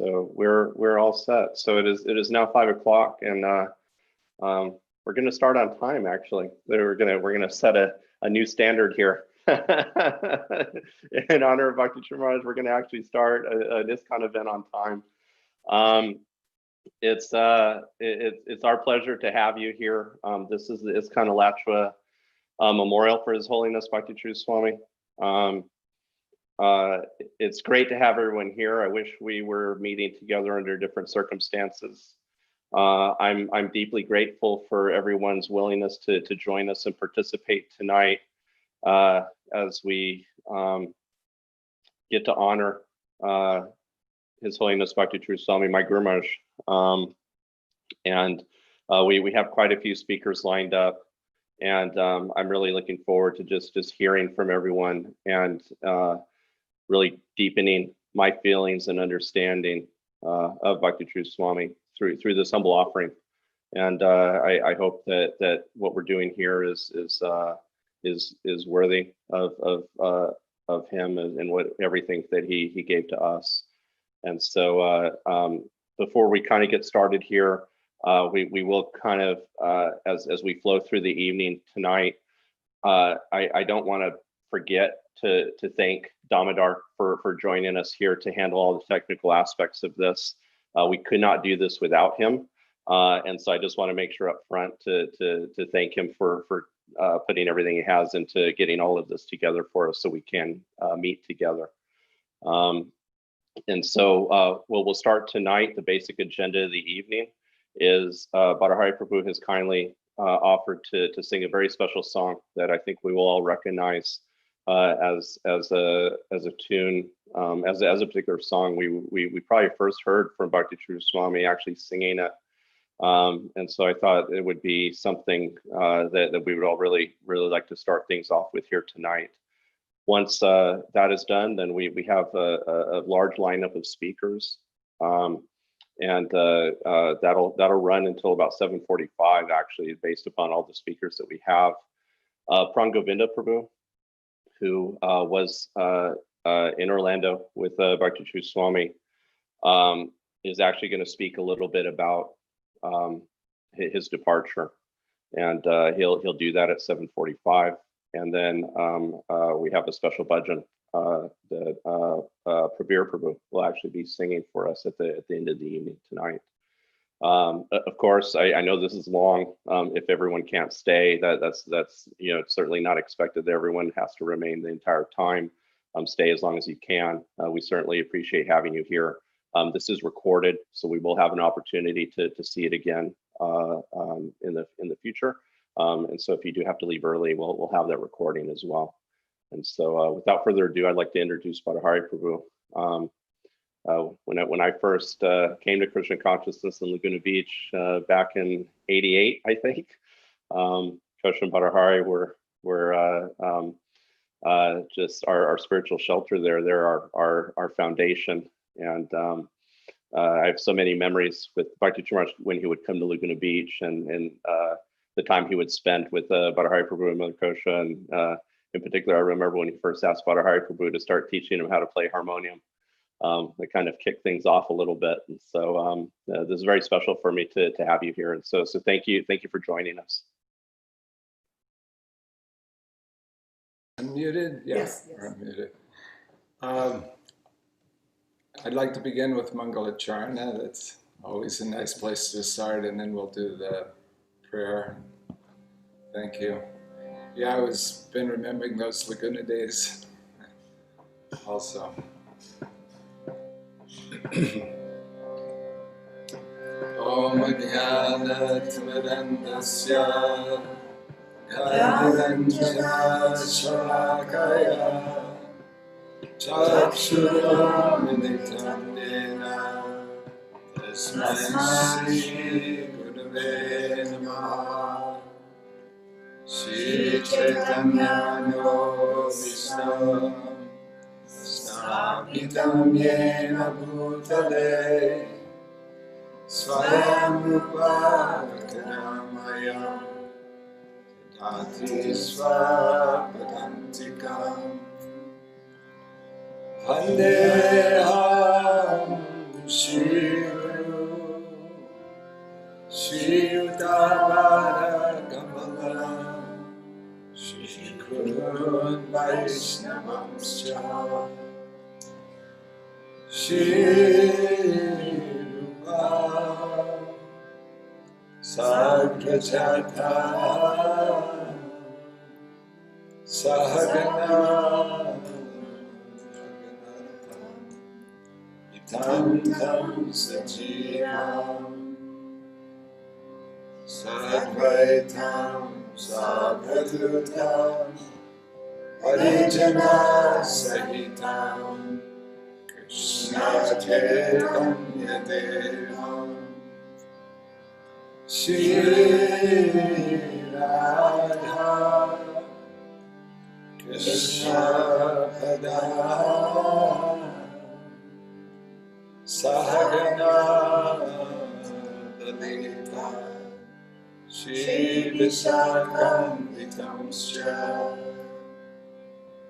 So we're all set. So it is now 5 o'clock, and we're going to start on time. Actually, we're gonna set a new standard here. In honor of Bhakti Maharaj, we're going to actually start an ISKCON event on time. It's our pleasure to have you here. This is the ISKCON Alachua Memorial for His Holiness Bhakti Swami. It's great to have everyone here. I wish we were meeting together under different circumstances. I'm deeply grateful for everyone's willingness to join us and participate tonight as we get to honor His Holiness Bhakti Swami, my Guru Maharaj. And we have quite a few speakers lined up, and I'm really looking forward to just hearing from everyone and really deepening my feelings and understanding of Bhakti Swami through this humble offering. And I hope that what we're doing here is worthy of him and what everything that he gave to us. And so before we kind of get started here, we will kind of as we flow through the evening tonight, I don't want to forget to thank Damodar for joining us here to handle all the technical aspects of this. We could not do this without him, and so I just want to make sure up front to thank him for putting everything he has into getting all of this together for us so we can meet together. And so we'll start tonight. The basic agenda of the evening is Bhattacharya Prabhu has kindly offered to sing a very special song that I think we will all recognize as a tune, as a particular song. We probably first heard from Bhakti Swami actually singing it, and so I thought it would be something that we would all really like to start things off with here tonight. Once that is done, then we have a large lineup of speakers, and that'll run until about 7:45, actually, based upon all the speakers that we have. Prangovinda Prabhu, who was in Orlando with Bhakti Swami, is actually going to speak a little bit about his departure, and he'll do that at 7:45. And then we have a special bhajan that Prabir Prabhu will actually be singing for us at the end of the evening tonight. Of course, I know this is long. If everyone can't stay, that's certainly not expected that everyone has to remain the entire time. Stay as long as you can. We certainly appreciate having you here. This is recorded, so we will have an opportunity to see it again in the future. And so if you do have to leave early, we'll have that recording as well. And so without further ado, I'd like to introduce Bhattacharya Prabhu. When I first came to Krishna consciousness in Laguna Beach back in '88, I think, Krishna and Bhattacharya were just our spiritual shelter there. They're our foundation. And I have so many memories with Bhakti Maharaj when he would come to Laguna Beach, and the time he would spend with Bhattacharya Prabhu and Mother Kosha. And in particular, I remember when he first asked Bhattacharya Prabhu to start teaching him how to play harmonium. That kind of kicked things off a little bit. And so this is very special for me to have you here. And so thank you for joining us. Unmuted? Yes. Unmuted. I'd like to begin with Mangalacharna. That's always a nice place to start, and then we'll do the prayer. Thank you. Yeah, I was been remembering those Laguna days also. Om Jnanat Vedandasya Gyananjana Shalakaya Chakshuram Militam Yena Tasmai Shri Gurave Namaha Shri Chaitanya Vishnu Snapitam Yena Bhutale Swayam Rupa Bhaktaramaya Tati Svapadantikam Vandeham Shri Guru Shri Uttara Kamala Shri Guru Vaishnavamscha Shri Rupa Sagrajata Sahagana Itam Tam Sajivam Sadvaitam Savadhutam Parijana Sahitam Krishna Chaitanya Devam Shri Radha Krishna Pada Sahagana Lalita Shri Vishakam Vitamscha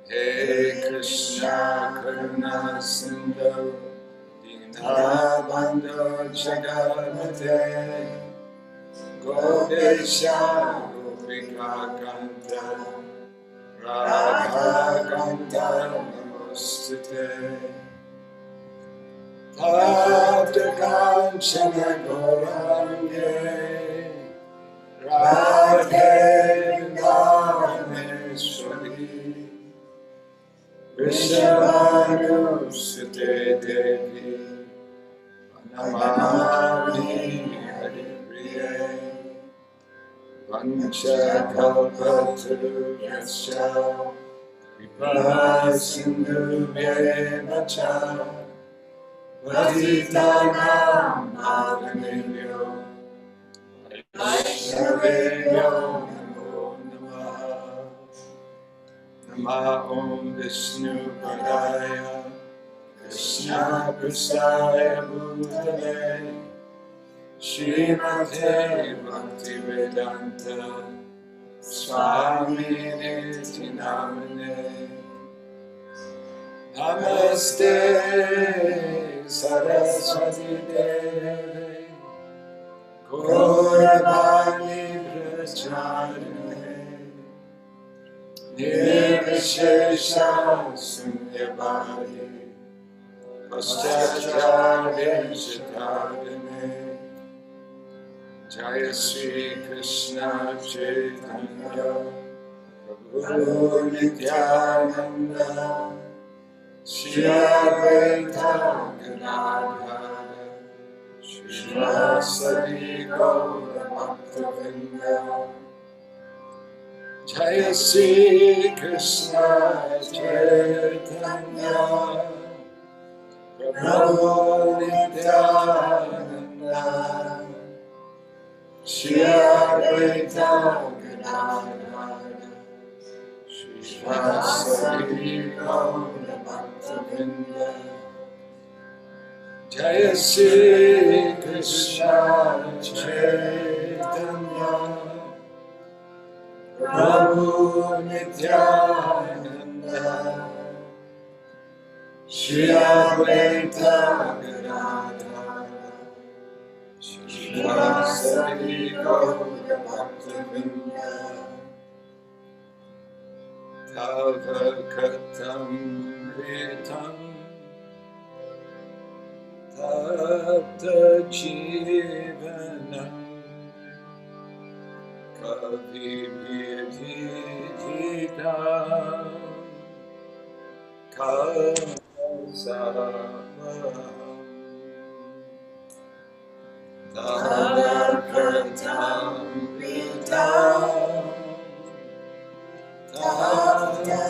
Hey Krishna Karuna Sindhu Dinabandhu Jagannath Gopesha Gopika Kanta Radha Kanta Namostute Bhakta Kanchana Gaurange Radhe Vrindavaneshwari Vrishabhanu Sute Devi Namami Haripriye Vancha Kalpatarubhyascha Kripa Sindhubhyeva cha Patitanam Pavanebhyo Vaishnavebhyo Namo Namaha Namaha Om Vishnu Padaya Krishna Prasaya Bhutale Srimate Bhaktivedanta Swami Niti Namane Namaste Saraswati Devi Gauravani Pracharine Nirvishesha Sunyavadi Paschacharya Shikadane Jaya Sri Krishna Chaitanya Prabhu Nityananda Shri Advaita Gadadhara Srivasadi Gaura Bhaktavinda Jaya Sri Krishna Chaitanya Prabhu Nityananda Shri Advaita Gadadhara Srivasadi Gaura Bhaktavinda Jaya Sri Krishna Chaitanya Prabhu Nityananda Shri Advaita Gadadhara Srivasadi Gaura Bhaktavinda Tava Katam Ritam Tapta Jivanam Kavi Vidhitam Kalsavaham Tava Katam Ritam Tapta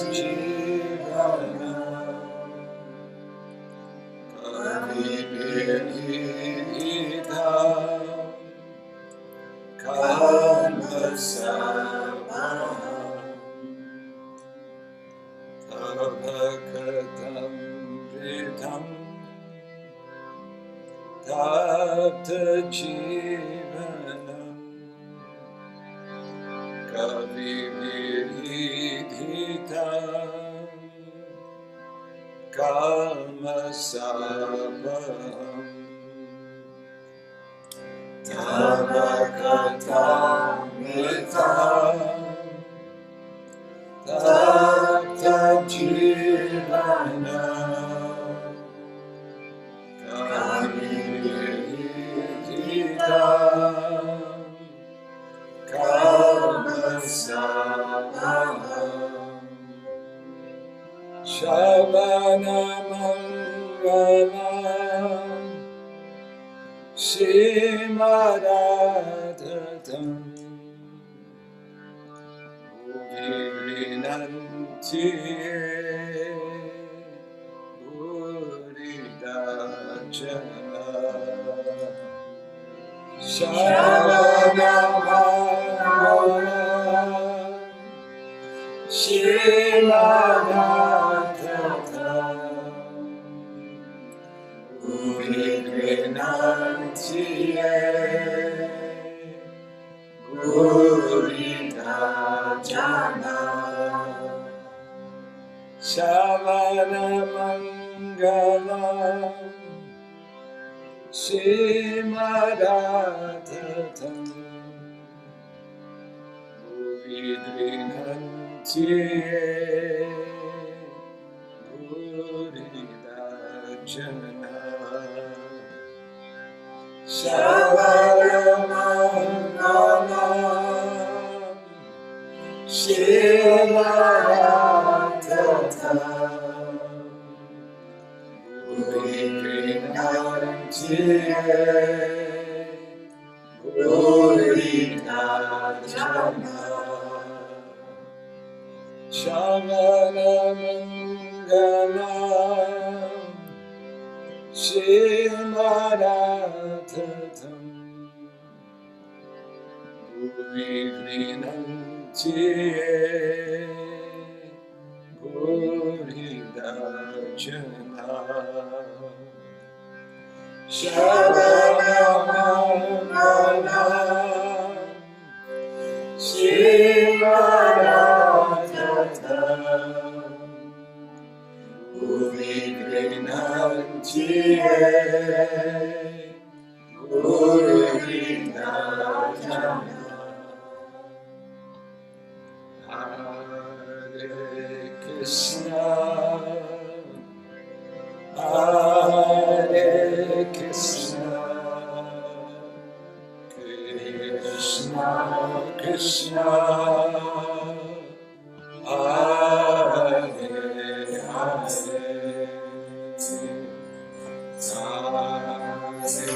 Jivanam Kavi Kalmasavaham Tavakatam Ritam Tapta Jivanam Kavi Kalmasavaham Shimadadatam Virinantiye Buridachana Sharanamangala Shimadadatam Virinantiye Buridachana Sharanamangala Shimadadatam Vidrinantiye Buridachana Sharanamangala Shimadadatam Sharanamangala Shimadadatam Vidrinantiye Buridachana Sharanamangala Shimadadatam Vidrinantiye Buridachana Hare Krishna Hare Krishna Krishna Krishna Hare Hare Hare Rama Hare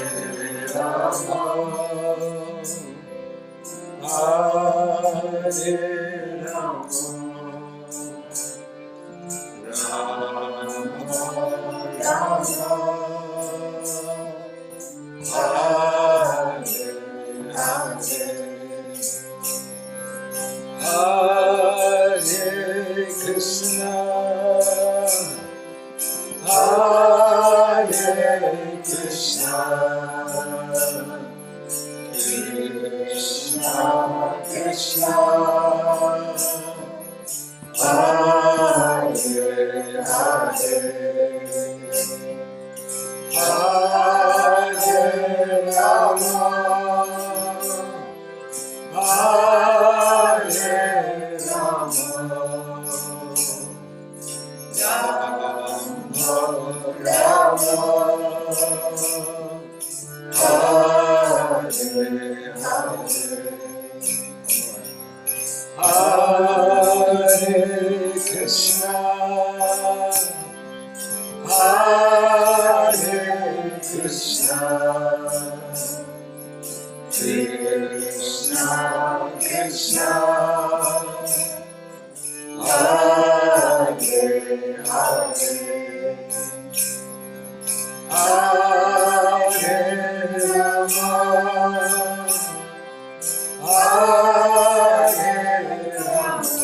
Krishna Hare Krishna Krishna Krishna Hare Hare Hare Rama Hare Rama Rama Rama Hare Hare Krishna Hare Krishna Krishna Krishna Hare Hare Hare Rama Hare Rama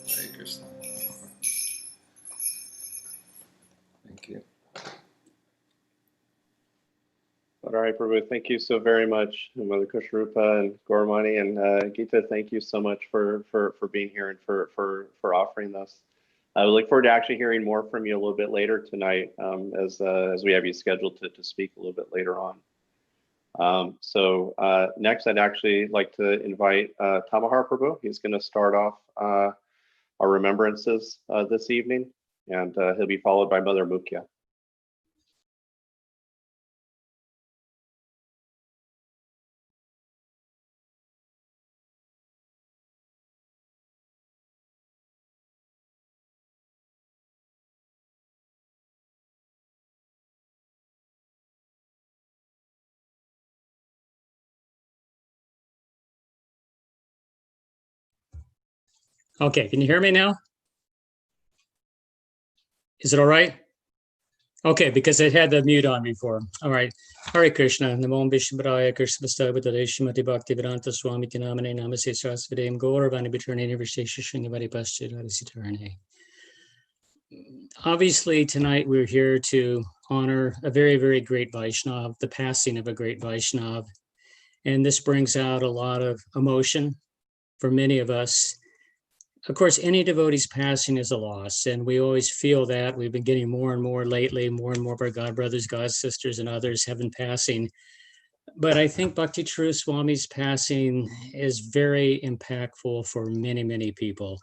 Hare Krishna. Thank you. All right, Prabhu, thank you so very much, Mother Kushrupa and Gormani and Gita. Thank you so much for being here and for offering this. I look forward to actually hearing more from you a little bit later tonight, as we have you scheduled to speak a little bit later on. Next, I'd actually like to invite Tamahar Prabhu. He's going to start off our remembrances this evening, and he'll be followed by Mother Mukhya. Okay, can you hear me now? Is it all right? Okay, because it had the mute on before. All right. Hare Krishna. Namo Vishnupadaya Krishna Stavadare Shrimati Bhakti Vedanta Swami Tinamane Namaste Sarasvatam Gauravani Bhitarne Vishesha Shringavari Paschidari Sitarane. Obviously, tonight we're here to honor a very, very great Vaishnav, the passing of a great Vaishnav. And this brings out a lot of emotion for many of us. Of course, any devotee's passing is a loss, and we always feel that. We've been getting more and more lately, more and more of our God brothers, God sisters, and others have been passing. But I think Bhakti True Swami's passing is very impactful for many, many people.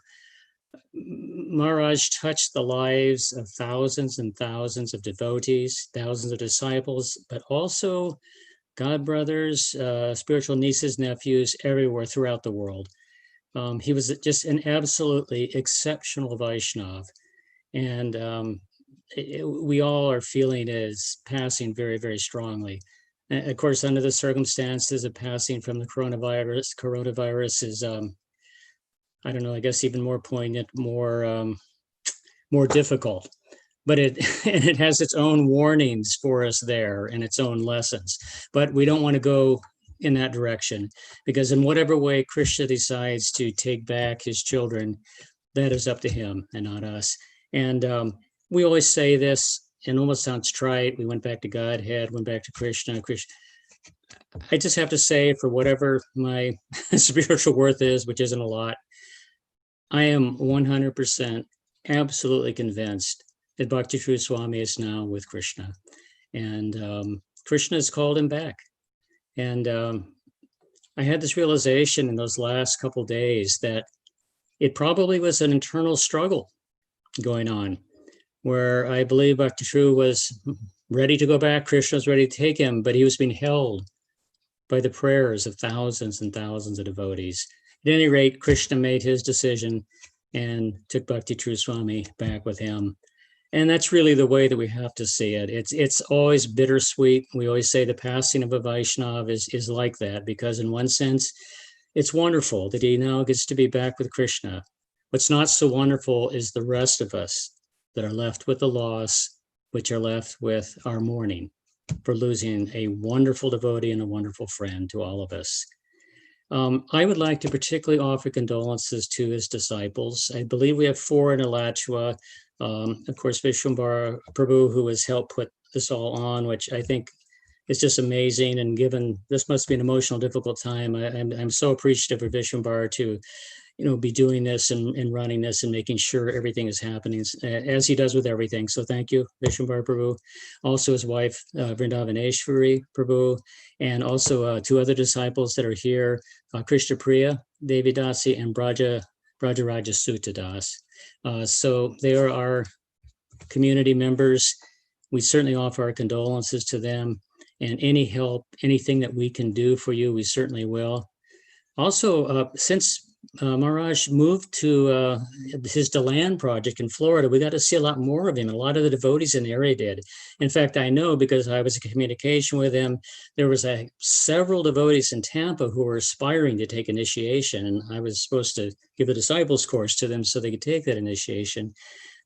Maharaj touched the lives of thousands and thousands of devotees, thousands of disciples, but also God brothers, spiritual nieces, nephews, everywhere throughout the world. He was just an absolutely exceptional Vaishnav. And we all are feeling his passing very, very strongly. And of course, under the circumstances of passing from the coronavirus is, I don't know, I guess even more poignant, more difficult. But it has its own warnings for us there and its own lessons. But we don't want to go in that direction, because in whatever way Krishna decides to take back his children, that is up to him and not us. And we always say this, and almost sounds trite. We went back to Godhead, went back to Krishna. I just have to say, for whatever my spiritual worth is, which isn't a lot, I am 100% absolutely convinced that Bhakti True Swami is now with Krishna. And Krishna has called him back. And I had this realization in those last couple of days that it probably was an internal struggle going on, where I believe Bhakti True was ready to go back. Krishna was ready to take him, but he was being held by the prayers of thousands and thousands of devotees. At any rate, Krishna made his decision and took Bhakti True Swami back with him. And that's really the way that we have to see it. It's always bittersweet. We always say the passing of a Vaishnav is like that, because in one sense, it's wonderful that he now gets to be back with Krishna. What's not so wonderful is the rest of us that are left with the loss, which are left with our mourning for losing a wonderful devotee and a wonderful friend to all of us. I would like to particularly offer condolences to his disciples. I believe we have 4 in Alachua. Of course, Vishwambara Prabhu, who has helped put this all on, which I think is just amazing. And given this must be an emotional, difficult time, I'm so appreciative of Vishwambara to, be doing this and running this and making sure everything is happening as he does with everything. So thank you, Vishwambara Prabhu. Also his wife, Vrindavaneshwari Prabhu, and also 2 other disciples that are here, Krishna Priya Devidasi and Brajaraja Sutadas. So they are our community members. We certainly offer our condolences to them, and any help, anything that we can do for you, we certainly will. Also, since Maharaj moved to his DeLand project in Florida, we got to see a lot more of him. A lot of the devotees in the area did. In fact, I know, because I was in communication with him, there was several devotees in Tampa who were aspiring to take initiation, and I was supposed to give a disciples course to them so they could take that initiation.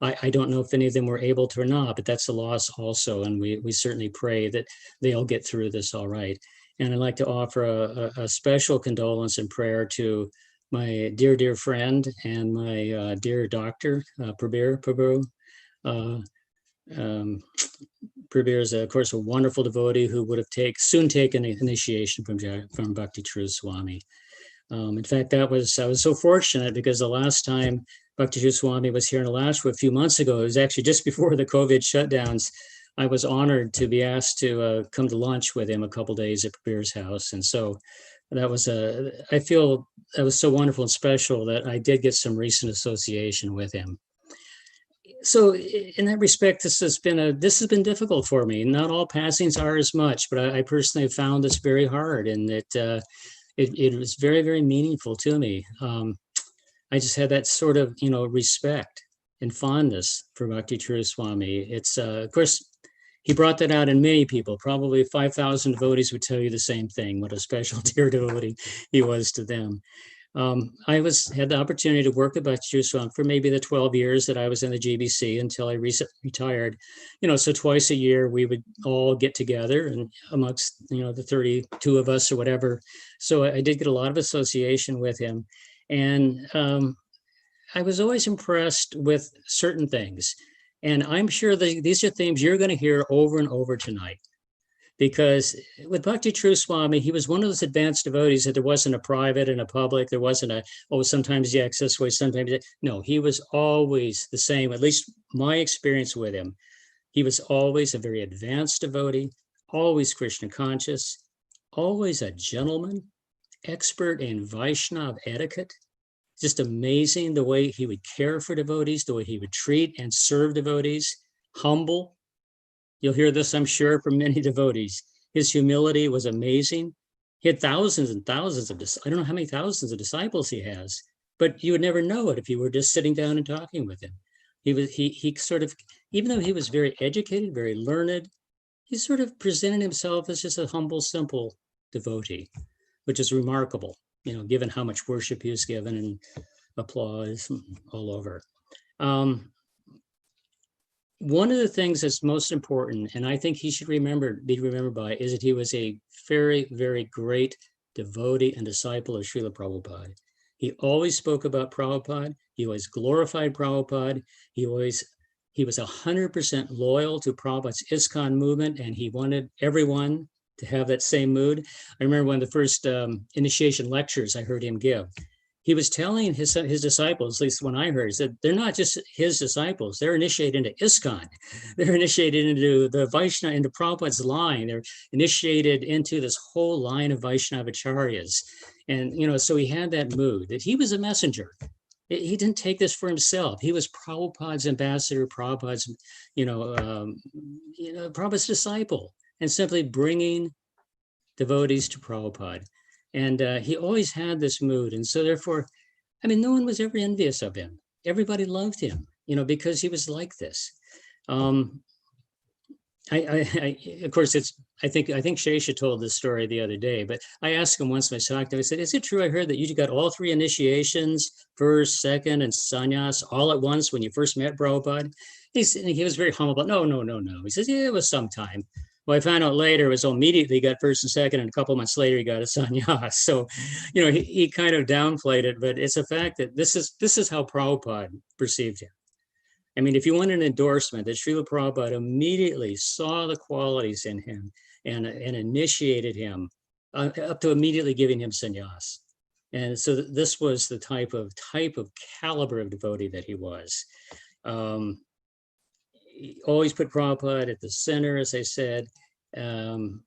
I don't know if any of them were able to or not, but that's a loss also, and we certainly pray that they'll get through this all right. And I'd like to offer a special condolence and prayer to my dear, dear friend and my dear doctor, Prabir Prabhu. Prabir is, of course, a wonderful devotee who would have soon taken initiation from Bhakti True Swami. In fact, I was so fortunate, because the last time Bhakti True Swami was here in Alachua a few months ago, it was actually just before the COVID shutdowns. I was honored to be asked to come to lunch with him a couple days at Prabir's house. And so that was I feel that was so wonderful and special that I did get some recent association with him. So in that respect, this has been difficult for me. Not all passings are as much, but I personally have found this very hard, and that it was very, very meaningful to me. I just had that sort of, respect and fondness for Bhakti True Swami. It's, of course, he brought that out in many people. Probably 5,000 devotees would tell you the same thing, what a special dear devotee he was to them. I had the opportunity to work with Bhakti Swami for maybe the 12 years that I was in the GBC until I recently retired. So twice a year we would all get together, and amongst the 32 of us or whatever. So I did get a lot of association with him, and I was always impressed with certain things. And I'm sure that these are themes you're going to hear over and over tonight. Because with Bhakti True Swami, he was one of those advanced devotees that there wasn't a private and a public. There wasn't sometimes he acts this way, sometimes. No, he was always the same, at least my experience with him. He was always a very advanced devotee, always Krishna conscious, always a gentleman, expert in Vaishnava etiquette. Just amazing the way he would care for devotees, the way he would treat and serve devotees, humble. You'll hear this, I'm sure, from many devotees. His humility was amazing. He had thousands and thousands of, I don't know how many thousands of disciples he has, but you would never know it if you were just sitting down and talking with him. He sort of, even though he was very educated, very learned, he sort of presented himself as just a humble, simple devotee, which is remarkable, given how much worship he was given and applause all over. One of the things that's most important, and I think he should be remembered by, is that he was a very, very great devotee and disciple of Srila Prabhupada. He always spoke about Prabhupada. He always glorified Prabhupada. He was 100% loyal to Prabhupada's ISKCON movement, and he wanted everyone to have that same mood. I remember one of the first initiation lectures I heard him give. He was telling his disciples, at least when I heard, he said, they're not just his disciples, they're initiated into ISKCON. They're initiated into the Vaishnava, into Prabhupada's line. They're initiated into this whole line of Vaishnavacharyas. And, so he had that mood that he was a messenger. He didn't take this for himself. He was Prabhupada's ambassador, Prabhupada's, Prabhupada's disciple, and simply bringing devotees to Prabhupada. And he always had this mood. And so therefore, no one was ever envious of him. Everybody loved him, because he was like this. Of course, I think Shesha told this story the other day, but I asked him once when I talked to him, I said, is it true I heard that you got all three initiations, first, second, and sannyas all at once when you first met Prabhupada? He was very humble, but no. He says, yeah, it was sometime. Well, I found out later it was immediately he got first and second, and a couple of months later he got a sannyas. So, he kind of downplayed it, but it's a fact that this is how Prabhupada perceived him. If you want an endorsement, that Srila Prabhupada immediately saw the qualities in him and initiated him up to immediately giving him sannyas. And so this was the type of caliber of devotee that he was. He always put Prabhupada at the center, as I said. And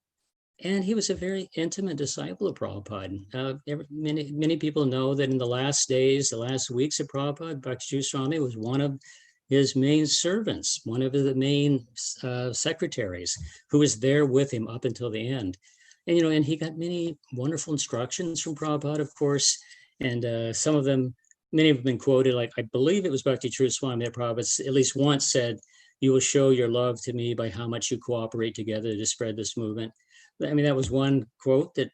he was a very intimate disciple of Prabhupada. Many people know that in the last days, the last weeks of Prabhupada, Bhakti Swami was one of his main servants, one of the main secretaries, who was there with him up until the end. And he got many wonderful instructions from Prabhupada, of course, and some of them, many have been quoted, like I believe it was Bhakti True Swami that Prabhupada at least once said, "You will show your love to me by how much you cooperate together to spread this movement." That was one quote that,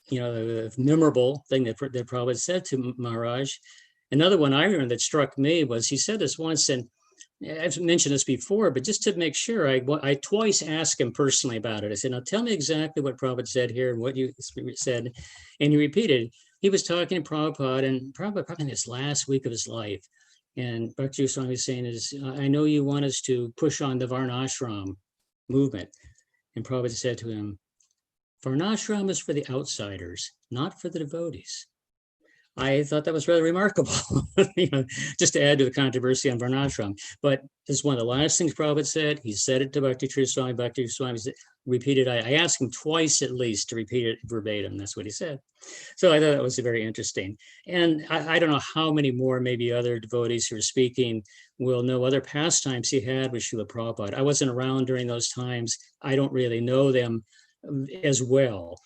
the memorable thing that Prabhupada said to Maharaj. Another one I remember that struck me was he said this once, and I've mentioned this before, but just to make sure, I twice asked him personally about it. I said, now tell me exactly what Prabhupada said here and what you said. And he repeated, he was talking to Prabhupada, and Prabhupada probably in his last week of his life. And Bhakti Swami was saying is, I know you want us to push on the Varnashram movement. And Prabhupada said to him, Varnashram is for the outsiders, not for the devotees. I thought that was rather remarkable, just to add to the controversy on Varnashram. But this is one of the last things Prabhupada said. He said it to Bhakti True Swami. Bhakti Swami repeated. I asked him twice at least to repeat it verbatim. That's what he said. So I thought that was very interesting. And I don't know how many more, maybe other devotees who are speaking will know other pastimes he had with Srila Prabhupada. I wasn't around during those times. I don't really know them as well.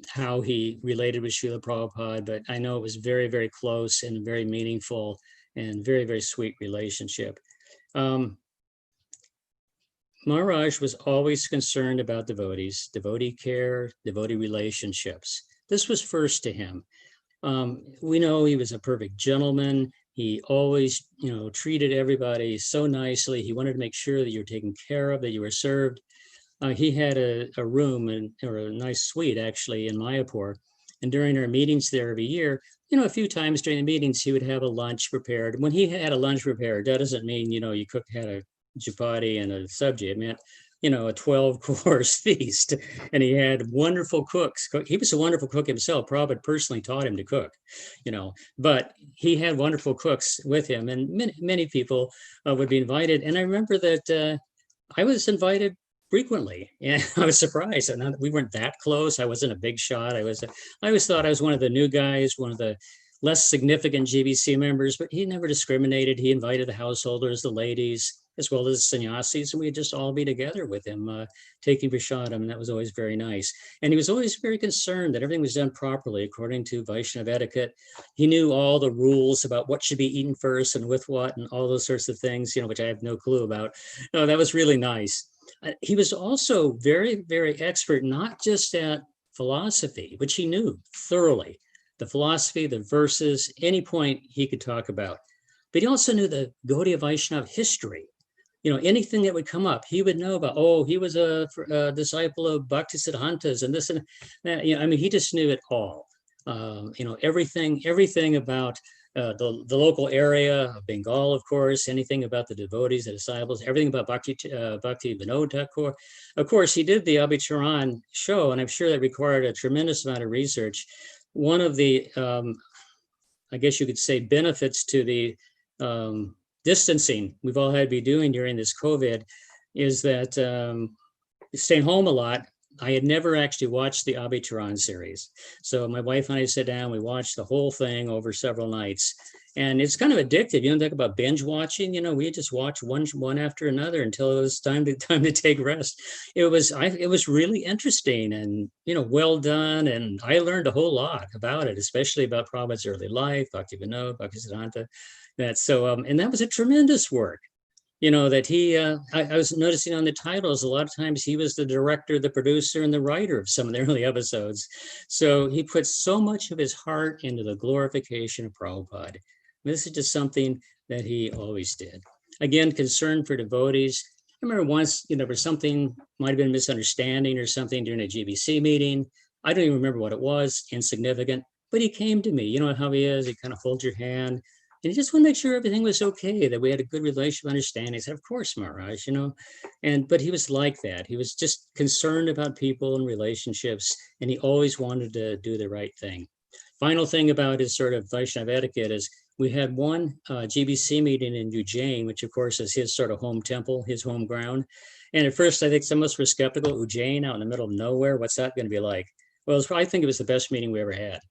How he related with Srila Prabhupada, but I know it was very, very close and very meaningful and very, very sweet relationship. Maharaj was always concerned about devotees, devotee care, devotee relationships. This was first to him. We know he was a perfect gentleman. He always, treated everybody so nicely. He wanted to make sure that you're taken care of, that you were served. He had a room or a nice suite actually in Mayapur. And during our meetings there every year, a few times during the meetings, he would have a lunch prepared. When he had a lunch prepared, that doesn't mean, you had a chapati and a sabji. It meant, a 12-course feast. And he had wonderful cooks. He was a wonderful cook himself. Prabhupada personally taught him to cook, but he had wonderful cooks with him. And many people would be invited. And I remember that I was invited frequently, and I was surprised. And we weren't that close. I wasn't a big shot. I always thought I was one of the new guys, one of the less significant GBC members, but he never discriminated. He invited the householders, the ladies, as well as sannyasis, and we'd just all be together with him, taking prasadam, and that was always very nice. And he was always very concerned that everything was done properly according to Vaishnava etiquette. He knew all the rules about what should be eaten first and with what, and all those sorts of things, which I have no clue about. No, that was really nice. He was also very, very expert, not just at philosophy, which he knew thoroughly, the philosophy, the verses, any point he could talk about. But he also knew the Gaudiya Vaishnava history. Anything that would come up, he would know about. Oh, he was a disciple of Bhakti Siddhantas and this and that. He just knew it all. Everything about the local area of Bengal, of course, anything about the devotees, the disciples, everything about Bhakti Vinod Thakur. Of course, he did the Abhicharan show, and I'm sure that required a tremendous amount of research. One of the, I guess you could say, benefits to the distancing we've all had to be doing during this COVID is that staying home a lot. I had never actually watched the Abhicharan series. So my wife and I sat down, we watched the whole thing over several nights. And it's kind of addictive. You don't think about binge watching, we just watched one after another until it was time to take rest. It was really interesting and, well done. And I learned a whole lot about it, especially about Prabhupada's early life, Bhakti Vinod, Bhakti Siddhanta. And that was a tremendous work. That he, I was noticing on the titles, a lot of times he was the director, the producer, and the writer of some of the early episodes. So he put so much of his heart into the glorification of Prabhupada. This is just something that he always did. Again, concern for devotees. I remember once, there was something, might have been a misunderstanding or something during a GBC meeting. I don't even remember what it was, insignificant, but he came to me. You know how he is, he kind of holds your hand. And he just wanted to make sure everything was okay, that we had a good relationship understanding. I said, of course, Maharaj, but he was like that. He was just concerned about people and relationships, and he always wanted to do the right thing. Final thing about his sort of Vaishnava etiquette is we had one GBC meeting in Ujjain, which of course is his sort of home temple, his home ground. And at first I think some of us were skeptical, Ujjain out in the middle of nowhere, what's that going to be like? Well, I think it was the best meeting we ever had.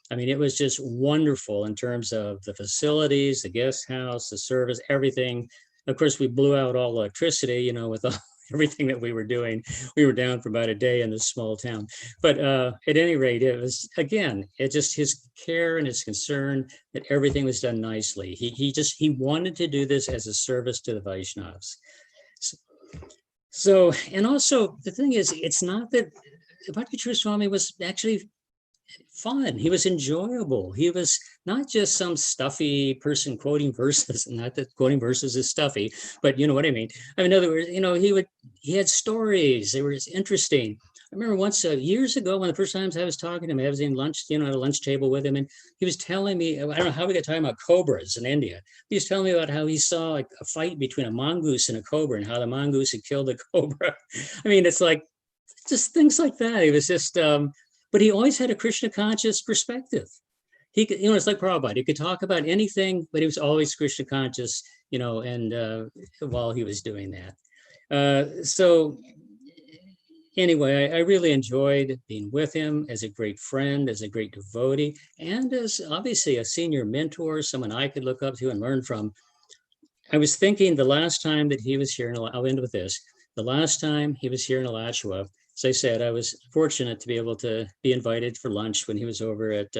It was just wonderful in terms of the facilities, the guest house, the service, everything. Of course, we blew out all electricity, with everything that we were doing. We were down for about a day in this small town. But at any rate, it was, again, just his care and his concern that everything was done nicely. He wanted to do this as a service to the Vaishnavas. So, and also the thing is, it's not that Bhakti Swami was actually fun. He was enjoyable. He was not just some stuffy person quoting verses. Not that quoting verses is stuffy, but you know what I mean. In other words, he had stories. They were interesting. I remember once years ago, one of the first times I was talking to him, I was in lunch, at a lunch table with him, and he was telling me, I don't know how we got talking about cobras in India. He was telling me about how he saw a fight between a mongoose and a cobra, and how the mongoose had killed the cobra. It's like just things like that. He was just. But he always had a Krishna conscious perspective. He could, it's like Prabhupada. He could talk about anything, but he was always Krishna conscious, and while he was doing that. So anyway, I really enjoyed being with him as a great friend, as a great devotee, and as obviously a senior mentor, someone I could look up to and learn from. I was thinking the last time that he was here, and I'll end with this. The last time he was here in Alachua, as I said, I was fortunate to be able to be invited for lunch when he was over at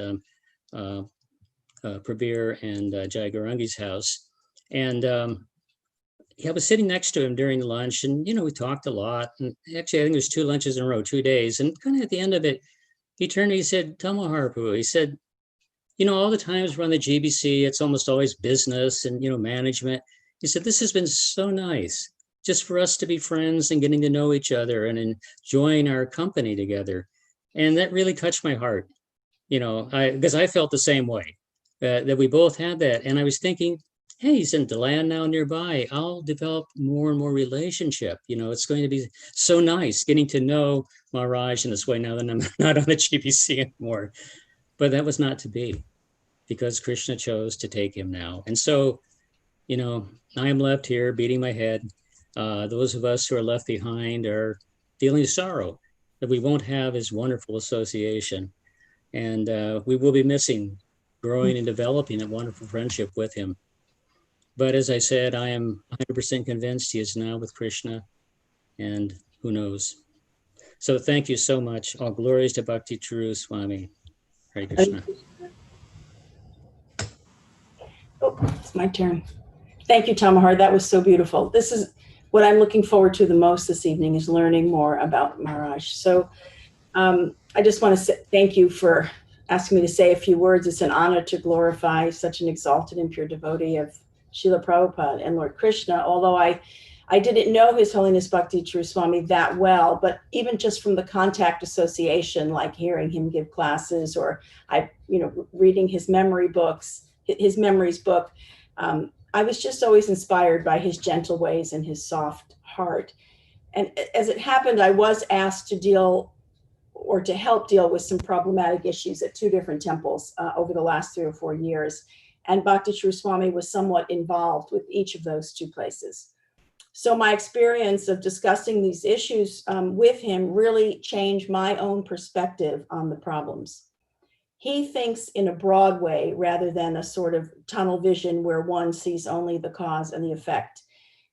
Prabir and Jai Gaurangi's house. And I was sitting next to him during lunch, and, we talked a lot. And actually, I think it was 2 lunches in a row, 2 days. And kind of at the end of it, he turned to me, he said, Tamo Harpu, he said, all the times we're on the GBC, it's almost always business and, management. He said, this has been so nice just for us to be friends and getting to know each other and enjoying our company together. And that really touched my heart, because I felt the same way, that we both had that. And I was thinking, hey, he's in DeLand now nearby. I'll develop more and more relationship. It's going to be so nice getting to know Maharaj in this way now that I'm not on the GBC anymore. But that was not to be, because Krishna chose to take him now. And so, I am left here beating my head. Those of us who are left behind are feeling sorrow that we won't have his wonderful association. And we will be missing growing and developing a wonderful friendship with him. But as I said, I am 100% convinced he is now with Krishna, and who knows. So thank you so much. All glories to Bhakti Charu Swami. Hare Krishna. Oh, it's my turn. Thank you, Tamahar. That was so beautiful. This is what I'm looking forward to the most this evening, is learning more about Maharaj. So I just want to say thank you for asking me to say a few words. It's an honor to glorify such an exalted and pure devotee of Srila Prabhupada and Lord Krishna, although I didn't know His Holiness Bhakti Charu Swami that well, but even just from the contact association, like hearing him give classes, or reading his memory books, his memories book, I was just always inspired by his gentle ways and his soft heart. And as it happened, I was asked to help deal with some problematic issues at two different temples over the last 3 or 4 years. And Bhakti Charu Swami was somewhat involved with each of those two places. So my experience of discussing these issues with him really changed my own perspective on the problems. He thinks in a broad way rather than a sort of tunnel vision where one sees only the cause and the effect.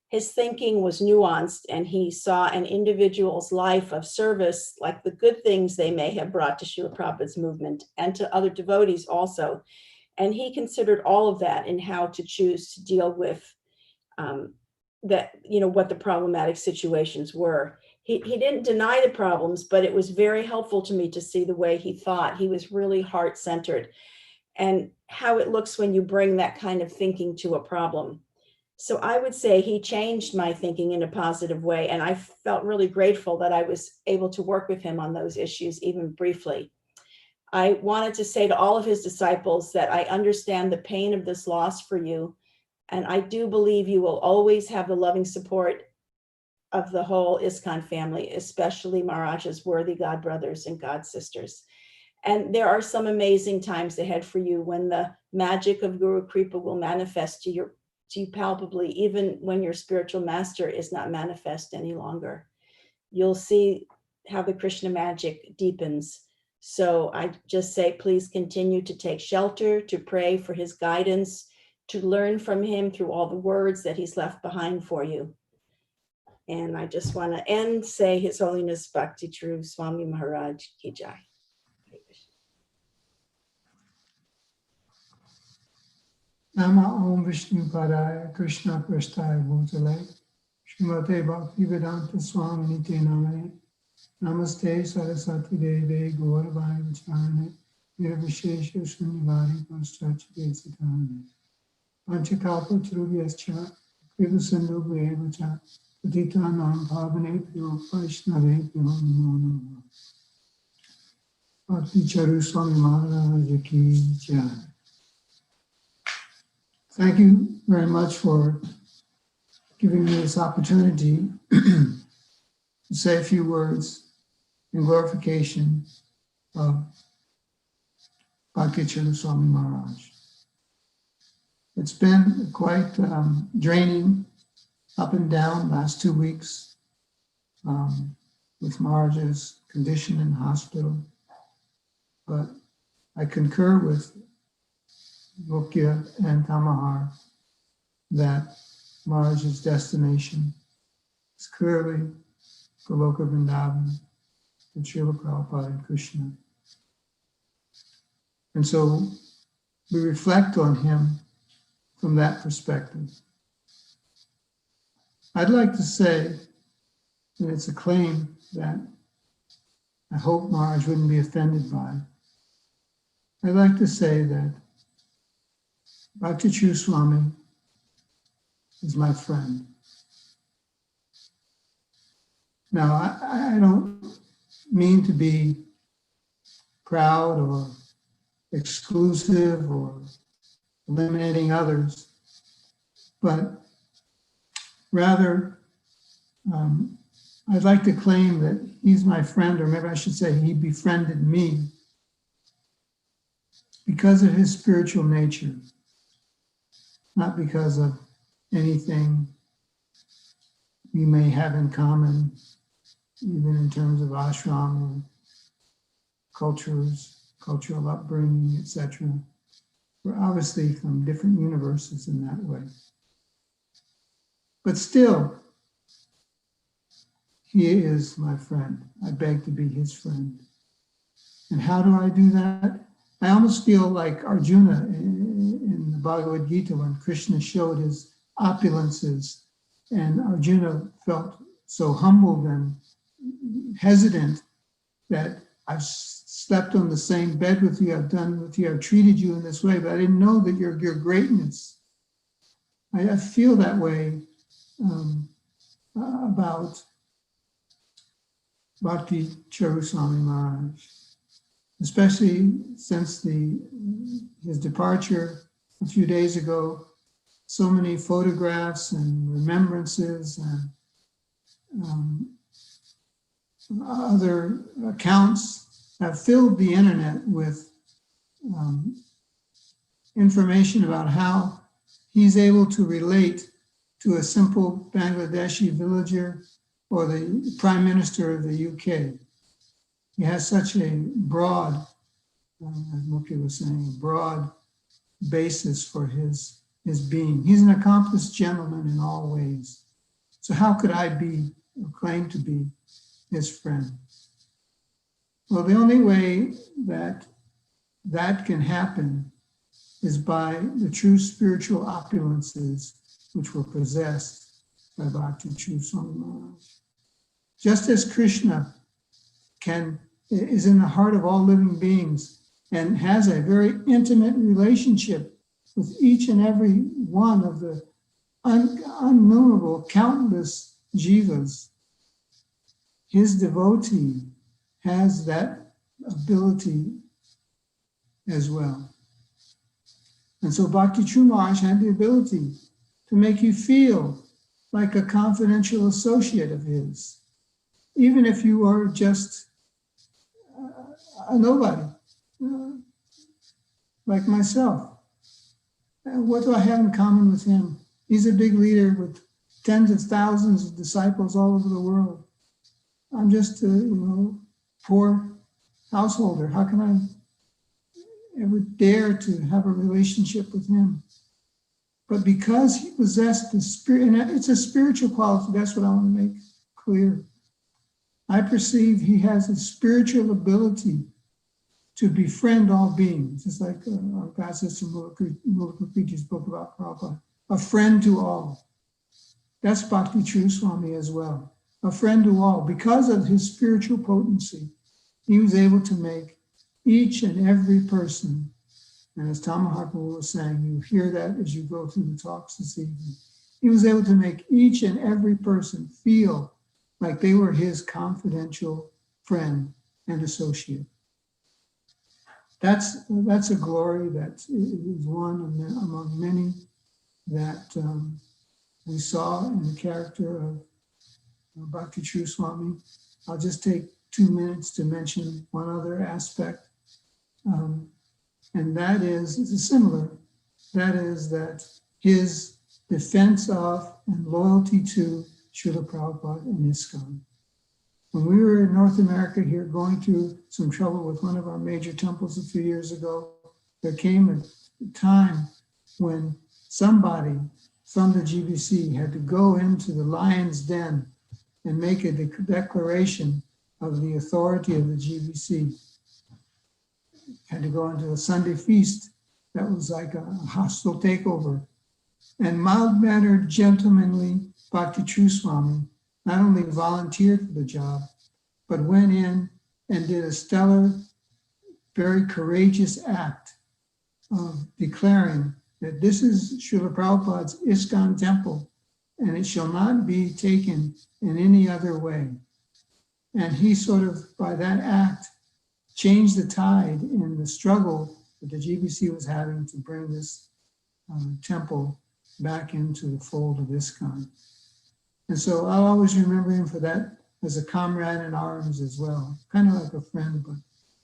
His thinking was nuanced, and he saw an individual's life of service, like the good things they may have brought to Srila Prabhupada's movement and to other devotees also. And he considered all of that in how to choose to deal with what the problematic situations were. He didn't deny the problems, but it was very helpful to me to see the way he thought. He was really heart-centered, and how it looks when you bring that kind of thinking to a problem. So I would say he changed my thinking in a positive way, and I felt really grateful that I was able to work with him on those issues, even briefly. I wanted to say to all of his disciples that I understand the pain of this loss for you, and I do believe you will always have the loving support of the whole ISKCON family, especially Maharaj's worthy God brothers and God sisters. And there are some amazing times ahead for you when the magic of Guru Kripa will manifest to you palpably, even when your spiritual master is not manifest any longer. You'll see how the Krishna magic deepens. So I just say, please continue to take shelter, to pray for his guidance, to learn from him through all the words that he's left behind for you. And I just want to say His Holiness Bhakti Charu Swami Maharaj Ki Jai. Nama Om Vishnu Padaya Krishna Prasthaya Bhutale Srimate Bhakti Vedanta Swami Nite Namane Namaste Saraswati Deve Gauravai Vacharane Nirvishesha Sunivari Paschachite Sitane Panchakalpa Tarubhyascha Kripa Sindhu Bhevacha Patitanam Bhavanebhyo Vaishnavebhyo Namo Namaha. Bhakti Charu Swami Maharaj Ki Jai. Thank you very much for giving me this opportunity to say a few words in glorification of Bhakti Charu Swami Maharaj. It's been quite draining, up and down, last 2 weeks with Maharaj's condition in the hospital. But I concur with Mukya and Tamahar that Maharaj's destination is clearly Goloka Vrindavan and Srila Prabhupada and Krishna. And so we reflect on him from that perspective. I'd like to say, and it's a claim that I hope Maharaj wouldn't be offended by, I'd like to say that Bhakti True Swami is my friend. Now, I don't mean to be proud or exclusive or eliminating others, but rather, I'd like to claim that he's my friend, or maybe I should say he befriended me because of his spiritual nature, not because of anything we may have in common, even in terms of ashram or cultural upbringing, etc. We're obviously from different universes in that way. But still, he is my friend. I beg to be his friend. And how do I do that? I almost feel like Arjuna in the Bhagavad Gita when Krishna showed his opulences and Arjuna felt so humbled and hesitant that I've slept on the same bed with you, I've done with you, I've treated you in this way, but I didn't know that your greatness. I feel that way about Bhakti Charu Swami Maharaj, especially since his departure a few days ago. So many photographs and remembrances and other accounts have filled the internet with information about how he's able to relate to a simple Bangladeshi villager or the Prime Minister of the UK. He has such a broad, as Mukhi was saying, a broad basis for his being. He's an accomplished gentleman in all ways. So how could I be or claim to be his friend? Well, the only way that can happen is by the true spiritual opulences which were possessed by Bhakti True Swami Maharaj. Just as Krishna is in the heart of all living beings and has a very intimate relationship with each and every one of the innumerable, countless jivas, his devotee has that ability as well. And so Bhakti True Maharaj had the ability to make you feel like a confidential associate of his, even if you are just a nobody, like myself. What do I have in common with him? He's a big leader with tens of thousands of disciples all over the world. I'm just a poor householder. How can I ever dare to have a relationship with him? But because he possessed the spirit, and it's a spiritual quality, that's what I want to make clear. I perceive he has a spiritual ability to befriend all beings, just like our God Sister Mulakapiji spoke about Prabhupada, a friend to all. That's Bhakti True Swami as well, a friend to all. Because of his spiritual potency, he was able to make each and every person, and as Tamaharpa was saying, you hear that as you go through the talks this evening, he was able to make each and every person feel like they were his confidential friend and associate. That's a glory that is one among many that we saw in the character of Bhakti True Swami. I'll just take 2 minutes to mention one other aspect, and that is similar. That is that his defense of and loyalty to Srila Prabhupada and ISKCON. When we were in North America here going through some trouble with one of our major temples a few years ago, there came a time when somebody from the GBC had to go into the lion's den and make a declaration of the authority of the GBC. Had to go into a Sunday feast that was like a hostile takeover. And mild-mannered, gentlemanly Bhakti True Swami not only volunteered for the job, but went in and did a stellar very courageous act of declaring that this is Srila Prabhupada's ISKCON temple, and it shall not be taken in any other way. And he sort of, by that act, changed the tide in the struggle that the GBC was having to bring this temple back into the fold of ISKCON. And so I'll always remember him for that as a comrade in arms as well, kind of like a friend, but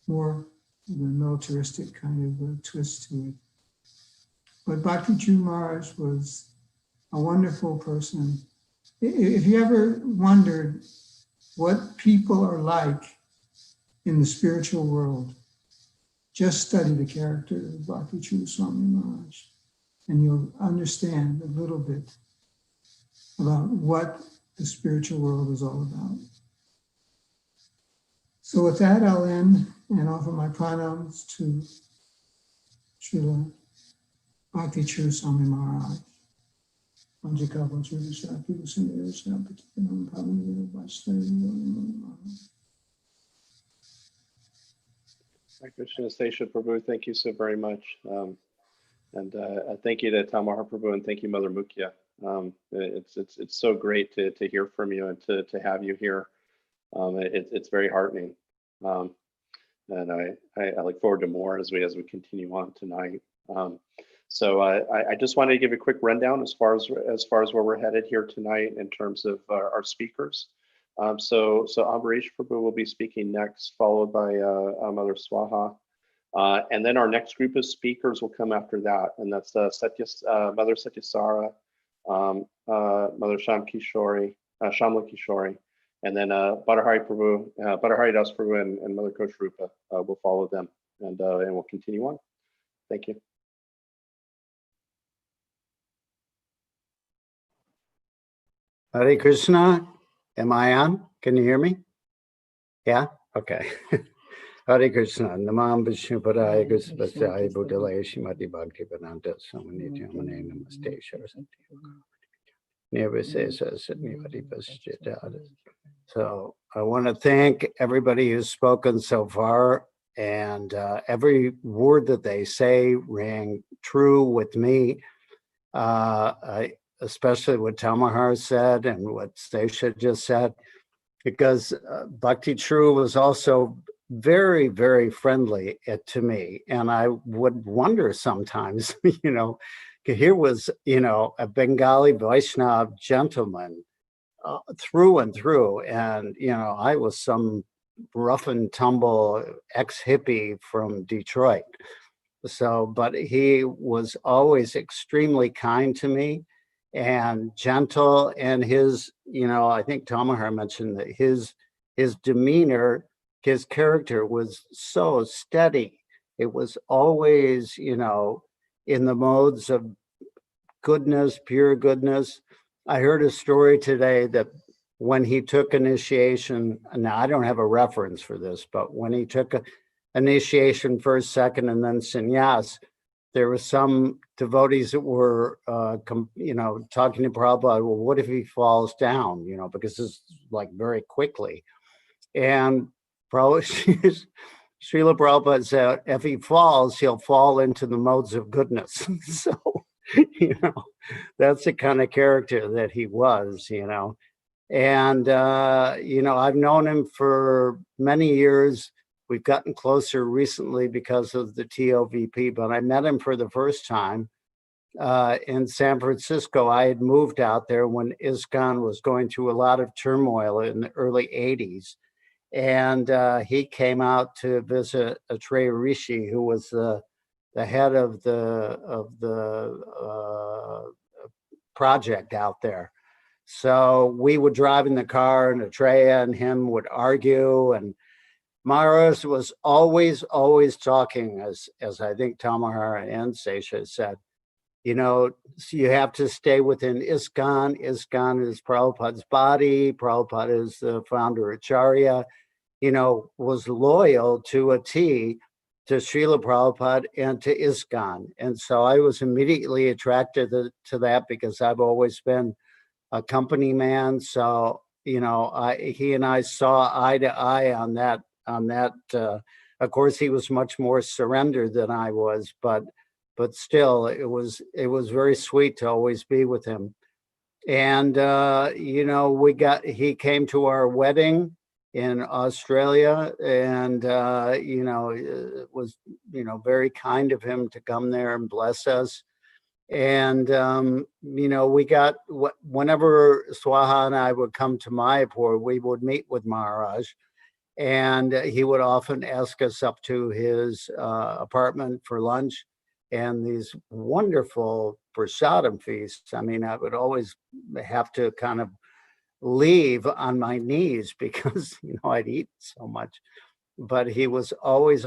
more the militaristic kind of a twist to it. But Bhakti True Maharaj was a wonderful person. If you ever wondered what people are like in the spiritual world, just study the character of Bhakti True Swami Maharaj, and you'll understand a little bit about what the spiritual world is all about. So with that, I'll end and offer my pranams to Srila Bhakti True Swami Maharaj. Hare Krishna, Sesha Prabhu, thank you so very much. Thank you to Tamahar Prabhu, and thank you, Mother Mukhya. It's so great to hear from you and to have you here. It's very heartening. And I look forward to more as we continue on tonight. So I just wanted to give a quick rundown as far as where we're headed here tonight in terms of our speakers. So Ambarish Prabhu will be speaking next, followed by Mother Swaha. And then our next group of speakers will come after that, and that's Mother Satyasara, Mother Shamla Kishori, and then Badahari Prabhu, Badahari Das Prabhu, and Mother Kosh Rupa will follow them, and we'll continue on. Thank you. Hare Krishna, am I on? Can you hear me? Yeah? Okay. Hare Krishna, Namam Vishnu Padaya Gusvasya Buddhalaya Shrimati Bhakti Vedanta Swami Nityanamane Namaste Saraswati. Nirvisesa Satnivati Paschita. So I want to thank everybody who's spoken so far, and every word that they say rang true with me. Especially what Tamahar said and what Sesha just said, because Bhakti True was also very, very friendly to me. And I would wonder sometimes, here was, a Bengali Vaishnav gentleman through and through. And, I was some rough and tumble ex-hippie from Detroit. So, but he was always extremely kind to me and gentle, and his, I think Tamahar mentioned that his demeanor, his character was so steady. It was always, in the modes of goodness, pure goodness. I heard a story today that when he took initiation, now I don't have a reference for this, but when he took initiation first, second, and then sannyas, there were some devotees that were, talking to Prabhupada, well, what if he falls down, because this is like very quickly. And Srila Prabhupada said, if he falls, he'll fall into the modes of goodness. So, that's the kind of character that he was, And, I've known him for many years. We've gotten closer recently because of the TOVP, but I met him for the first time in San Francisco. I had moved out there when ISKCON was going through a lot of turmoil in the early 80s. And he came out to visit Atreya Rishi, who was the head of the project out there. So we would drive in the car, and Atreya and him would argue, and Maharaj was always talking, as I think Tamahar and Sesha said, so you have to stay within ISKCON. ISKCON is Prabhupada's body. Prabhupada is the founder of Acharya, was loyal to a T to Srila Prabhupada and to ISKCON. And so I was immediately attracted to that because I've always been a company man. So, he and I saw eye to eye on that Of course, he was much more surrendered than I was, but still, it was very sweet to always be with him. And you know, he came to our wedding in Australia, and you know, it was, you know, very kind of him to come there and bless us. And you know, whenever Swaha and I would come to Mayapur, we would meet with Maharaj, and he would often ask us up to his apartment for lunch and these wonderful prasadam feasts. I mean, I would always have to kind of leave on my knees because, you know, I'd eat so much. But he was always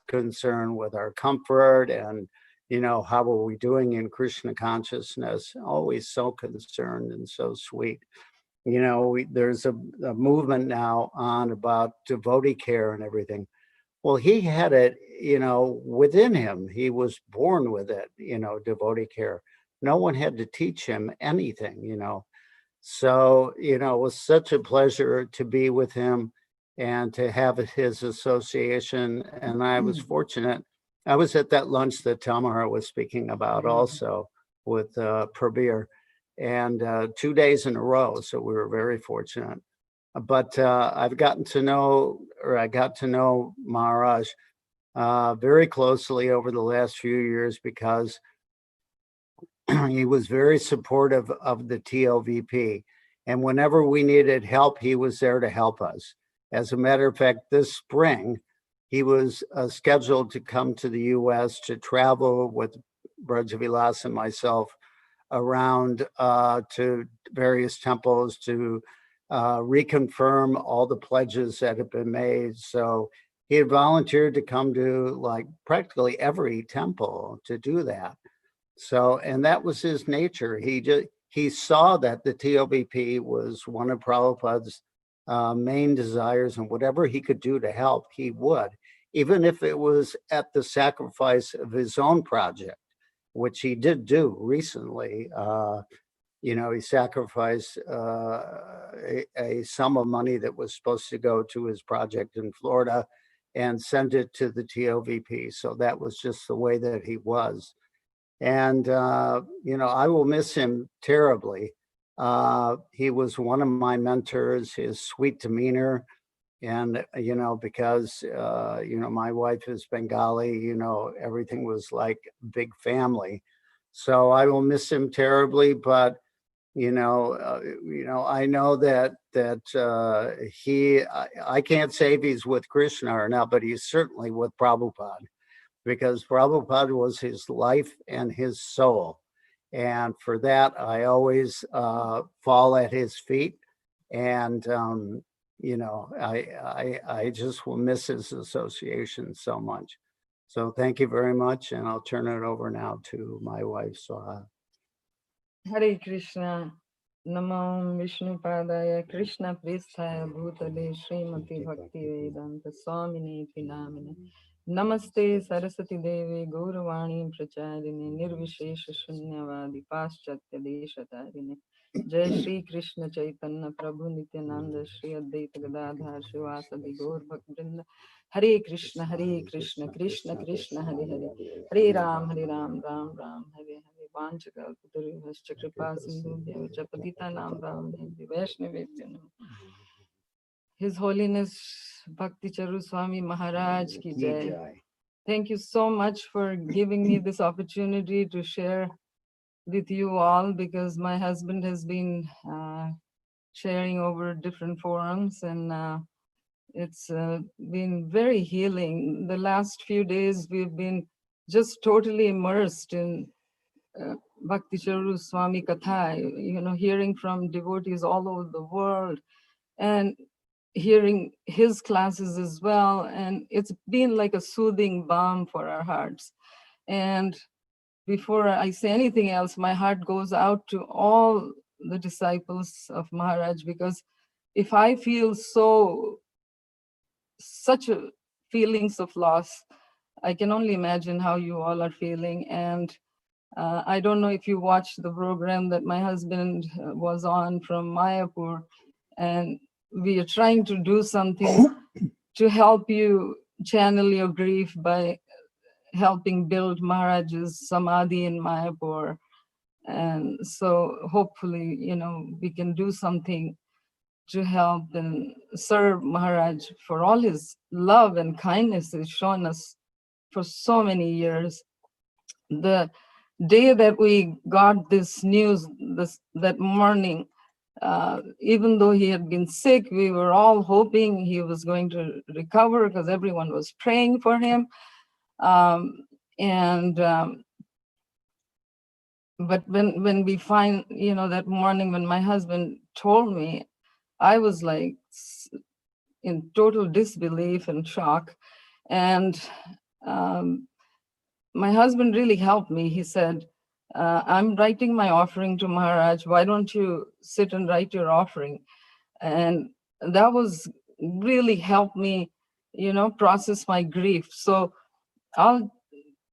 concerned with our comfort and, you know, how are we doing in Krishna consciousness? Always so concerned and so sweet. You know, there's a movement now on about devotee care and everything. Well, he had it, you know, within him. He was born with it, you know, devotee care. No one had to teach him anything, you know. So, you know, it was such a pleasure to be with him and to have his association. And I was fortunate. I was at that lunch that Tamara was speaking about also with Prabir, and 2 days in a row. So we were very fortunate. But I got to know Maharaj very closely over the last few years because he was very supportive of the TOVP. And whenever we needed help, he was there to help us. As a matter of fact, this spring, he was scheduled to come to the US to travel with Brajavilas and myself around to various temples to reconfirm all the pledges that had been made. So he had volunteered to come to like practically every temple to do that. So, and that was his nature. He saw that the TOVP was one of Prabhupada's main desires, and whatever he could do to help, he would, even if it was at the sacrifice of his own project, which he did do recently. You know, he sacrificed a sum of money that was supposed to go to his project in Florida and sent it to the TOVP. So that was just the way that he was. And, you know, I will miss him terribly. He was one of my mentors, his sweet demeanor. And, you know, because, you know, my wife is Bengali, you know, everything was like big family. So I will miss him terribly, but, you know, I know that I can't say if he's with Krishna or not, but he's certainly with Prabhupada, because Prabhupada was his life and his soul. And for that, I always fall at his feet. And, you know, I just will miss his association so much. So thank you very much. And I'll turn it over now to my wife, Swaha. Hare Krishna, Namam Vishnu Padaya, Krishna Pristaya Bhutale, Srimati Bhakti Vedanta Swamini Pinamine. Namaste Saraswati Devi Gauravani Pracharini Nirvishesha Shunyavadi Paschatya Deshatarine. Jai Shri Krishna Chaitanya Prabhu Nityananda Shri Advaita Gadadhar Shivasadi Gaur Bhaktivinoda. Hare Krishna, Krishna Krishna, Hare Hare. Hare Ram, Ram Ram, Hare Hare. Vanchakal Putarivascha Kripa Sindhu Devacha Patita Nam Bhavane Vaishnavebhyo Namo. His Holiness Bhakti Charu Swami Maharaj ki jai. Thank you so much for giving me this opportunity to share with you all, because my husband has been sharing over different forums, and it's been very healing. The last few days we've been just totally immersed in Bhakti Charu Swami Katha, you know, hearing from devotees all over the world and hearing his classes as well. And it's been like a soothing balm for our hearts. And before I say anything else, my heart goes out to all the disciples of Maharaj, because if I feel such a feelings of loss, I can only imagine how you all are feeling. And I don't know if you watched the program that my husband was on from Mayapur, and we are trying to do something to help you channel your grief by helping build Maharaj's Samadhi in Mayapur. And so hopefully, we can do something to help and serve Maharaj for all his love and kindness he's shown us for so many years. The day that we got this news, that morning, even though he had been sick, we were all hoping he was going to recover because everyone was praying for him. But when we find, that morning when my husband told me, I was like in total disbelief and shock. And my husband really helped me. He said, I'm writing my offering to Maharaj. Why don't you sit and write your offering? And that was really helped me, process my grief. So I'll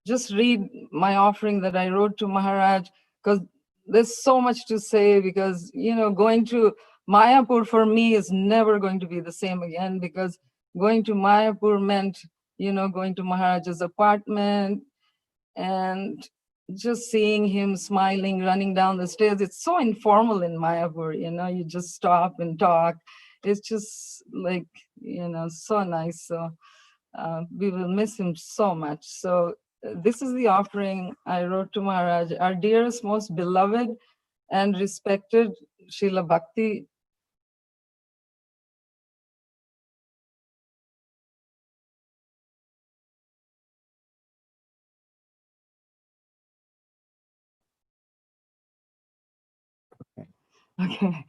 just read my offering that I wrote to Maharaj, because there's so much to say, because, going to Mayapur for me is never going to be the same again, because going to Mayapur meant, going to Maharaj's apartment and just seeing him smiling, running down the stairs. It's so informal in Mayapur, you just stop and talk. It's just like, so nice. So we will miss him so much. So this is the offering I wrote to Maharaj. Our dearest, most beloved and respected Srila Bhakti. Okay.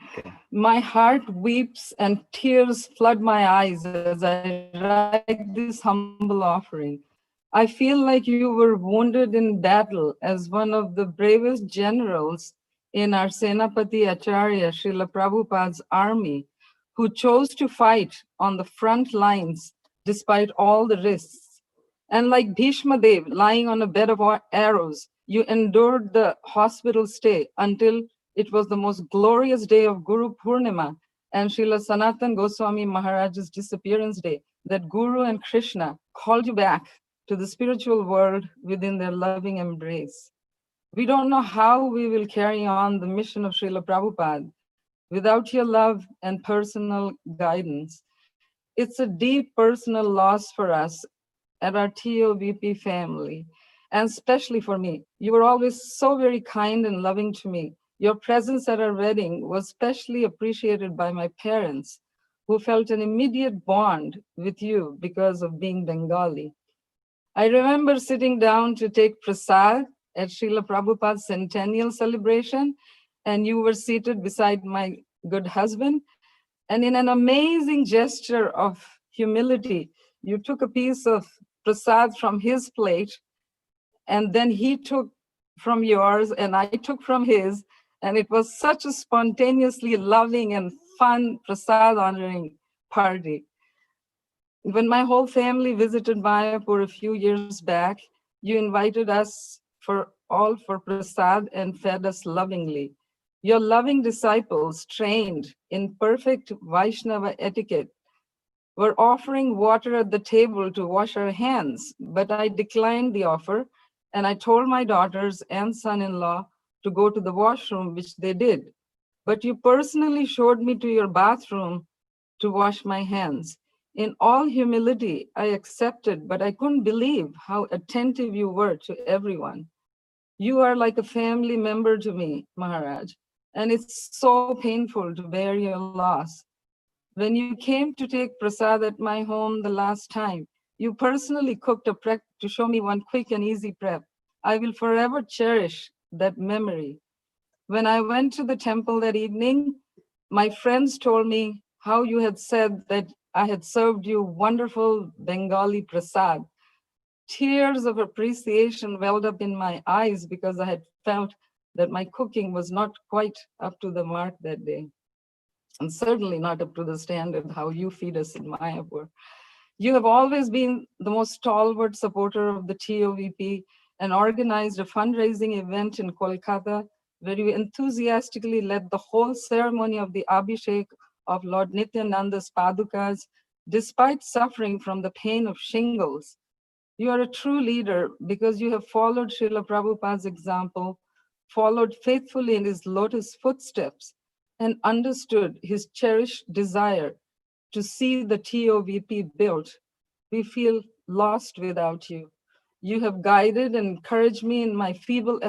My heart weeps and tears flood my eyes as I write this humble offering. I feel like you were wounded in battle as one of the bravest generals in our Senapati Acharya Srila Prabhupada's army, who chose to fight on the front lines despite all the risks. And like Bhishma Dev lying on a bed of arrows, you endured the hospital stay until it was the most glorious day of Guru Purnima and Srila Sanatan Goswami Maharaj's disappearance day, that Guru and Krishna called you back to the spiritual world within their loving embrace. We don't know how we will carry on the mission of Srila Prabhupada without your love and personal guidance. It's a deep personal loss for us at our TOBP family, and especially for me. You were always so very kind and loving to me. Your presence at our wedding was specially appreciated by my parents, who felt an immediate bond with you because of being Bengali. I remember sitting down to take prasad at Srila Prabhupada's centennial celebration, and you were seated beside my good husband. And in an amazing gesture of humility, you took a piece of prasad from his plate, and then he took from yours, and I took from his. And it was such a spontaneously loving and fun prasad honoring party. When my whole family visited Mayapur a few years back, you invited us for prasad and fed us lovingly. Your loving disciples, trained in perfect Vaishnava etiquette, were offering water at the table to wash our hands, but I declined the offer, and I told my daughters and son-in-law to go to the washroom, which they did. But you personally showed me to your bathroom to wash my hands. In all humility, I accepted, but I couldn't believe how attentive you were to everyone. You are like a family member to me, Maharaj, and it's so painful to bear your loss. When you came to take prasad at my home the last time, you personally cooked a prep to show me one quick and easy prep. I will forever cherish that memory. When I went to the temple that evening, my friends told me how you had said that I had served you wonderful Bengali prasad. Tears of appreciation welled up in my eyes because I had felt that my cooking was not quite up to the mark that day, and certainly not up to the standard how you feed us in Mayapur. You have always been the most stalwart supporter of the TOVP and organized a fundraising event in Kolkata where you enthusiastically led the whole ceremony of the Abhishek of Lord Nityananda's Padukas despite suffering from the pain of shingles. You are a true leader because you have followed Srila Prabhupada's example, followed faithfully in his lotus footsteps, and understood his cherished desire to see the TOVP built. We feel lost without you. You have guided and encouraged me in my feeble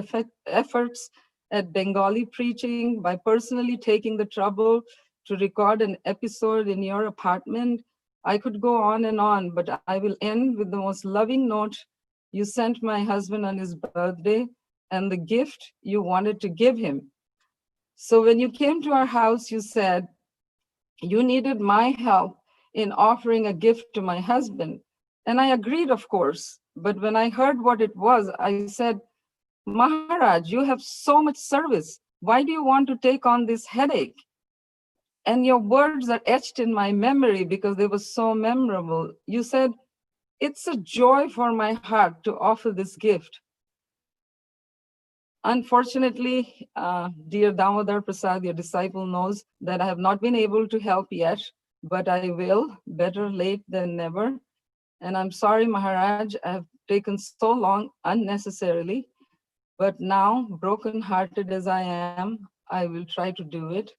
efforts at Bengali preaching by personally taking the trouble to record an episode in your apartment. I could go on, but I will end with the most loving note you sent my husband on his birthday and the gift you wanted to give him. So when you came to our house, you said you needed my help in offering a gift to my husband. And I agreed, of course. But when I heard what it was, I said, Maharaj, you have so much service. Why do you want to take on this headache? And your words are etched in my memory because they were so memorable. You said, it's a joy for my heart to offer this gift. Unfortunately, dear Damodar Prasad, your disciple knows that I have not been able to help yet, but I will, better late than never. And I'm sorry, Maharaj, I have taken so long unnecessarily, but now, broken-hearted as I am, I will try to do it.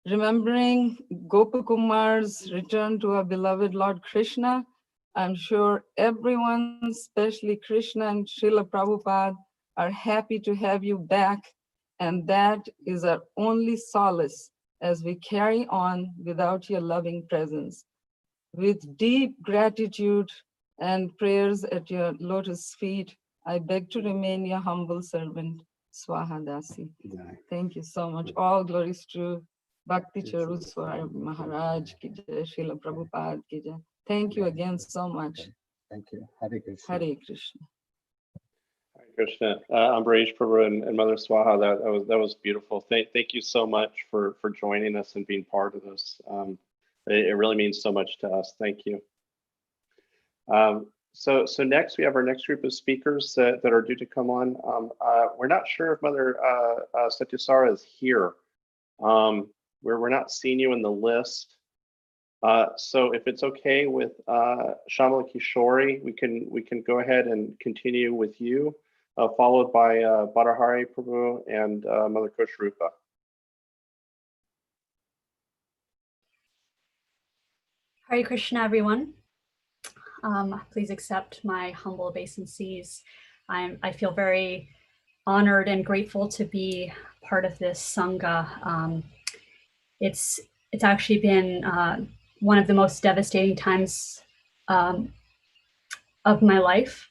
Remembering Gopakumar's return to our beloved Lord Krishna, I'm sure everyone, especially Krishna and Srila Prabhupada, are happy to have you back, and that is our only solace as we carry on without your loving presence. With deep gratitude and prayers at your lotus feet, I beg to remain your humble servant, Swahadasi. Thank you so much. All glories to Bhakti Charu Swami Maharaj ki jai, Srila Prabhupada ki jai. Thank you again so much. Thank you. Hare Krishna. Hare Krishna. Hare Krishna. Ambaresh Prabhu and Mother Swaha, that was beautiful. Thank you so much for joining us and being part of this. It really means so much to us. Thank you. So next we have our next group of speakers that are due to come on. We're not sure if Mother Satyasara is here. We're not seeing you in the list. So if it's okay with Shamala Kishori, we can go ahead and continue with you, followed by Badahari Prabhu and Mother Kushrupa. Hare Krishna, everyone. Please accept my humble obeisances. I feel very honored and grateful to be part of this Sangha. It's actually been one of the most devastating times of my life.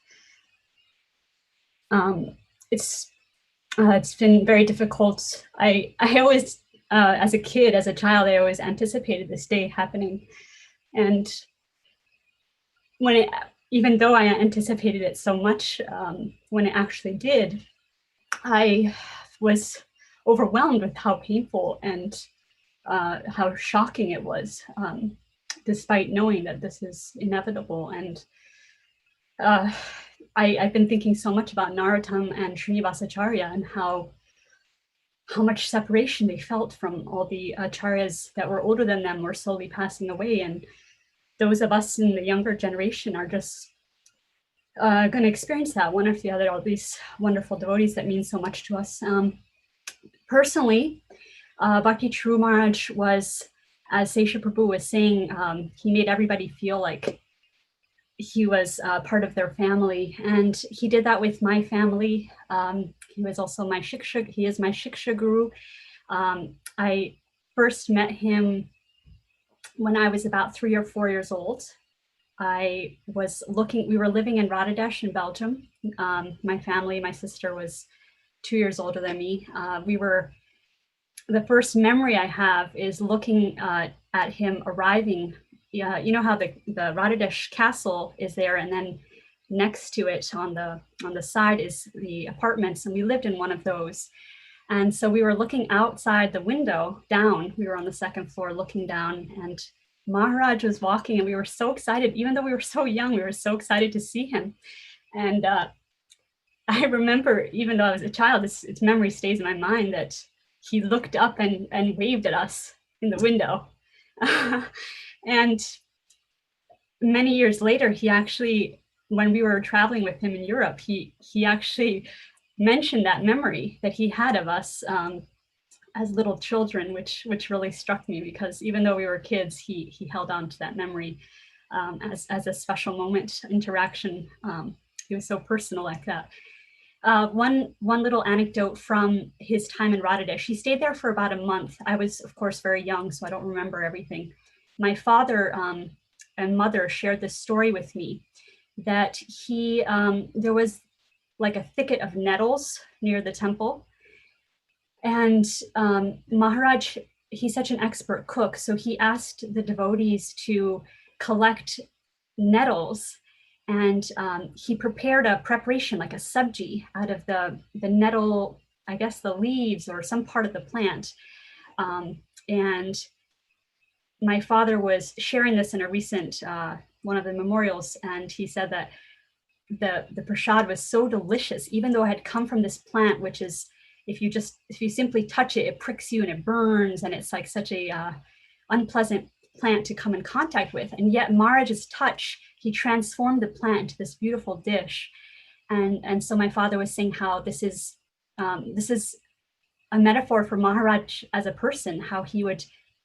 It's been very difficult. I always, as a kid, as a child, I always anticipated this day happening. And even though I anticipated it so much, when it actually did, I was overwhelmed with how painful and how shocking it was, despite knowing that this is inevitable. And I've been thinking so much about Narottam and Srinivasacharya and how much separation they felt from all the acharyas that were older than them were slowly passing away. And those of us in the younger generation are just going to experience that one after the other, all these wonderful devotees that mean so much to us. Personally, Bhakti Charu Maharaj was, as Sesha Prabhu was saying, he made everybody feel like he was part of their family. And he did that with my family. He was also my Shiksha, he is my Shiksha Guru. I first met him when I was about 3 or 4 years old. We were living in Rotterdam in Belgium. My family, my sister was 2 years older than me. The first memory I have is looking at him arriving. You know how the Rotterdam castle is there, and then next to it on the side is the apartments, and we lived in one of those. And so we were looking outside the window down. We were on the second floor looking down, and Maharaj was walking, and we were so excited. Even though we were so young, we were so excited to see him. And I remember, even though I was a child, its memory stays in my mind that he looked up and waved at us in the window. And many years later, he actually, when we were traveling with him in Europe, he actually mentioned that memory that he had of us as little children, which really struck me, because even though we were kids, he held on to that memory as a special moment, interaction. He was so personal like that. One little anecdote from his time in Radhadesh. He stayed there for about a month. I was, of course, very young, so I don't remember everything. My father and mother shared this story with me, that there was like a thicket of nettles near the temple. And Maharaj, he's such an expert cook, so he asked the devotees to collect nettles, and he prepared a preparation like a sabji out of the nettle, I guess the leaves or some part of the plant. And my father was sharing this in a recent one of the memorials, and he said that the prasad was so delicious, even though it had come from this plant, which is, if you simply touch it, it pricks you and it burns, and it's like such a unpleasant plant to come in contact with. And yet Maharaj's touch, he transformed the plant into this beautiful dish. And so my father was saying how this is a metaphor for Maharaj as a person, how he would,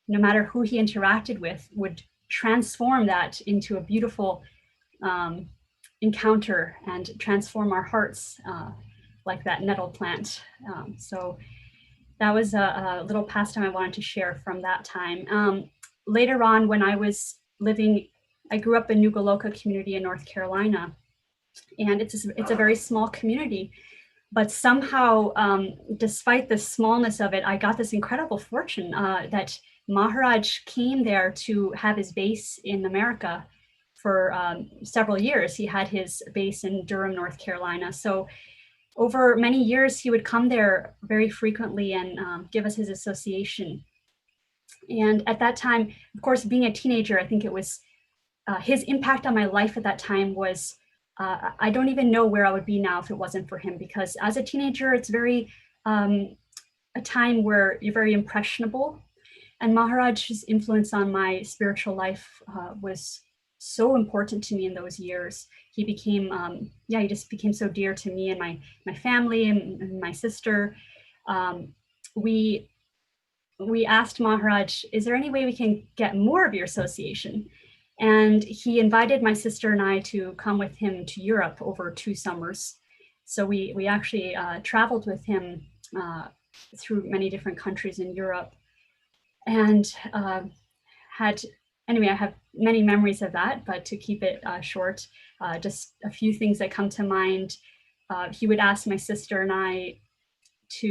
no matter who he interacted with, would transform that into a beautiful encounter and transform our hearts like that nettle plant. So that was a little pastime I wanted to share from that time. Later on, when I was living, I grew up in New Goloka community in North Carolina, and it's a very small community, but somehow, despite the smallness of it, I got this incredible fortune that Maharaj came there to have his base in America for several years. He had his base in Durham, North Carolina. So over many years, he would come there very frequently and give us his association. And at that time, of course, being a teenager, I think it was his impact on my life at that time was, I don't even know where I would be now if it wasn't for him, because as a teenager, it's very a time where you're very impressionable. And Maharaj's influence on my spiritual life was so important to me in those years. He became, he just became so dear to me and my family and my sister. We asked Maharaj, is there any way we can get more of your association? And he invited my sister and I to come with him to Europe over 2 summers. So we actually traveled with him through many different countries in Europe, and anyway, I have many memories of that, but to keep it short, just a few things that come to mind. He would ask my sister and I he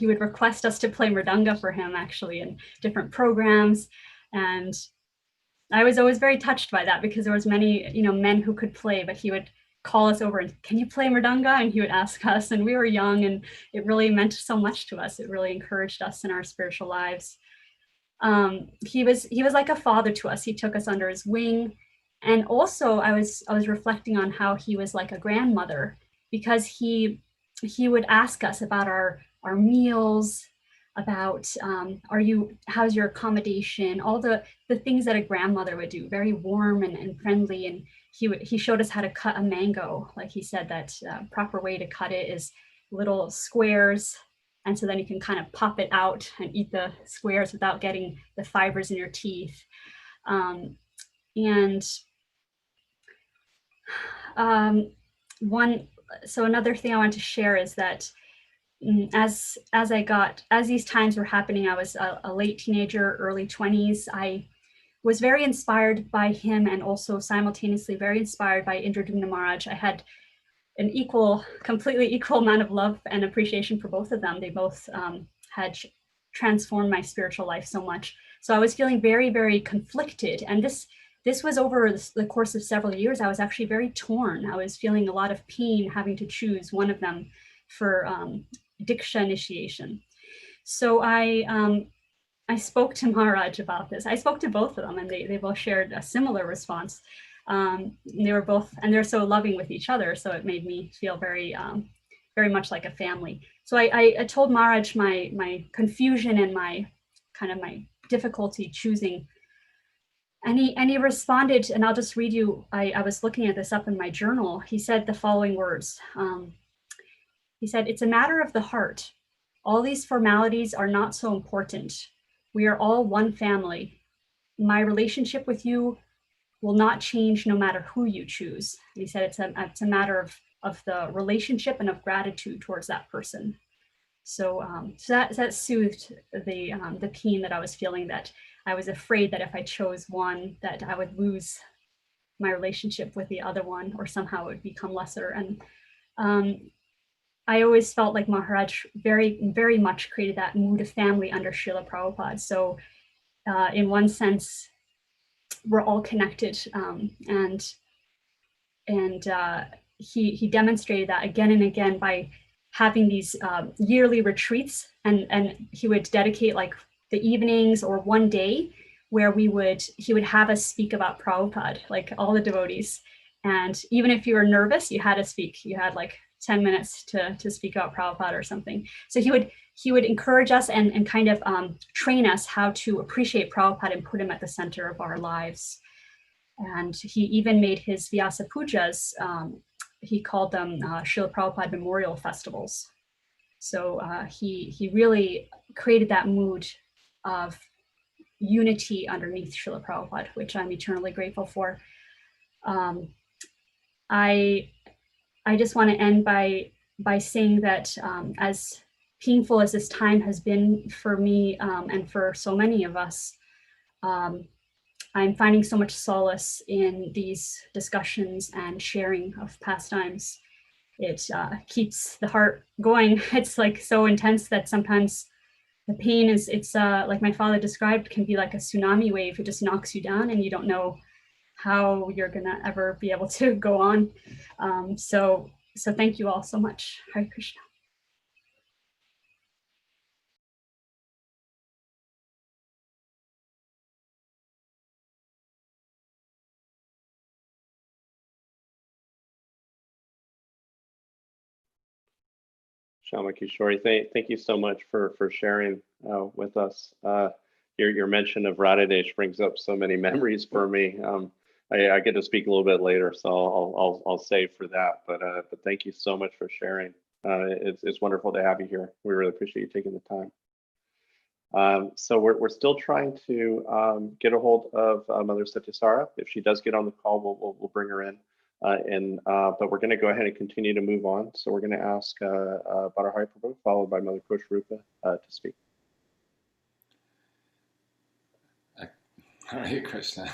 would request us to play mridanga for him, actually, in different programs. And I was always very touched by that, because there was many, men who could play, but he would call us over and, can you play mridanga? And he would ask us, and we were young, and it really meant so much to us. It really encouraged us in our spiritual lives. He was like a father to us. He took us under his wing. And also I was reflecting on how he was like a grandmother, because he would ask us about our meals, about how's your accommodation, all the things that a grandmother would do, very warm and friendly. And he showed us how to cut a mango. Like he said, that proper way to cut it is little squares. And so then you can kind of pop it out and eat the squares without getting the fibers in your teeth. Another thing I want to share is that as these times were happening, I was a late teenager, early 20s. I was very inspired by him, and also simultaneously very inspired by Indradyumna Maharaj. I had an completely equal amount of love and appreciation for both of them. They both had transformed my spiritual life so much. So I was feeling very, very conflicted. And this was over the course of several years. I was actually very torn. I was feeling a lot of pain having to choose one of them for Diksha initiation. So I spoke to Maharaj about this. I spoke to both of them, and they both shared a similar response. They were both, and they're so loving with each other. So it made me feel very, very much like a family. So I told Maharaj my confusion and my difficulty choosing And he responded, and I'll just read you, I was looking at this up in my journal. He said the following words. He said, "It's a matter of the heart. All these formalities are not so important. We are all one family. My relationship with you will not change no matter who you choose." And he said it's a matter of the relationship and of gratitude towards that person. So, that soothed the pain that I was feeling, that I was afraid that if I chose one, that I would lose my relationship with the other one, or somehow it would become lesser. And I always felt like Maharaj very, very much created that mood of family under Srila Prabhupada. So in one sense, we're all connected, and he demonstrated that again and again by having these yearly retreats, and he would dedicate like the evenings or one day where he would have us speak about Prabhupada, like all the devotees. And even if you were nervous, you had to speak. You had like 10 minutes to speak about Prabhupada or something. So he would encourage us and kind of train us how to appreciate Prabhupada and put him at the center of our lives. And he even made his Vyasa Pujas, he called them Srila Prabhupada Memorial Festivals. So he really created that mood of unity underneath Srila Prabhupada, which I'm eternally grateful for. I just want to end by saying that as painful as this time has been for me and for so many of us, I'm finding so much solace in these discussions and sharing of pastimes. It keeps the heart going. It's like so intense that sometimes the pain it's like my father described, can be like a tsunami wave. It just knocks you down and you don't know how you're gonna ever be able to go on. So thank you all so much. Hare Krishna. Shama Kishori, thank you so much for sharing with us. Your mention of Radhadesh brings up so many memories for me. I get to speak a little bit later, so I'll save for that. But thank you so much for sharing. It's wonderful to have you here. We really appreciate you taking the time. So we're still trying to get a hold of Mother Satyasara. If she does get on the call, we'll bring her in. But we're going to go ahead and continue to move on. So we're going to ask Bhadra Hari Prabhu, followed by Mother Kushrupa, to speak. Hare Krishna.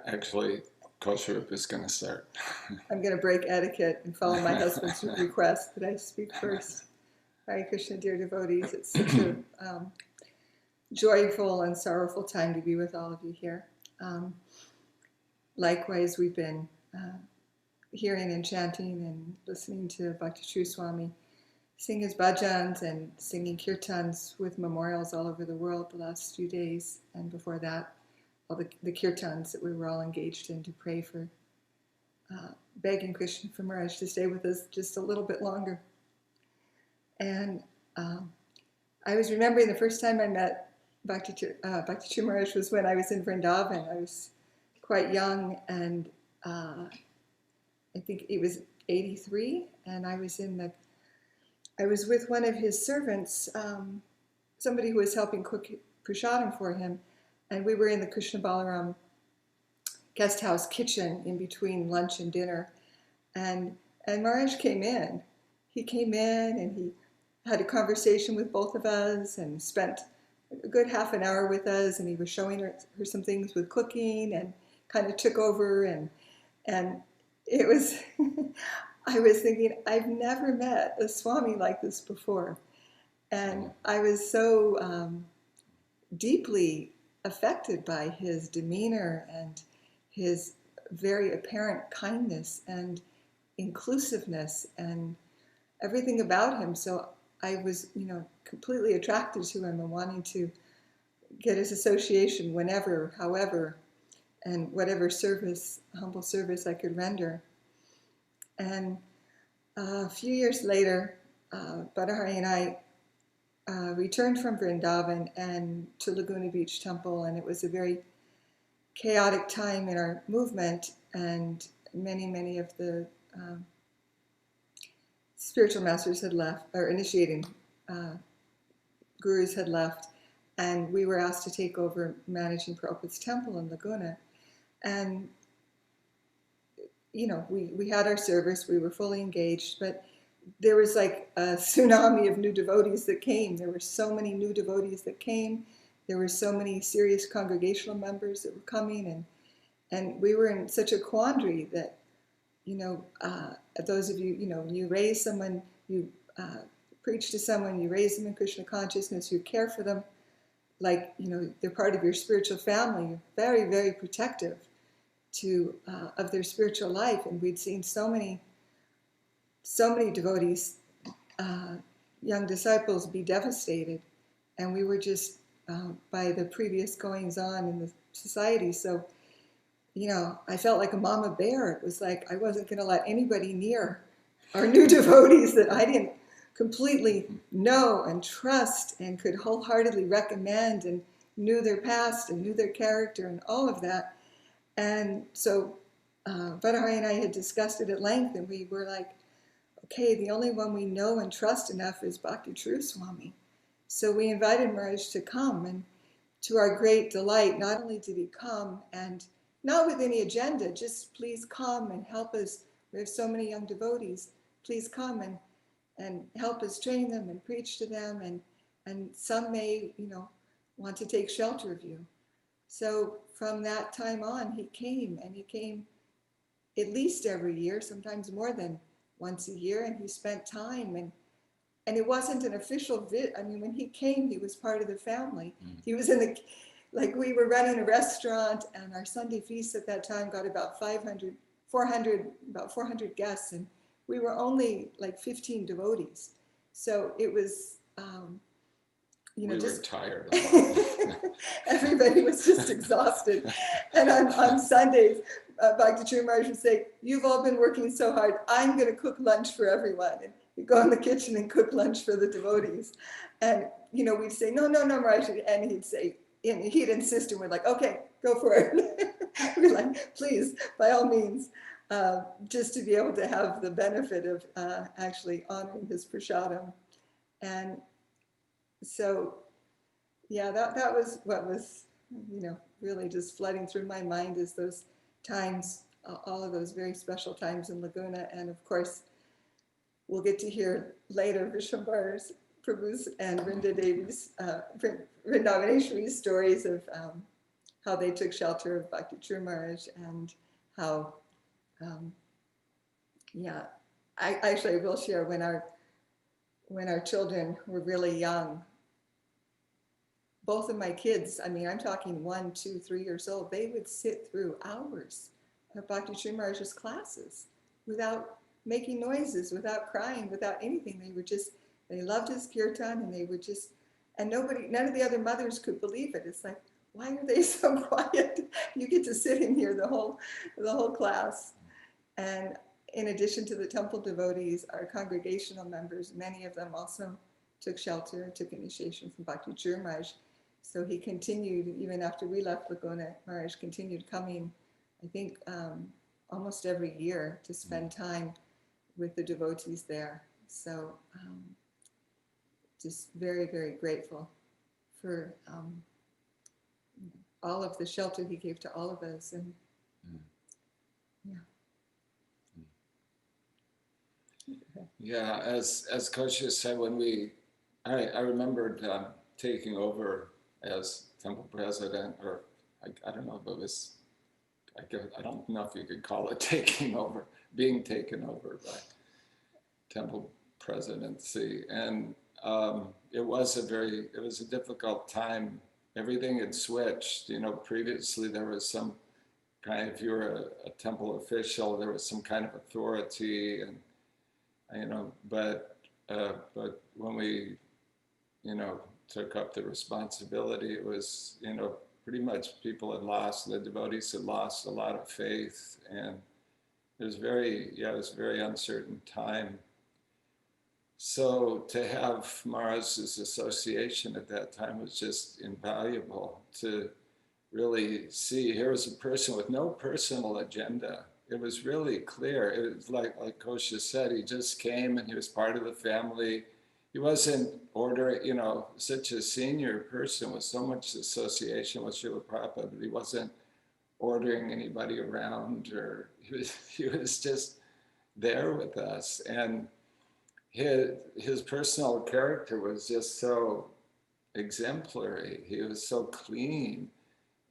Actually, Kushrupa is going to start. I'm going to break etiquette and follow my husband's request that I speak first. Hare Krishna, dear devotees. It's such a joyful and sorrowful time to be with all of you here. Likewise, we've been hearing and chanting and listening to Bhakti True Swami sing his bhajans and singing kirtans with memorials all over the world the last few days. And before that, all the kirtans that we were all engaged in to pray for, begging Krishna for Maharaj to stay with us just a little bit longer. And I was remembering the first time I met Bhakti True Maharaj was when I was in Vrindavan. I was quite young, and I think it was 83, and I was with one of his servants, somebody who was helping cook prasadam for him, and we were in the Krishna Balaram guest house kitchen in between lunch and dinner, and Maharaj came in. He came in and he had a conversation with both of us and spent a good half an hour with us, and he was showing her some things with cooking and kind of took over, and it was, I was thinking, I've never met a Swami like this before. And I was so deeply affected by his demeanor and his very apparent kindness and inclusiveness and everything about him. So I was, completely attracted to him and wanting to get his association whenever, however, and whatever service, humble service I could render. And a few years later, Bhadra Hari and I returned from Vrindavan and to Laguna Beach Temple, and it was a very chaotic time in our movement, and many of the spiritual masters had left, or initiating gurus had left, and we were asked to take over managing Prabhupada's temple in Laguna. And we had our service, we were fully engaged, but there was like a tsunami of new devotees that came. There were so many new devotees that came. There were so many serious congregational members that were coming, and we were in such a quandary that, those of you, you raise someone, you preach to someone, you raise them in Krishna consciousness, you care for them like, they're part of your spiritual family. You're very, very protective of their spiritual life. And we'd seen so many devotees, young disciples, be devastated. And we were just by the previous goings on in the society. So, I felt like a mama bear. It was like I wasn't going to let anybody near our new devotees that I didn't completely know and trust and could wholeheartedly recommend, and knew their past and knew their character and all of that. And so Vadahari and I had discussed it at length, and we were like, okay, the only one we know and trust enough is Bhakti True Swami. So we invited Maharaj to come, and to our great delight, not only did he come, and not with any agenda, just please come and help us. We have so many young devotees. Please come and help us train them and preach to them, and some may, want to take shelter of you. So from that time on, he came, and he came at least every year, sometimes more than once a year, and he spent time, and it wasn't an official when he came, he was part of the family. He was we were running a restaurant, and our Sunday feast at that time got about 400 guests, and we were only like 15 devotees. So it was, we were tired. Everybody was just exhausted. And on Sundays, Bhakti True Maharaj would say, you've all been working so hard, I'm going to cook lunch for everyone. And he'd go in the kitchen and cook lunch for the devotees. And, we'd say, no, Maharaj. And he'd say, and he'd insist, and we're like, okay, go for it. We're like, please, by all means, just to be able to have the benefit of actually honoring his prasadam. And so, yeah, that was what was, really just flooding through my mind, is those times, all of those very special times in Laguna. And of course, we'll get to hear later Vishwambara's, Prabhu's, and Vrinda Devi's, Vrindavaneshwari's stories of how they took shelter of Bhakti True Maharaj, and how, I will share, when our children were really young, both of my kids, I'm talking 1, 2, 3 years old, they would sit through hours of Bhakti True Maharaj's classes without making noises, without crying, without anything. They loved his kirtan, and they would just, and none of the other mothers could believe it. It's like, why are they so quiet? You get to sit in here the whole class. And in addition to the temple devotees, our congregational members, many of them also took shelter, took initiation from Bhakti True Maharaj. So he continued, even after we left Laguna, Maharaj continued coming, I think, almost every year to spend time with the devotees there. So just very, very grateful for all of the shelter he gave to all of us. And Yeah, as Coach just said, I remembered taking over as temple president, or I don't know if it was, I don't know if you could call it taking over, being taken over by temple presidency. And it was a difficult time. Everything had switched. Previously there was some kind, if you were a temple official, there was some kind of authority, and but when we, took up the responsibility, it was, pretty much the devotees had lost a lot of faith, and it was a very uncertain time. So to have Maharaj's association at that time was just invaluable, to really see here was a person with no personal agenda. It was really clear. It was like Kosha said, he just came and he was part of the family. He wasn't ordering, you know, such a senior person with so much association with Srila Prabhupada, but he wasn't ordering anybody around, or he was just there with us. And his personal character was just so exemplary. He was so clean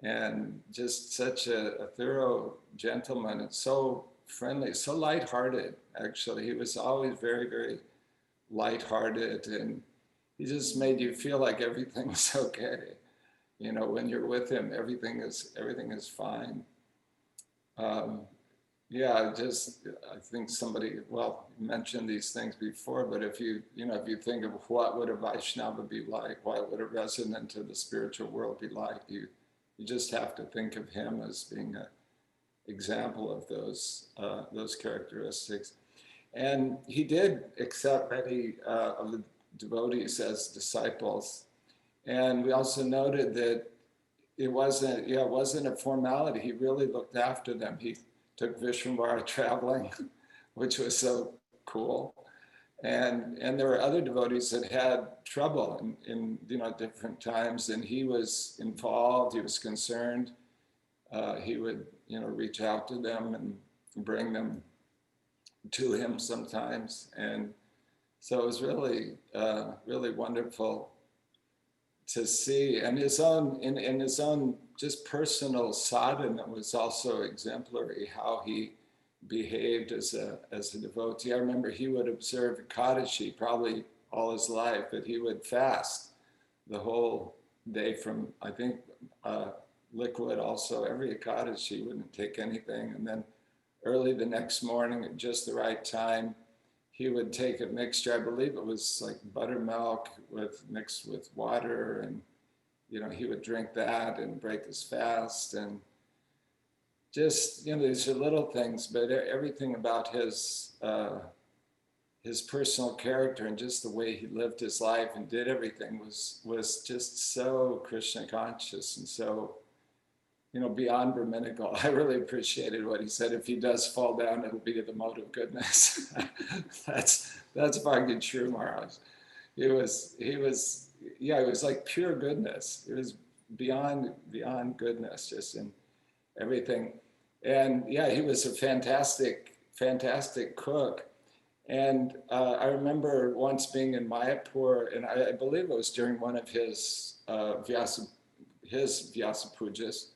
and just such a thorough gentleman, and so friendly, so lighthearted. Actually, he was always very, very lighthearted, and he just made you feel like everything was okay. You know, when you're with him, everything is fine. Yeah, I think somebody, well, mentioned these things before, but if you think of what would a Vaishnava be like, what would a resident of the spiritual world be like, you just have to think of him as being an example of those characteristics. And he did accept many of the devotees as disciples. And we also noted that it wasn't a formality. He really looked after them. He took Vishwambara traveling, which was so cool. And there were other devotees that had trouble in different times, and he was involved. He was concerned. He would reach out to them and bring them to him sometimes. And so it was really really wonderful to see. And his own in his own just personal sadhana was also exemplary, how he behaved as a devotee. I remember he would observe Ekadashi probably all his life, but he would fast the whole day from, I think, liquid also. Every Ekadashi, wouldn't take anything. And then early the next morning at just the right time, he would take a mixture, I believe it was like buttermilk mixed with water, and he would drink that and break his fast. And just these are little things, but everything about his personal character and just the way he lived his life and did everything was just so Krishna conscious and so beyond Brahminical. I really appreciated what he said. If he does fall down, it'll be to the mode of goodness. That's Bhakti True Maharaj. He was like pure goodness. It was beyond goodness, just in everything. And yeah, he was a fantastic cook. And I remember once being in Mayapur, and I believe it was during one of his Vyasa Pujas,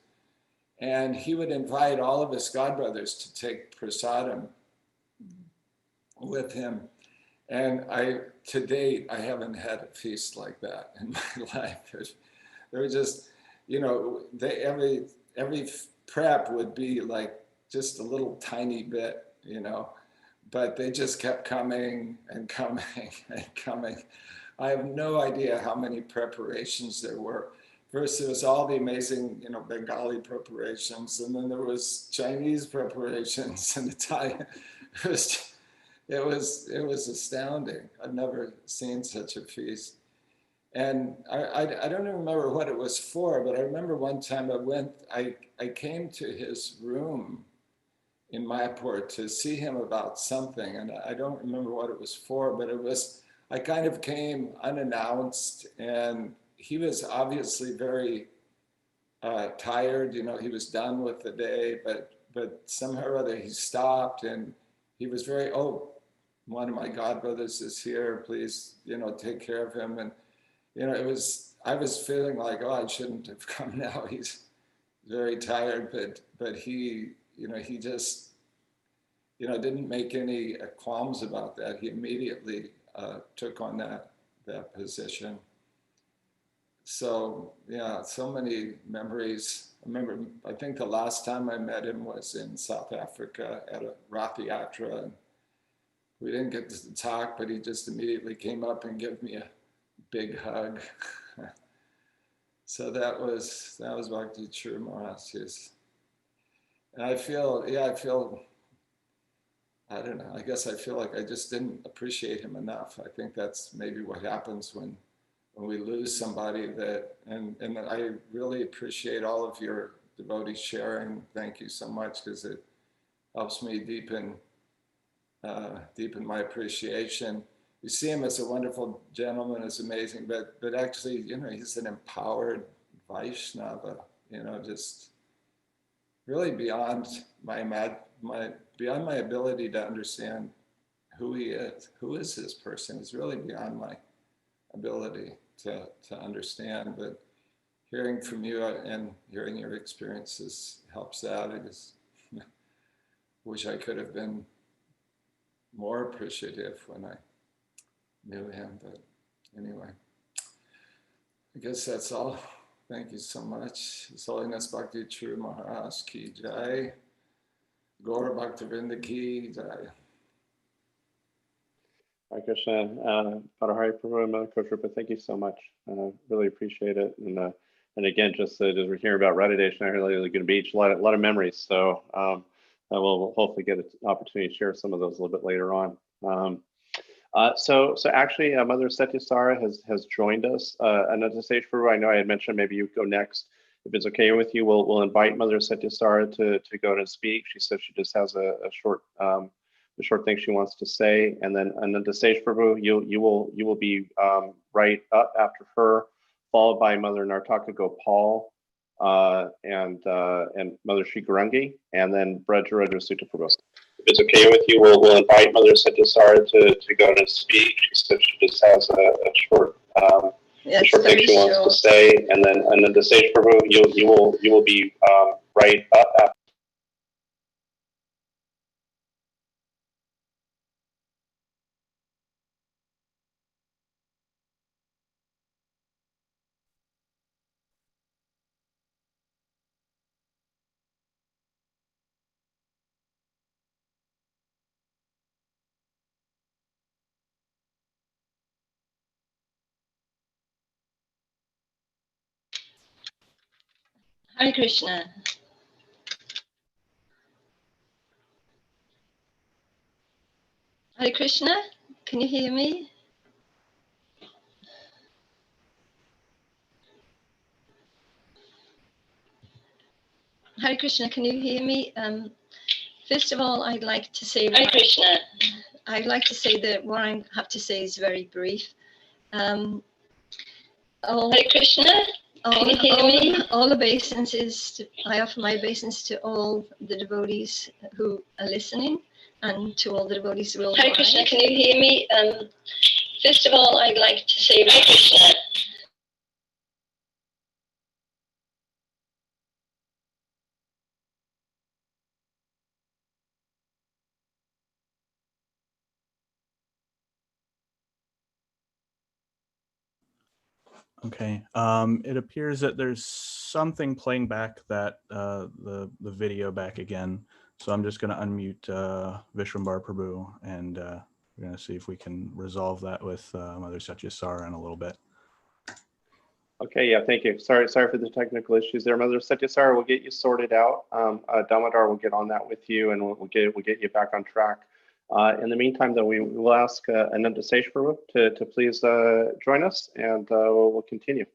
and he would invite all of his godbrothers to take prasadam with him. And to date, I haven't had a feast like that in my life. There were just, every prep would be like just a little tiny bit, but they just kept coming and coming and coming. I have no idea how many preparations there were. First, there was all the amazing, Bengali preparations, and then there was Chinese preparations and Italian. It was astounding. I've never seen such a feast. And I don't even remember what it was for, but I remember one time I came to his room in Mayapur to see him about something, and I don't remember what it was for, but I kind of came unannounced, and he was obviously very tired. He was done with the day, but somehow or other he stopped, and he was very, one of my godbrothers is here, please, take care of him. And, I was feeling like, I shouldn't have come now. He's very tired, but he, he just, didn't make any qualms about that. He immediately took on that position. So, yeah, so many memories. I think the last time I met him was in South Africa at a Rath Yatra. And we didn't get to talk, but he just immediately came up and gave me a big hug. So that was Bhakti True Maharaj. And I feel I don't know, I guess I feel like I just didn't appreciate him enough. I think that's maybe what happens when we lose somebody that, and I really appreciate all of your devotees sharing. Thank you so much, because it helps me deepen my appreciation. You see him as a wonderful gentleman, is amazing, but actually, you know, he's an empowered Vaishnava, you know, just really beyond beyond my ability to understand who he is. Who is this person? Is really beyond my ability to understand. But hearing from you and hearing your experiences helps out. I just wish I could have been more appreciative when I knew him. But anyway, I guess that's all. Thank you so much. His Holiness Bhakti True Maharaj Ki Jai. Gaura Bhaktivinoda Ki Jai. Hare Krishna, Bhakti Hare Prabhu and Mother Kosrupa, thank you so much. Really appreciate it. And again, just we're hearing about Radha-Deshan, I heard Laguna Beach, a lot of memories. So I will hopefully get an opportunity to share some of those a little bit later on. So actually, Mother Satyasara has joined us. Another stage for I know I had mentioned maybe you go next. If it's okay with you, we'll invite Mother Satyasara to go and speak. She said she just has a short thing she wants to say, and then Ananda Sage Prabhu, you will be right up after her, followed by Mother Nartaka Gopal and Mother Sri Garangi, and then Brajarudra Sutta Prabhu. If it's okay with you, we'll invite Mother Satyasara to go and speak. She said she just has a short thing she wants to say, and then Ananda Sage Prabhu, you will be right up after. Hare Krishna. Hare Krishna, can you hear me? Hare Krishna, can you hear me? First of all, I'd like to say Hare Krishna. I'd like to say that what I have to say is very brief. Hare Krishna, can you hear me? All obeisances, I offer my obeisance to all the devotees who are listening and to all the devotees worldwide. Hare Krishna, can you hear me? First of all, I'd like to say Hare Krishna. Okay, it appears that there's something playing back that the video back again. So I'm just going to unmute Vishwambar Prabhu, and we're going to see if we can resolve that with Mother Satyasara in a little bit. Okay, yeah, thank you. Sorry for the technical issues there, Mother Satyasara. We'll get you sorted out. Damodar will get on that with you, and we'll get you back on track. In the meantime, though, we will ask Ananda Sage Prabhu to please join us, and we'll continue.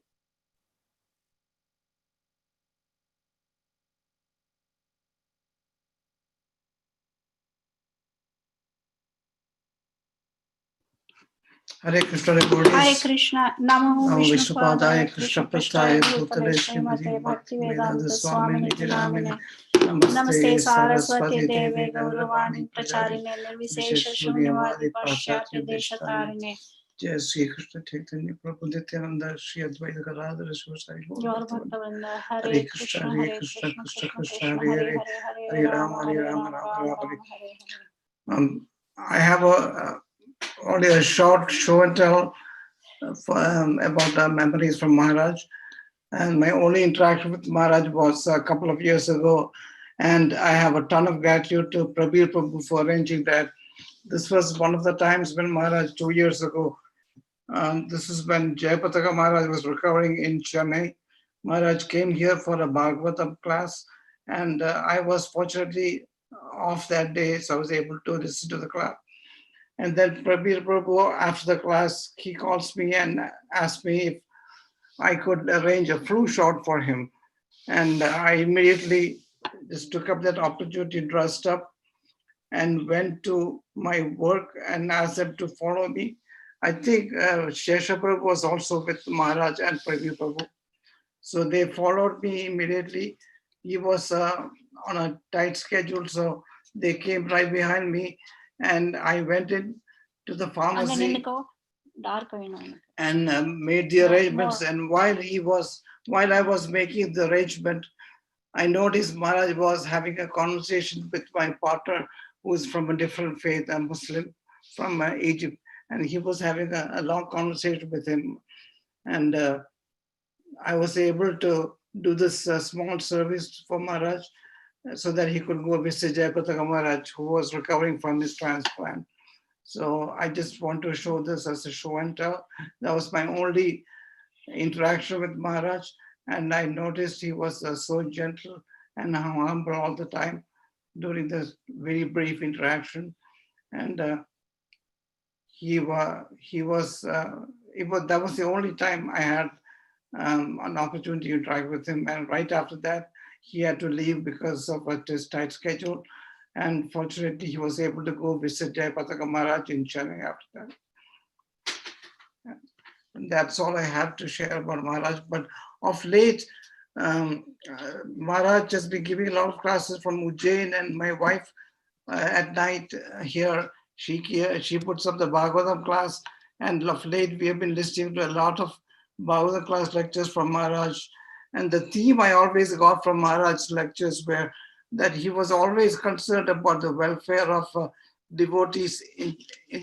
Hare Krishna devotees. Hare Krishna. Namo Vishnu Padaya Krishna Krishna Prasthaya Prasthaya Bhutale Bhutale Srimate Bhakti Vedanta Swami Swami Namine. Namaste Namaste Saraswati Saraswati Devi Deve Gauravani Gauravani Pracharine Nirvishesha Shunyavadi Shunyavadi Pashyatya Deshatarine. Jai Sri Krishna Chaitanya Prabhu Nityananda Shri Advaita Gadadhara Shivasari Gaur Bhaktavinda Hare Krishna Hare Krishna Krishna Krishna Hare Hare Hare Rama Rama Hare. I have only a short show and tell about the memories from Maharaj. And my only interaction with Maharaj was a couple of years ago. And I have a ton of gratitude to Prabir Prabhu for arranging that. This was one of the times when Maharaj, 2 years ago, this is when Jayapataka Maharaj was recovering in Chennai. Maharaj came here for a Bhagavatam class. And I was fortunately off that day, so I was able to listen to the class. And then Prabir Prabhu, after the class, he calls me and asked me if I could arrange a flu shot for him. And I immediately just took up that opportunity, dressed up, and went to my work and asked them to follow me. I think Shesha Prabhu was also with Maharaj and Prabir Prabhu. So they followed me immediately. He was on a tight schedule, so they came right behind me, and I went in to the pharmacy and made the arrangements. And while I was making the arrangement, I noticed Maharaj was having a conversation with my partner, who is from a different faith, a Muslim from Egypt, and he was having a long conversation with him. And I was able to do this small service for Maharaj so that he could go visit Jayapataka Maharaj, who was recovering from his transplant. So I just want to show this as a show and tell. That was my only interaction with Maharaj. And I noticed he was so gentle and humble all the time during this very brief interaction. And that was the only time I had an opportunity to interact with him. And right after that, he had to leave because of his tight schedule. And fortunately, he was able to go visit Jayapataka Maharaj in Chennai after that. And that's all I have to share about Maharaj. But of late, Maharaj has been giving a lot of classes from Ujjain, and my wife at night here, she puts up the Bhagavatam class. And of late, we have been listening to a lot of Bhagavatam class lectures from Maharaj. And the theme I always got from Maharaj's lectures were that he was always concerned about the welfare of devotees in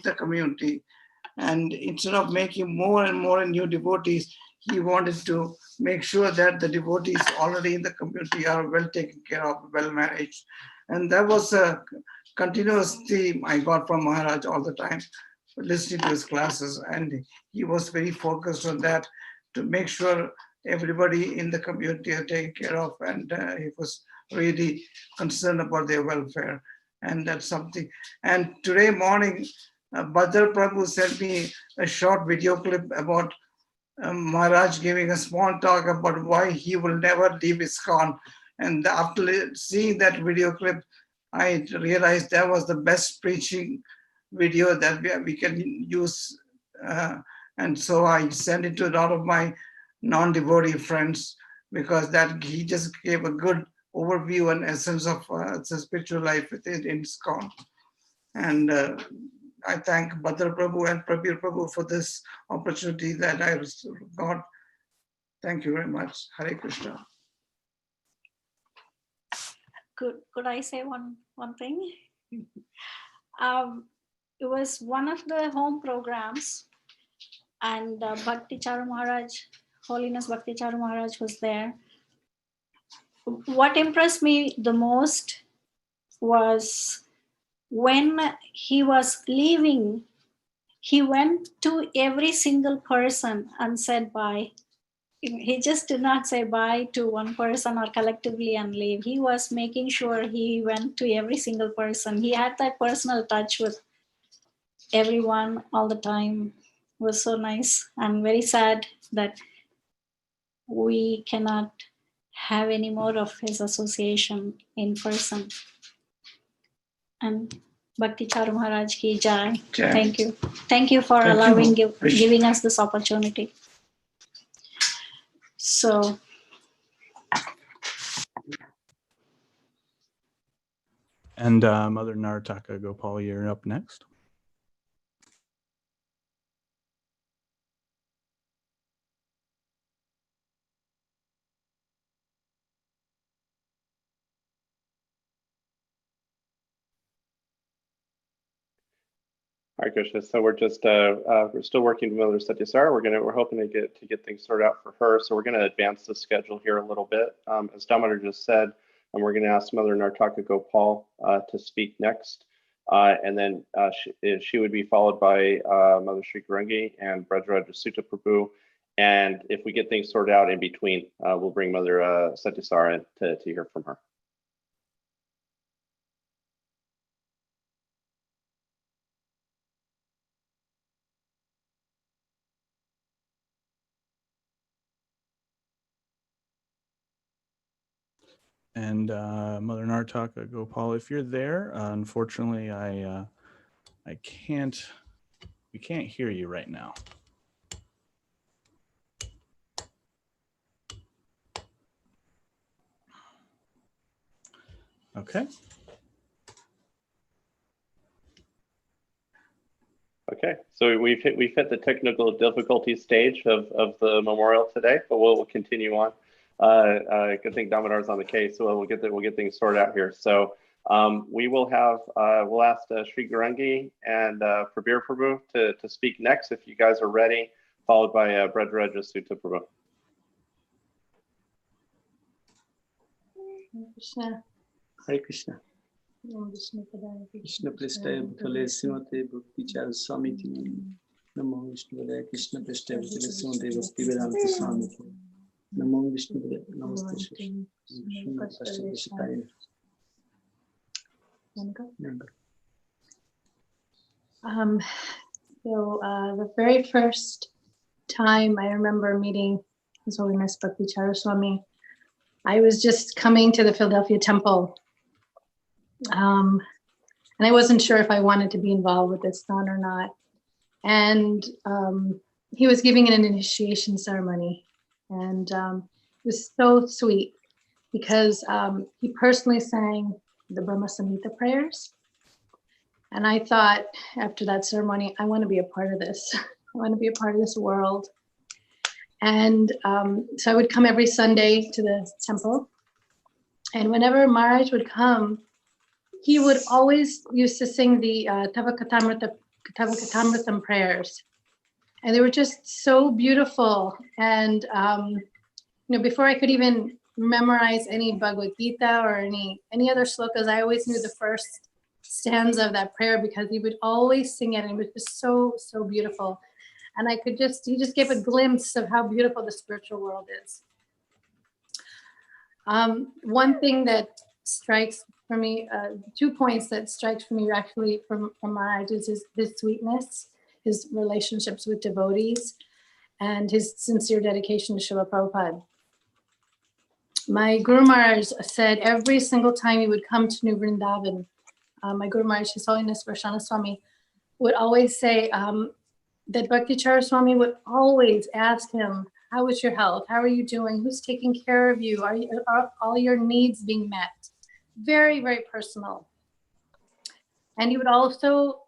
the community. And instead of making more and more new devotees, he wanted to make sure that the devotees already in the community are well taken care of, well managed. And that was a continuous theme I got from Maharaj all the time, listening to his classes. And he was very focused on that, to make sure everybody in the community are taken care of. And he was really concerned about their welfare. And that's something. And today morning, Bhadra Prabhu sent me a short video clip about Maharaj giving a small talk about why he will never leave ISKCON. And after seeing that video clip, I realized that was the best preaching video that we can use. And so I sent it to a lot of my non-devotee friends, because that he just gave a good overview and essence of the spiritual life within ISKCON. And I thank Bhadra Prabhu and Prabir Prabhu for this opportunity that I got. Thank you very much. Hare Krishna. Could I say one thing? It was one of the home programs, and Bhakti Charu Maharaj, Holiness Bhakti Charu Maharaj was there. What impressed me the most was when he was leaving, he went to every single person and said bye. He just did not say bye to one person or collectively and leave. He was making sure he went to every single person. He had that personal touch with everyone all the time. It was so nice, and very sad that we cannot have any more of his association in person. And Bhakti Charu Maharaj ki jai. Thank you. Thank you for giving us this opportunity. So, And Mother Narataka Gopal, you're up next. Hare Krishna. So we're just we're still working with Mother Satyasara. We're hoping to get things sorted out for her. So we're going to advance the schedule here a little bit. As Damodar just said, and we're going to ask Mother Narataka Gopal to speak next, and then she would be followed by Mother Sri Garangi and Brajraj Sutta Prabhu. And if we get things sorted out in between, we'll bring Mother Satyasara to hear from her. And Mother Nartaka Gopal, if you're there, unfortunately, we can't hear you right now. Okay. Okay, so we've hit the technical difficulty stage of the memorial today, but we'll continue on. I think Damodar's on the case, so we'll get things sorted out here. So we will have we'll ask Sri Garangi and Prabir Prabhu to speak next if you guys are ready, followed by Bredra Sutta Prabhu. Krishna. Hare Krishna. Krishna Prestaya Bhutale Srimate Bhakti Charu Swami Namo Vishnu Padaya Krishna Prestaya Bhutale Srimate Bhakti Vedanta Swami Namo Vishnu Padaya Namaste Shri The very first time I remember meeting His Holiness Bhakti Charu Swami, I was just coming to the Philadelphia temple. And I wasn't sure if I wanted to be involved with this nun or not. And he was giving an initiation ceremony. And it was so sweet because he personally sang the Brahma Samhita prayers. And I thought after that ceremony, I want to be a part of this. I want to be a part of this world. And so I would come every Sunday to the temple. And whenever Maharaj would come, he would always used to sing the Tavakatamritam prayers. And they were just so beautiful. And, before I could even memorize any Bhagavad Gita or any other slokas, I always knew the first stanza of that prayer because he would always sing it. And it was just so, so beautiful. And he just gave a glimpse of how beautiful the spiritual world is. One thing that strikes for me, 2 points that strikes for me actually from Maharaj is his sweetness, his relationships with devotees, and his sincere dedication to Srila Prabhupada. My Guru Maharaj said every single time he would come to New Vrindavan, my Guru Maharaj, His Holiness Varshana Swami, would always say that Bhakti Charu Swami would always ask him, how is your health? How are you doing? Who's taking care of you? Are all your needs being met? Very, very personal. And he would also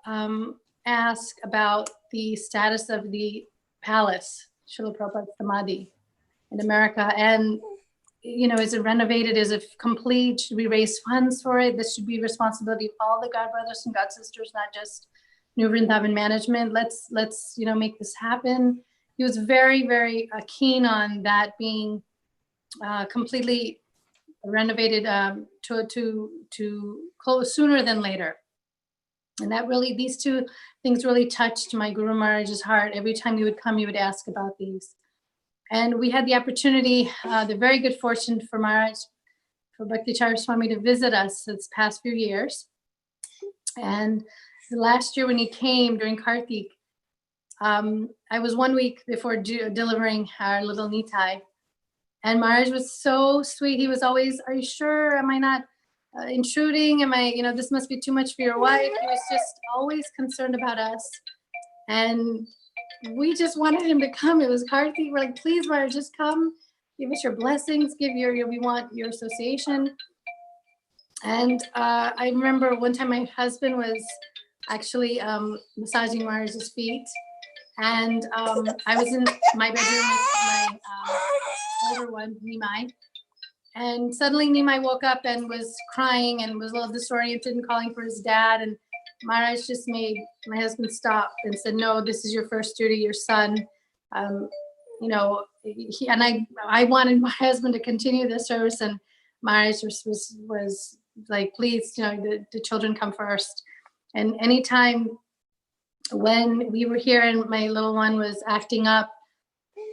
ask about the status of the palace, Srila Prabhupada's Samadhi in America. And, is it renovated? Is it complete? Should we raise funds for it? This should be responsibility of all the God brothers and God sisters, not just New Vrindavan management. Let's make this happen. He was very, very keen on that being completely renovated to close sooner than later. And that really, these two things really touched my Guru Maharaj's heart. Every time he would come, he would ask about these. And we had the opportunity, the very good fortune for Maharaj, for Bhakti Charu Swami to visit us this past few years. And the last year when he came during Kartik, I was 1 week before delivering our little Nitai. And Maharaj was so sweet. He was always, are you sure? Am I not intruding? Am I, this must be too much for your wife. He was just always concerned about us. And we just wanted him to come. It was Kartik. We're like, please, Maharaj, just come. Give us your blessings. We want your association. And I remember one time my husband was actually massaging Maharaj's feet. And I was in my bedroom with my older one, Nimai. And suddenly Nimai woke up and was crying and was a little disoriented and calling for his dad. And Maharaj just made my husband stop and said, no, this is your first duty, your son. I wanted my husband to continue the service, and Maharaj was like, please, the children come first. And anytime when we were here and my little one was acting up,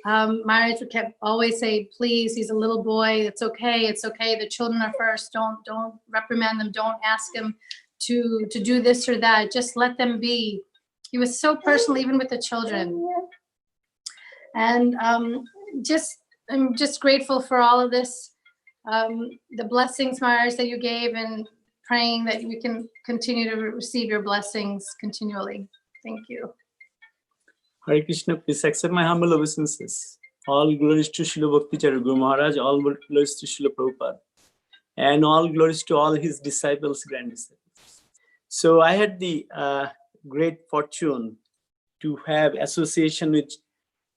Maharaj kept always say, please, he's a little boy. It's okay. It's okay. The children are first. Don't reprimand them. Don't ask them to do this or that. Just let them be. He was so personal, even with the children. And I'm just grateful for all of this. the blessings, Maharaj, that you gave, and praying that we can continue to receive your blessings continually. Thank you. Hare Krishna, please accept my humble obeisances. All glories to Srila Bhakti Charu Guru Maharaj, all glories to Srila Prabhupada, and all glories to all his disciples, grand disciples. So I had the great fortune to have association with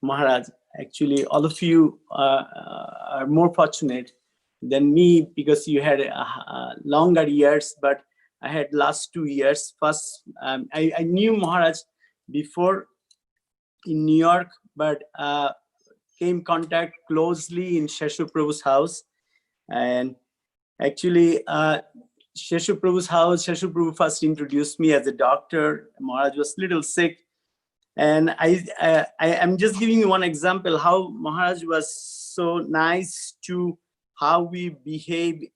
Maharaj. Actually, all of you are more fortunate than me because you had longer years, but I had last 2 years. First, I knew Maharaj before in New York, but came contact closely in Sheshu Prabhu's house. And actually, Sheshu Prabhu's house, Sheshu Prabhu first introduced me as a doctor. Maharaj was a little sick. And I'm just giving you one example how Maharaj was so nice to how we behave.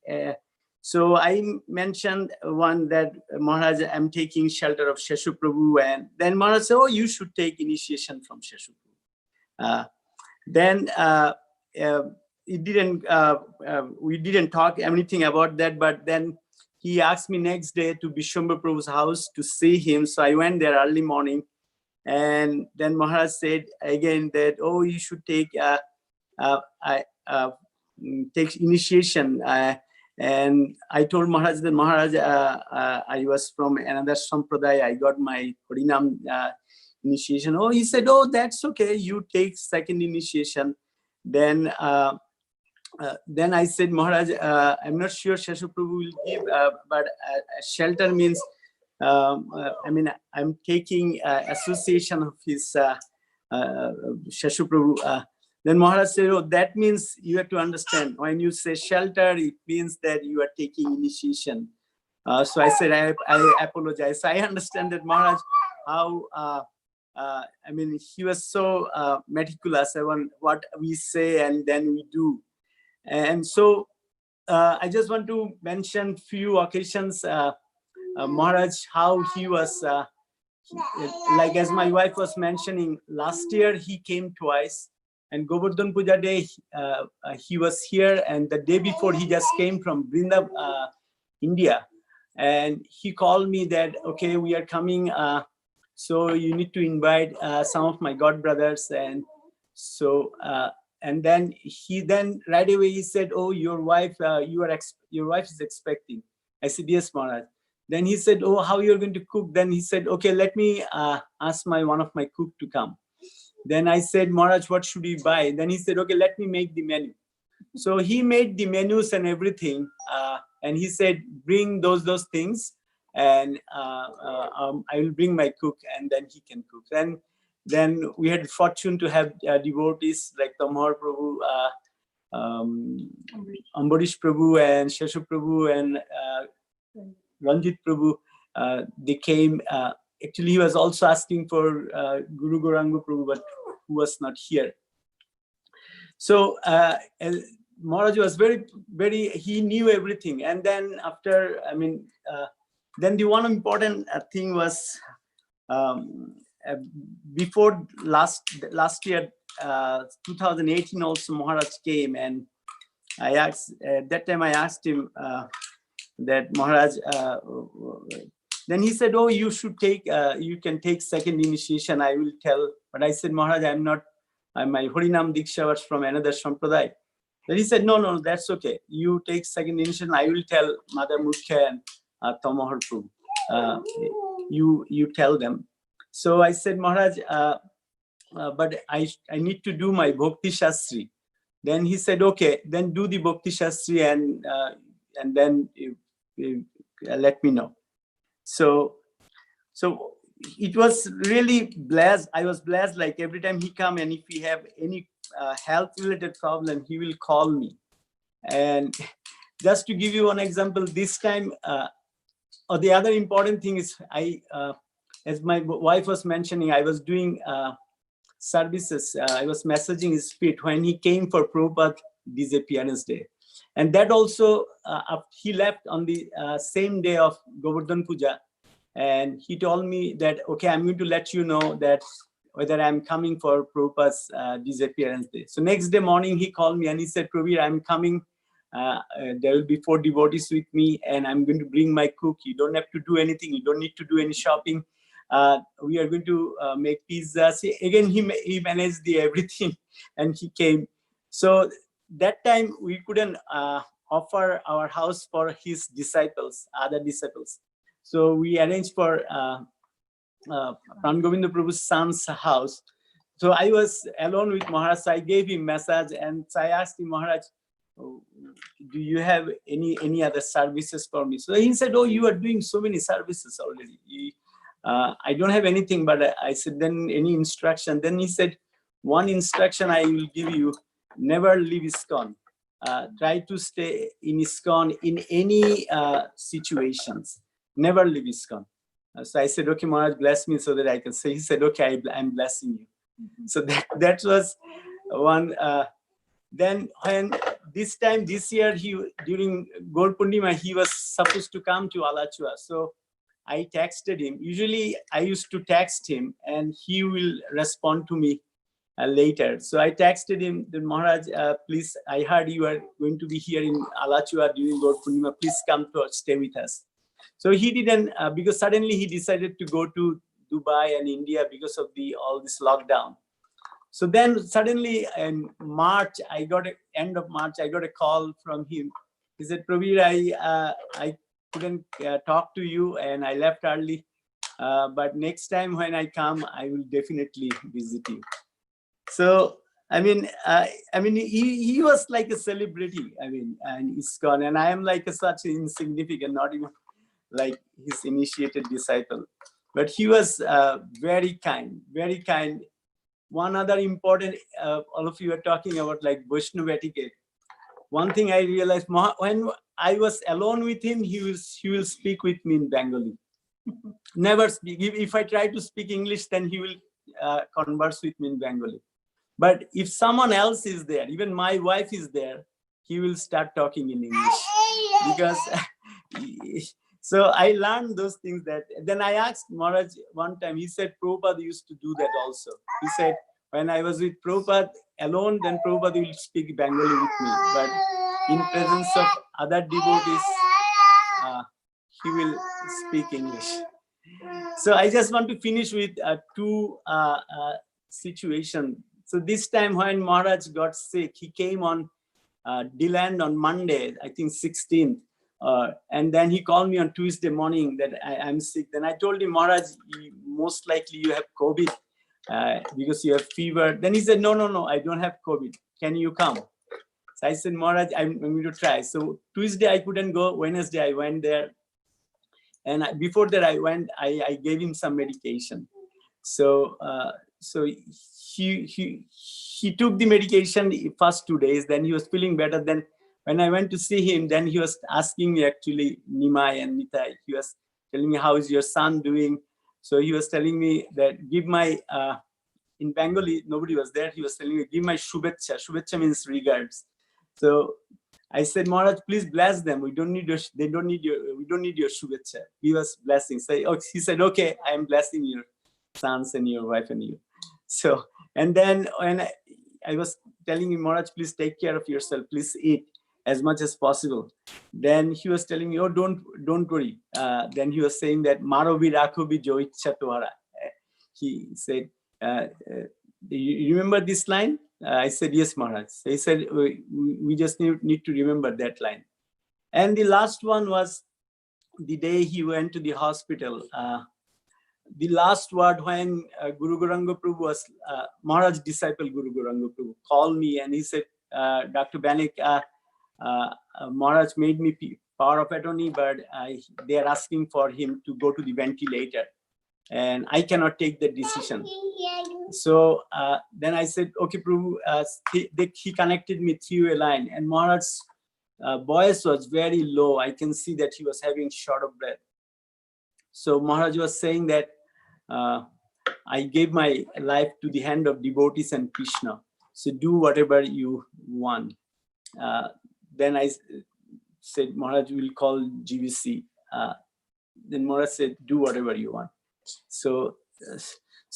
So I mentioned one that Maharaj, I'm taking shelter of Sheshu Prabhu, and then Maharaj said, oh, you should take initiation from Sheshu Prabhu. Then we didn't talk anything about that, but then he asked me next day to Vishwambara Prabhu's house to see him. So I went there early morning, and then Maharaj said again that, oh, you should take initiation. And I told Maharaj that, Maharaj, I was from another Sampradaya. I got my Harinam initiation. Oh, he said, oh, that's okay. You take second initiation. Then I said, Maharaj, I'm not sure Sheshu Prabhu will give, but shelter means, I'm taking association of his Sheshu Prabhu. Then Maharaj said, oh, that means you have to understand, when you say shelter, it means that you are taking initiation. So I said, I apologize. So I understand that Maharaj, how, he was so meticulous about what we say and then we do. And so I just want to mention few occasions, Maharaj, how he was, like as my wife was mentioning, last year he came twice. And Govardhan Puja Day, he was here, and the day before he just came from Vrindavan, India. And he called me that, okay, we are coming, so you need to invite some of my god brothers. And so, and then right away he said, oh, your wife is expecting. I said, yes, Maharaj. Then he said, oh, how you're going to cook? Then he said, okay, let me ask one of my cook to come. Then I said, Maharaj, what should we buy? Then he said, okay, let me make the menu. So he made the menus and everything. And he said, bring those things. And I will bring my cook, and then he can cook. Then we had the fortune to have devotees like Tamahar Prabhu, Ambarish Prabhu, and Sheshu Prabhu, and Ranjit Prabhu. They came. Actually, he was also asking for Guru Gauranga Prabhu, but who was not here. So Maharaj was very, he knew everything. And then after, then the one important thing was before last year, 2018 also Maharaj came, and I asked, at that time I asked him that Maharaj, then he said, oh, you should take, you can take second initiation, I will tell. But I said, Maharaj, my Harinam Diksha was from another Sampradaya. Then he said, no, that's okay. You take second initiation, I will tell Mother Mukhya and Tamahar Prabhu. You tell them. So I said, Maharaj, but I need to do my Bhakti Shastri. Then he said, okay, then do the Bhakti Shastri and then let me know. So it was really blessed. I was blessed, like every time he come, and if he have any health related problem, he will call me. And just to give you one example, this time, the other important thing is as my wife was mentioning, I was doing services. I was messaging his feet when he came for Prabhupada disappearance day. And that also, he left on the same day of Govardhan Puja. And he told me that, okay, I'm going to let you know that whether I'm coming for Prabhupada's disappearance day. So next day morning, he called me and he said, Prabir, I'm coming there will be 4 devotees with me, and I'm going to bring my cook. You don't have to do anything. You don't need to do any shopping. We are going to make pizza. See, again, he managed the everything, and he came. So that time we couldn't offer our house for his disciples, other disciples. So we arranged for Pran Govinda Prabhu's son's house. So I was alone with Maharaj. So I gave him message, and so I asked him, Maharaj, oh, do you have any other services for me? So he said, oh, you are doing so many services already. I don't have anything, but I said, then any instruction? Then he said, one instruction I will give you, never leave ISKCON. Try to stay in ISKCON in any situations. Never leave ISKCON. So I said, okay, Maharaj, bless me so that I can say. He said, okay, I'm blessing you. So that was one. Then when this year, during Gaur Purnima, he was supposed to come to Alachua. So I texted him. Usually I used to text him and he will respond to me later. So I texted him, then Maharaj, please, I heard you are going to be here in Alachua during Gaur Purnima. Please come to stay with us. So he didn't, because suddenly he decided to go to Dubai and India because of all this lockdown. So then suddenly in March, end of March, I got a call from him. He said, Prabir, I couldn't talk to you and I left early. But next time when I come, I will definitely visit you. So, he was like a celebrity, in ISKCON, and I am like such insignificant, not even like his initiated disciple. But he was very kind, very kind. One other important, all of you are talking about like Vaishnava etiquette. One thing I realized, when I was alone with him, he will speak with me in Bengali. Never speak. If I try to speak English, then he will converse with me in Bengali. But if someone else is there, even my wife is there, he will start talking in English. Because so I learned those things. That then I asked Maharaj one time, he said Prabhupada used to do that also. He said, when I was with Prabhupada alone, then Prabhupada will speak Bengali with me. But in presence of other devotees, he will speak English. So I just want to finish with two situations. So this time when Maharaj got sick, he came on Deland on Monday, I think 16th. And then he called me on Tuesday morning that I'm sick. Then I told him, Maharaj, most likely you have COVID because you have fever. Then he said, no, I don't have COVID. Can you come? So I said, Maharaj, I'm going to try. So Tuesday I couldn't go. Wednesday I went there. And before that I gave him some medication. So he took the medication the first 2 days. Then he was feeling better. Then when I went to see him, then he was asking me actually, Nimai and Nitai, he was telling me, how is your son doing? So he was telling me that give my, in Bengali, nobody was there. He was telling me, give my shubhecha. Shubhecha means regards. So I said, Maharaj, please bless them. We don't need your shubhecha. He was blessing. So he said, okay, I am blessing your sons and your wife and you. So, and then when I was telling him, Maharaj, please take care of yourself. Please eat as much as possible. Then he was telling me, oh, don't worry. Then he was saying that Marobi Rakhobi Jo Ichha Tohara. He said, you remember this line? I said, yes, Maharaj. So he said, we just need to remember that line. And the last one was the day he went to the hospital. The last word when Guru Gauranga Prabhu was, Maharaj's disciple Guru Gauranga Prabhu called me and he said, Dr. Banik, Maharaj made me power of attorney, but they are asking for him to go to the ventilator. And I cannot take the decision. So then I said, okay, Prabhu, he connected me through a line and Maharaj's voice was very low. I can see that he was having short of breath. So Maharaj was saying that I gave my life to the hand of devotees and Krishna. So do whatever you want. Then I said, Maharaj will call GVC. Then Maharaj said, do whatever you want. So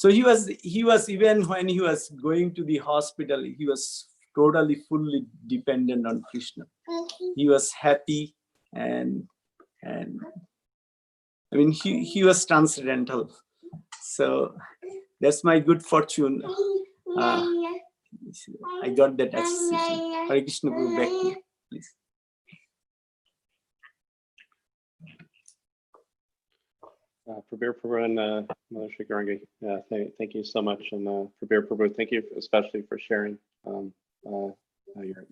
he was even when he was going to the hospital, he was totally fully dependent on Krishna. he was happy, and I mean, he was transcendental. So that's my good fortune. I got that association. Hare Krishna Guru, back to you, please. Prabir Prabhu and Mother Shikarangi, thank you so much. And Prabir Prabhu, thank you especially for sharing your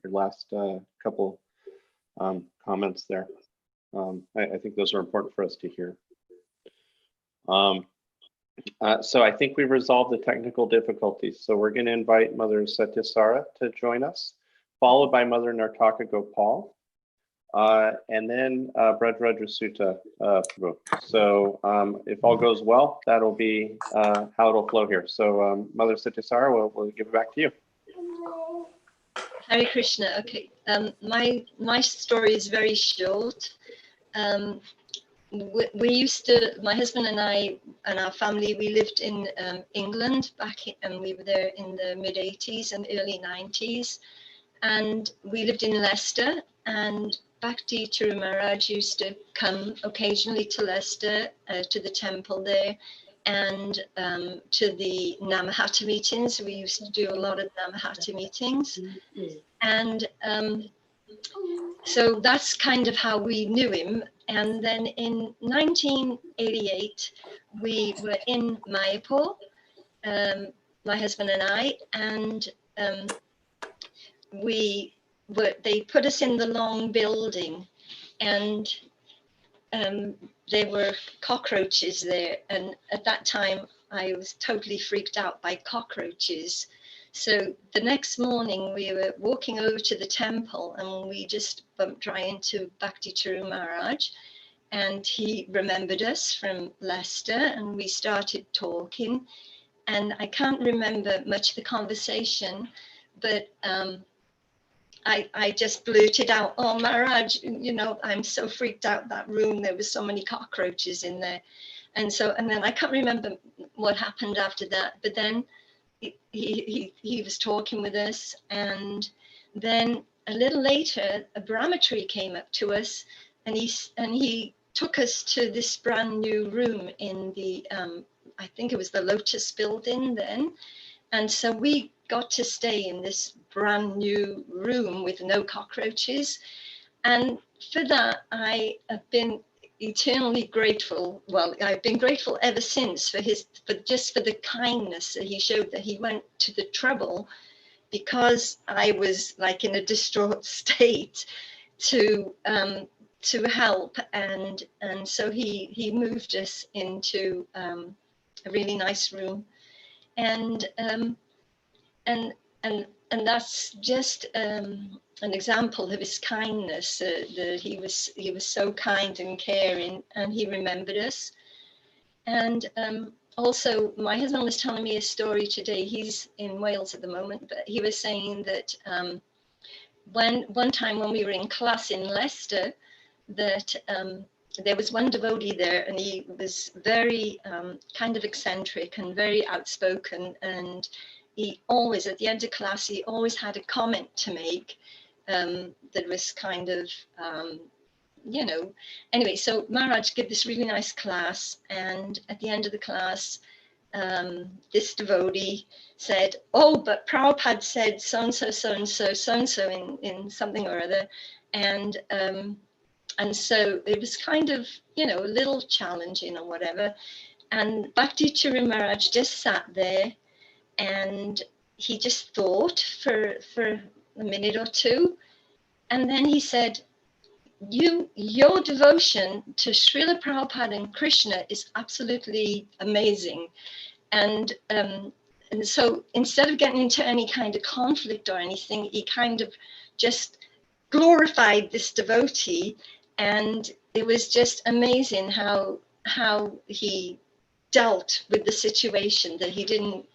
last couple comments there. I think those are important for us to hear. So I think we've resolved the technical difficulties. So we're going to invite Mother Satyasara to join us, followed by Mother Nartaka Gopal, and then Brajraj Sutta Prabhu. So if all goes well, that'll be how it'll flow here. So Mother Satyasara, we'll give it back to you. Hare Krishna. Okay, my story is very short. We used to, my husband and I and our family, we lived in England and we were there in the mid-80s and early 90s. And we lived in Leicester, and Bhakti Charu Maharaj used to come occasionally to Leicester, to the temple there, and to the Namahata meetings. We used to do a lot of Namahata meetings. And so that's kind of how we knew him. And then in 1988, we were in Mayapur, my husband and I, and they put us in the long building, and there were cockroaches there. And at that time, I was totally freaked out by cockroaches. So the next morning we were walking over to the temple, and we just bumped right into Bhakti Charu Maharaj, and he remembered us from Leicester, and we started talking. And I can't remember much of the conversation, but I just blurted out, "Oh, Maharaj, you know, I'm so freaked out that room. There were so many cockroaches in there." And then I can't remember what happened after that, but then he was talking with us, and then a little later a brahmachari came up to us, and he took us to this brand new room in the I think it was the Lotus building then. And so we got to stay in this brand new room with no cockroaches, and for that I have been eternally grateful. Well, I've been grateful ever since for just for the kindness that he showed, that he went to the trouble, because I was like in a distraught state, to help, and so he moved us into a really nice room, and that's just an example of his kindness, that he was so kind and caring, and he remembered us. And also my husband was telling me a story today. He's in Wales at the moment, but he was saying that one time when we were in class in Leicester, that there was one devotee there, and he was very kind of eccentric and very outspoken, and he always, at the end of class, he always had a comment to make that was kind of, you know, anyway, so Maharaj gave this really nice class, and at the end of the class, this devotee said, "Oh, but Prabhupada said so-and-so, so-and-so, so-and-so in something or other," and so it was kind of, you know, a little challenging or whatever. And Bhakti Charu Maharaj just sat there, and he just thought for a minute or two, and then he said, your devotion to Srila Prabhupada and Krishna is absolutely amazing. And so instead of getting into any kind of conflict or anything, he kind of just glorified this devotee, and it was just amazing how he dealt with the situation, that he didn't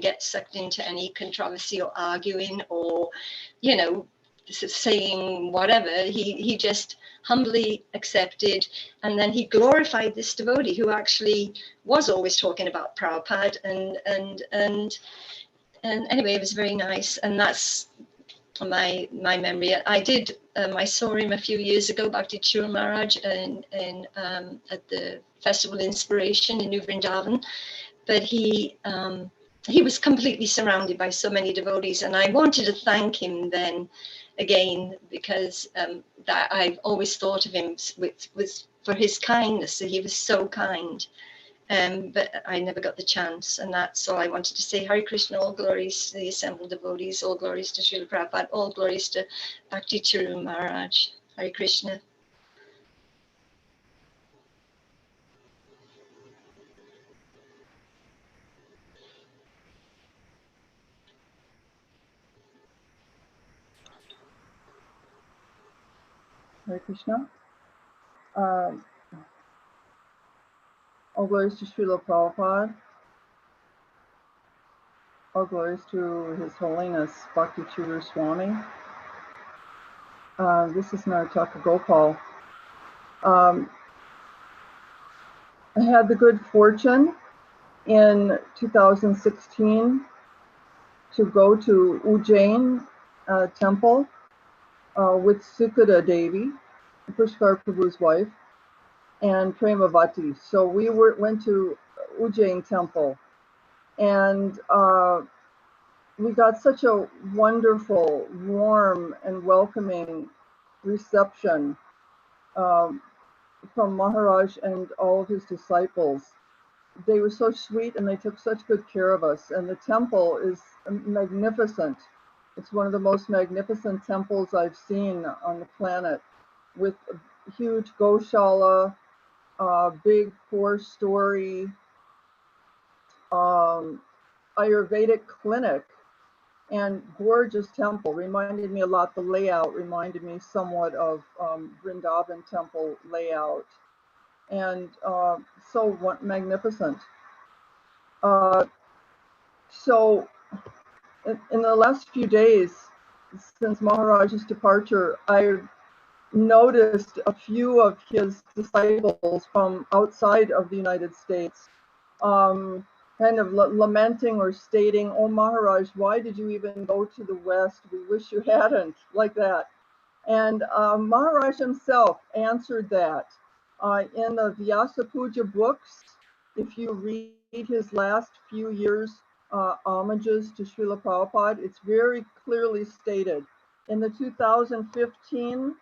get sucked into any controversy or arguing or, you know, saying whatever. He just humbly accepted, and then he glorified this devotee who actually was always talking about Prabhupada, and anyway, it was very nice. And that's my memory. I saw him a few years ago, Bhakti Charu Maharaj, at the Festival Inspiration in New Vrindavan. But he was completely surrounded by so many devotees, and I wanted to thank him then again, because that I've always thought of him for his kindness. So he was so kind. But I never got the chance, and that's all I wanted to say. Hare Krishna, all glories to the assembled devotees, all glories to Srila Prabhupada, all glories to Bhakti Charu Maharaj. Hare Krishna. Hare Krishna. All glories to Srila Prabhupada. All glories to His Holiness Bhakti Charu Swami. This is Narataka Gopal. I had the good fortune in 2016 to go to Ujjain temple with Sukada Devi, Pushkar Prabhu's wife, and Premavati. So we went to Ujjain temple, and we got such a wonderful, warm, and welcoming reception from Maharaj and all of his disciples. They were so sweet, and they took such good care of us. And the temple is magnificent. It's one of the most magnificent temples I've seen on the planet, with a huge Goshala, big 4-story Ayurvedic clinic, and gorgeous temple. Reminded me a lot, the layout reminded me somewhat of Vrindavan temple layout, and so magnificent. So in the last few days since Maharaj's departure, I noticed a few of his disciples from outside of the United States kind of lamenting or stating, "Oh, Maharaj, why did you even go to the West? We wish you hadn't," like that. And Maharaj himself answered that in the Vyasa Puja books. If you read his last few years' homages to Srila Prabhupada, it's very clearly stated. In the 2015,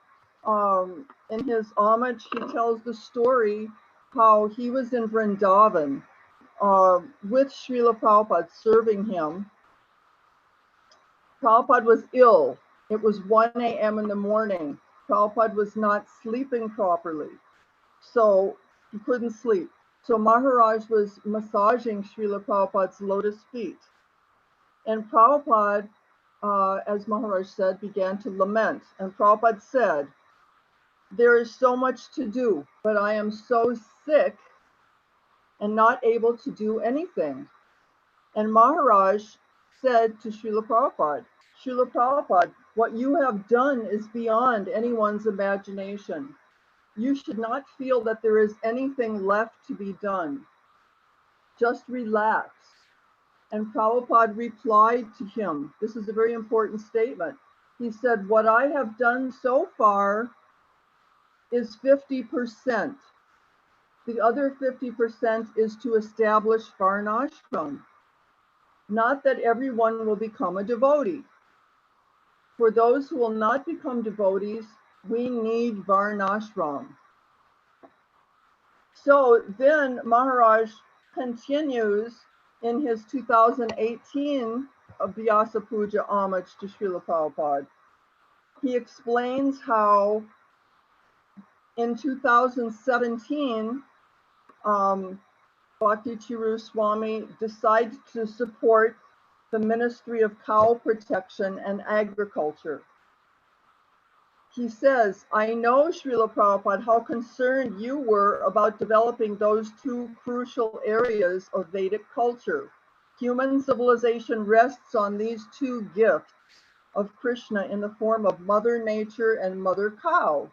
in his homage, he tells the story how he was in Vrindavan with Srila Prabhupada, serving him. Prabhupada was ill. It was 1 a.m. in the morning. Prabhupada was not sleeping properly, so he couldn't sleep. So Maharaj was massaging Srila Prabhupada's lotus feet. And Prabhupada, as Maharaj said, began to lament. And Prabhupada said, "There is so much to do, but I am so sick and not able to do anything." And Maharaj said to Srila Prabhupada, "Srila Prabhupada, what you have done is beyond anyone's imagination. You should not feel that there is anything left to be done. Just relax." And Prabhupada replied to him, this is a very important statement. He said, "What I have done so far is 50%. The other 50% is to establish varnashram. Not that everyone will become a devotee. For those who will not become devotees, we need varnashram." So then Maharaj continues in his 2018 Vyasa Puja homage to Srila Prabhupada. He explains how in 2017, Bhakti Charu Swami decided to support the Ministry of Cow Protection and Agriculture. He says, "I know, Srila Prabhupada, how concerned you were about developing those two crucial areas of Vedic culture. Human civilization rests on these two gifts of Krishna in the form of Mother Nature and Mother Cow."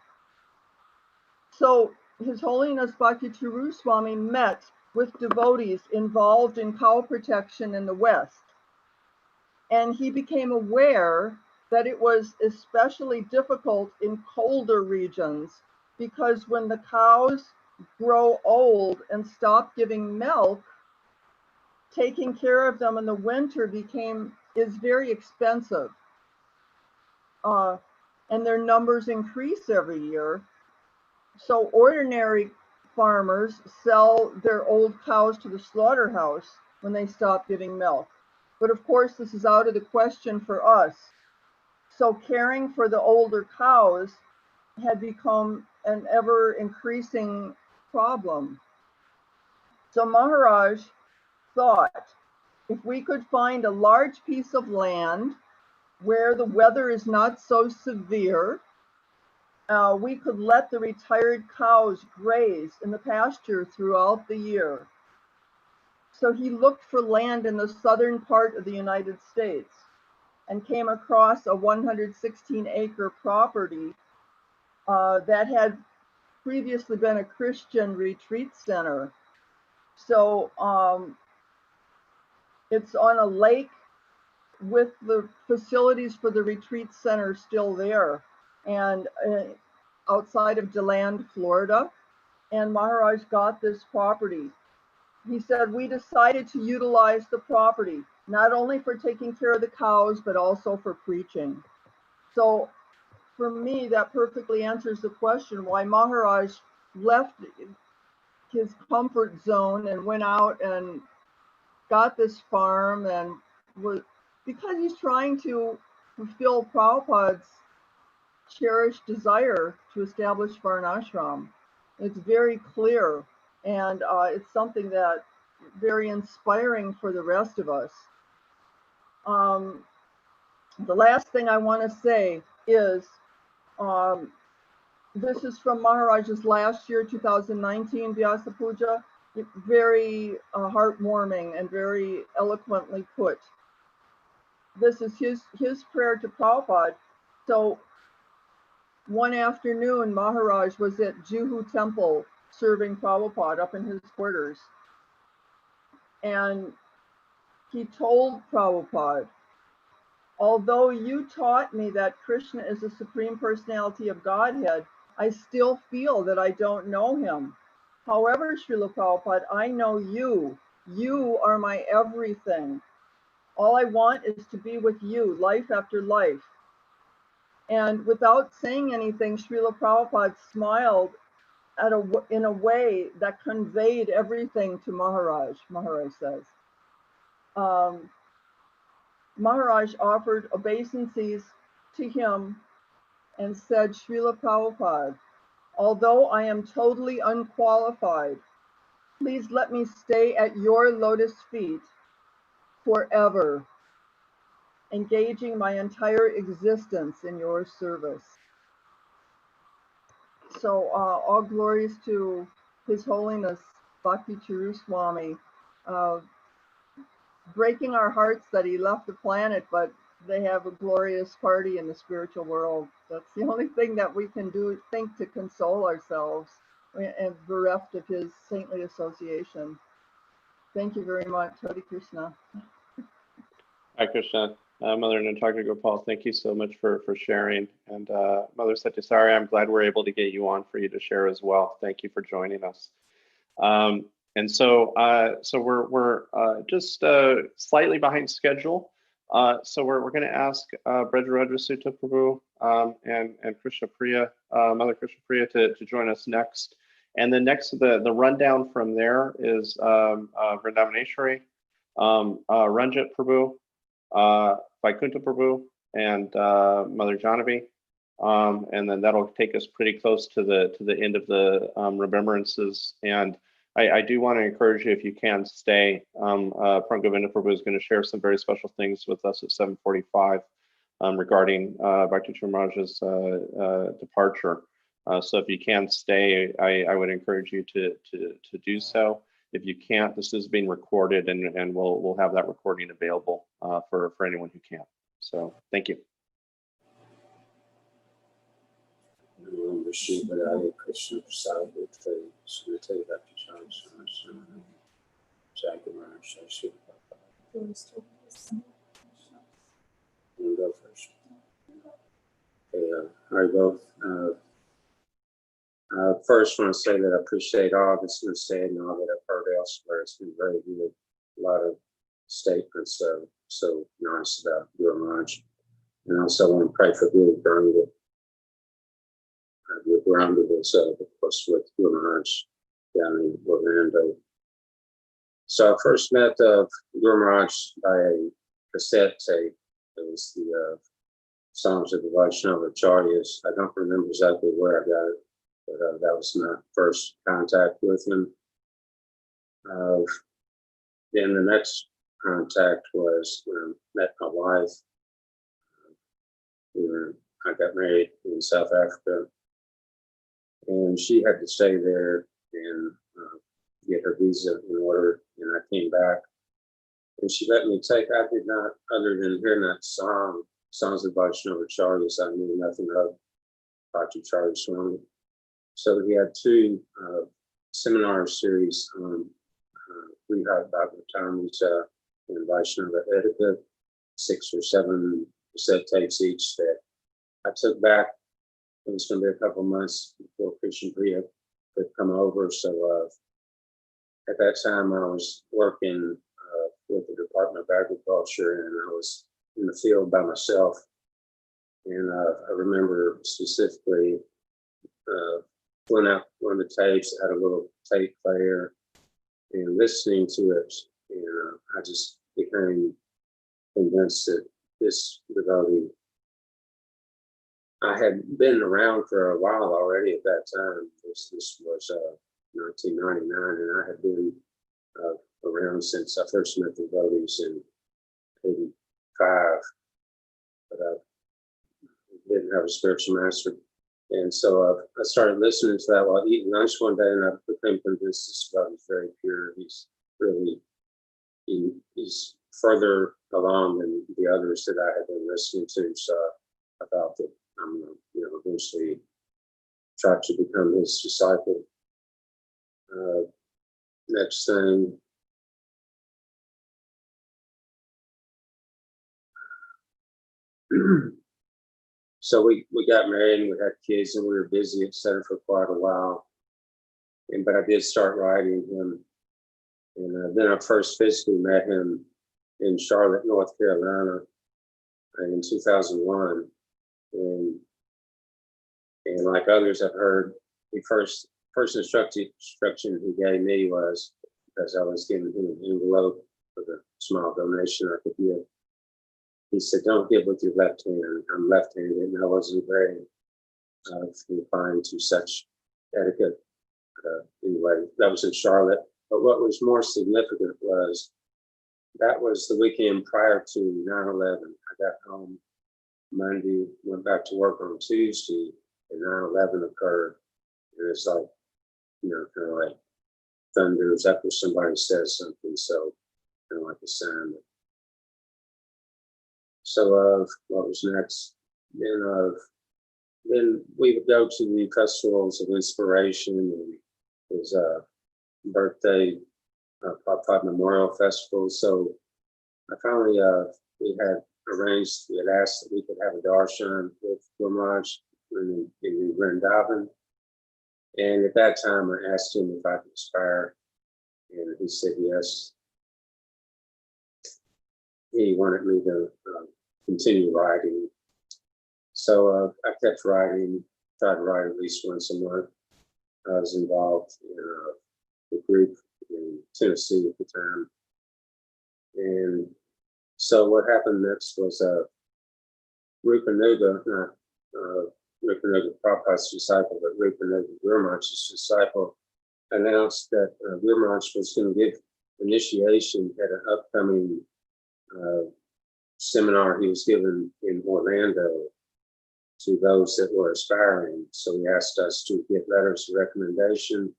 So His Holiness Bhakti Charu Swami met with devotees involved in cow protection in the West. And he became aware that it was especially difficult in colder regions because when the cows grow old and stop giving milk, taking care of them in the winter is very expensive. And their numbers increase every year. So ordinary farmers sell their old cows to the slaughterhouse when they stop giving milk. But of course, this is out of the question for us. So caring for the older cows had become an ever increasing problem. So Maharaj thought, if we could find a large piece of land where the weather is not so severe, we could let the retired cows graze in the pasture throughout the year. So he looked for land in the southern part of the United States and came across a 116-acre property that had previously been a Christian retreat center. So it's on a lake with the facilities for the retreat center still there, and outside of DeLand, Florida. And Maharaj got this property. He said, we decided to utilize the property, not only for taking care of the cows, but also for preaching. So for me, that perfectly answers the question why Maharaj left his comfort zone and went out and got this farm, and was because he's trying to fulfill Prabhupada's cherished desire to establish Varnashram. It's very clear, and it's something that very inspiring for the rest of us. The last thing I want to say is this is from Maharaj's last year, 2019 Vyasa Puja. Very heartwarming and very eloquently put. This is his prayer to Prabhupada. So one afternoon, Maharaj was at Juhu Temple serving Prabhupada up in his quarters. And he told Prabhupada, although you taught me that Krishna is the Supreme Personality of Godhead, I still feel that I don't know him. However, Srila Prabhupada, I know you. You are my everything. All I want is to be with you, life after life. And without saying anything, Srila Prabhupada smiled in a way that conveyed everything to Maharaj, Maharaj says. Maharaj offered obeisances to him and said, Srila Prabhupada, although I am totally unqualified, please let me stay at your lotus feet forever, engaging my entire existence in your service. So all glories to His Holiness Bhakti Charu Swami, breaking our hearts that he left the planet, but they have a glorious party in the spiritual world. That's the only thing that we can think to console ourselves, and bereft of his saintly association. Thank you very much. Hare Krishna. Hi, Krishna. Mother Nataka Gopal, thank you so much for sharing. And Mother Satyasari, I'm glad we're able to get you on for you to share as well. Thank you for joining us. And so we're just slightly behind schedule. So we're going to ask Brajarudra Sutta Prabhu and Krishna Priya, Mother Krishna Priya, to join us next. And then next, the rundown from there is Vrindavaneshwari, Ranjit Prabhu, Vaikuntha Prabhu, and Mother Jahnavi. And then that'll take us pretty close to the end of the remembrances. And I do want to encourage you, if you can, stay. Govinda Prabhu is going to share some very special things with us at 7:45 regarding Bhakti Maharaj's departure. So if you can stay, I would encourage you to do so. If you can't, this is being recorded, and we'll have that recording available for anyone who can. So thank you. Hare Krishna Prasad Bhutri Smriti Bhakti Jai Kumar Shashir. You go first. both. First, want to say that I appreciate all that's been said and all that I've heard elsewhere. It's been very good. A lot of statements so nice about Guru Maharaj. And also want to pray for Guru Grounded. Guru Grounded is, of course, with Guru Maharaj down in Orlando. So I first met Guru Maharaj by a cassette tape. It was the songs of the Vaishnava Acharyas. I don't remember exactly where I got it, but that was my first contact with him. Then the next contact was when I met my wife. I got married in South Africa, and she had to stay there and get her visa in order, and I came back. And she let me take, I did not, other than hearing that song, Songs of Vaishnava Acharyas, I knew nothing of Bhakti Charu Swami. So he had two seminar series on Rihad Bhagavatamrita and Vaishnava Etiquette, 6 or 7 cassette tapes each that I took back. It was going to be a couple months before Krishna Priya could come over. So at that time I was working with the Department of Agriculture, and I was in the field by myself. And I remember specifically pulling out one of the tapes, had a little tape player, and listening to it. And I just became convinced that this devotee, I had been around for a while already at that time. This was 1999, and I had been around since I first met the devotees in 85, but I didn't have a spiritual master. And so I started listening to that while eating lunch one day, and I became convinced this devotee is very pure. He's really, he's further along than the others that I had been listening to. So I thought that I'm going to eventually try to become his disciple. Next thing, so we got married and we had kids and we were busy, etc. for quite a while. But I did start writing him. And then I first physically met him in Charlotte, North Carolina in 2001. And like others I've heard, the first instruction he gave me was, because I was giving him an envelope for the small donation I could give. He said, "Don't give with your left hand." I'm left-handed, and I wasn't very inclined to such etiquette. Anyway, that was in Charlotte. But what was more significant was that was the weekend prior to 9/11. I got home Monday, went back to work on Tuesday, and 9/11 occurred. And it's like, kind of like thunders after somebody says something. So kind of like a sign. So what was next? Then we would go to the festivals of inspiration and his birthday, Prabhupada Memorial Festival. So I finally, we had asked that we could have a darshan with Guru Maharaj in Vrindavan. And at that time, I asked him if I could aspire, and he said yes. He wanted me to continue writing. So I kept writing, tried to write at least once a month. I was involved in a group in Tennessee at the time. And so what happened next was Rupanuga, not Rupanuga Prabhupada's disciple, but Rupanuga Guru Maharaj's disciple, announced that Guru Maharaj was going to give initiation at an upcoming seminar he was given in Orlando to those that were aspiring. So he asked us to get letters of recommendation.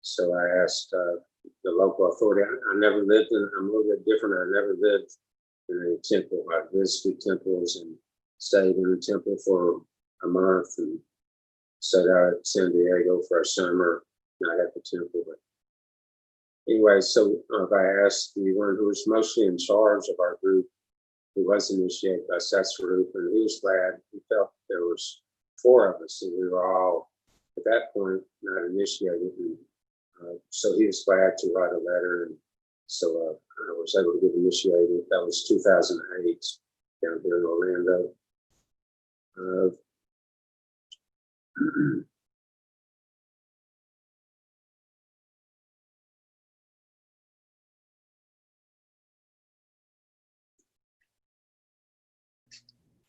So I asked the local authority. I never lived in, I'm a little bit different. I never lived in a temple. I visited temples and stayed in a temple for a month and set out at San Diego for a summer, not at the temple. But anyway, so I asked the one who was mostly in charge of our group, who was initiated by Satsvarup, and he was glad. He felt there was 4 of us, and we were all at that point not initiated. And so he was glad to write a letter, and so I was able to get initiated. That was 2008 down here in Orlando.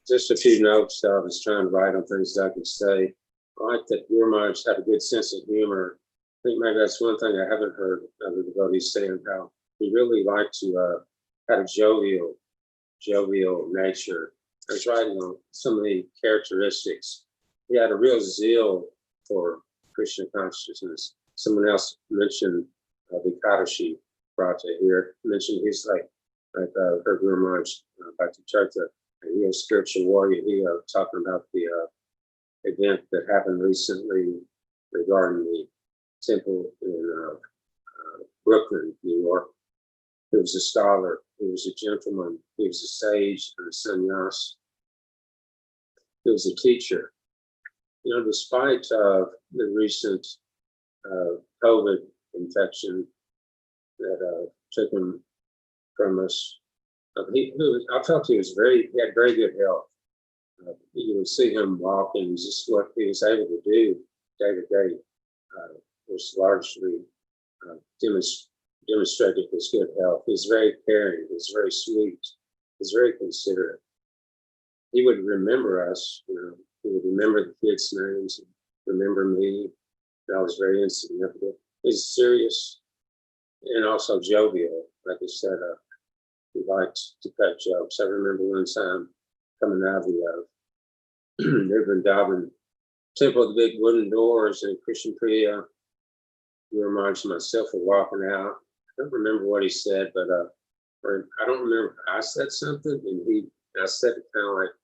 Just a few notes that I was trying to write on things that I could say. I like that Guru Maharaj had a good sense of humor. I think maybe that's one thing I haven't heard other devotees saying, how he really liked to had a jovial nature. I was writing on some of the characteristics. He had a real zeal for Krishna consciousness. Someone else mentioned Vikadashi Brata here, mentioned he's like her Guru Maharaj, Bhakti Charta, a real spiritual warrior. He talking about the event that happened recently regarding the temple in Brooklyn, New York. He was a scholar, he was a gentleman, he was a sage and a sannyas. He was a teacher. You know, despite the recent COVID infection that took him from us, I felt he had very good health. You would see him walking, just what he was able to do day to day was largely demonstrated his good health. He was very caring, he was very sweet, he was very considerate. He would remember us, you know, he would remember the kids' names, remember me. I was very insignificant. He's serious and also jovial. Like I said, he liked to cut jokes. I remember one time coming out of the Vrindavan temple, the big wooden doors in Krishna Priya. Guru Maharaj and myself were walking out. I don't remember what he said, but I don't remember if I said something, and I said it kind of like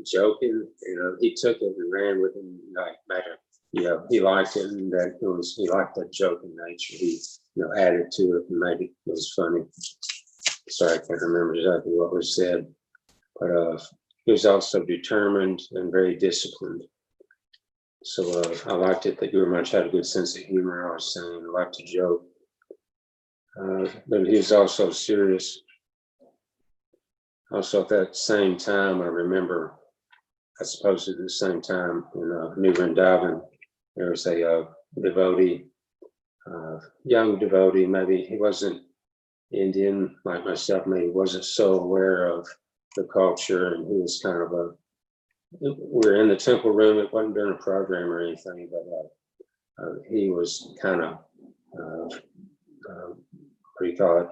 joking. You know, he took it and ran with it, like you know, he liked it, and he liked that joking nature. He, you know, added to it and made it was funny. Sorry, I can't remember exactly what was said, but he was also determined and very disciplined. So I liked it that Guru Maharaj had a good sense of humor. I was saying, I liked to joke, but he was also serious. Also, at that same time, I remember, I suppose at the same time in New Vrindavan, there was a devotee, young devotee. Maybe he wasn't Indian like myself. Maybe he wasn't so aware of the culture, and he was kind of we were in the temple room. It wasn't during a program or anything, but he was kind of, what do you call it,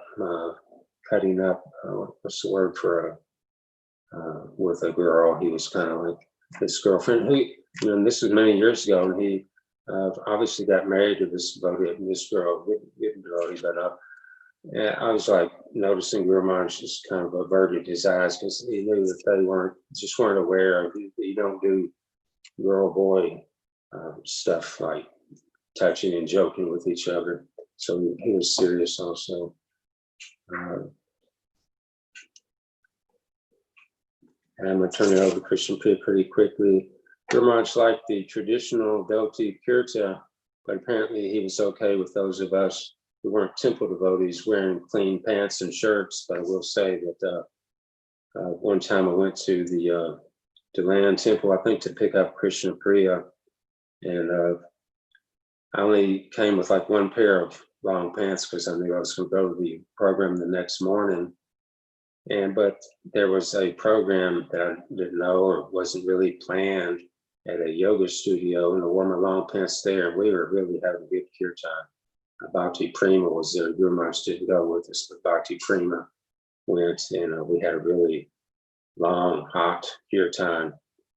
cutting up, what's the word for with a girl. He was kind of like his girlfriend. You know, and this was many years ago, and he obviously got married to this girl, but I was like noticing Guru Maharaj just kind of averted his eyes because he knew that they weren't aware of. You don't do girl boy stuff like touching and joking with each other. So he was serious also. And I'm going to turn it over to Krishna Priya pretty quickly. Guru Maharaj liked the traditional dhoti kurta, but apparently he was okay with those of us who weren't temple devotees wearing clean pants and shirts. But I will say that one time I went to the Deland temple, I think to pick up Krishna Priya, and I only came with like one pair of long pants because I knew I was going to go to the program the next morning. But there was a program that I didn't know or wasn't really planned at a yoga studio, and I wore my long pants there, and we were really having a good kirtan. Bhakti Prema was there. Guru Maharaj didn't go with us, but Bhakti Prema went, and we had a really long, hot kirtan.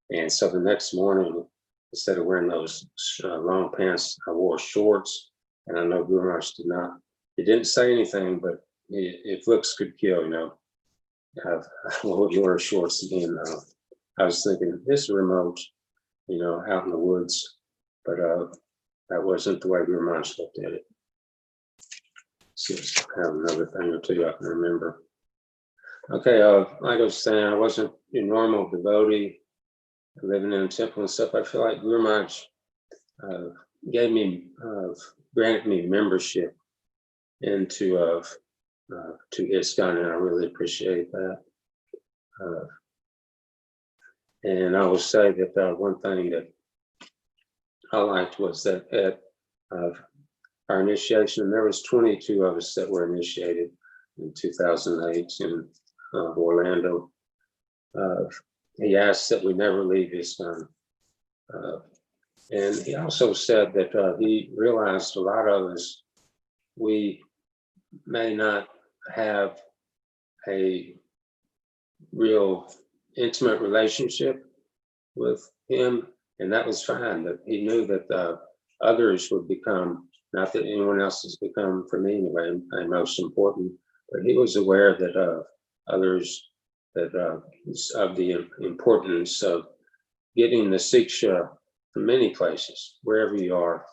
And so the next morning, instead of wearing those long pants, I wore shorts. And I know Guru Maharaj he didn't say anything, but if looks could kill, you know. I would wear shorts again. I was thinking, this is remote, you know, out in the woods, but that wasn't the way Guru Maharaj looked at it. See if I have another thing or two I can remember. Okay, like I was saying, I wasn't a normal devotee. living in a temple and stuff, I feel like Guru Maharaj gave me, granted me membership into to ISKCON, and I really appreciate that. And I will say that one thing that I liked was that at our initiation, there was 22 of us that were initiated in 2008 in Orlando. He asked that we never leave ISKCON. And he also said that he realized a lot of us, we may not have a real intimate relationship with him, and that was fine. That he knew that others would become, not that anyone else has become for me anyway, most important, but he was aware that others, that of the importance of getting the Siksha from many places, wherever you are.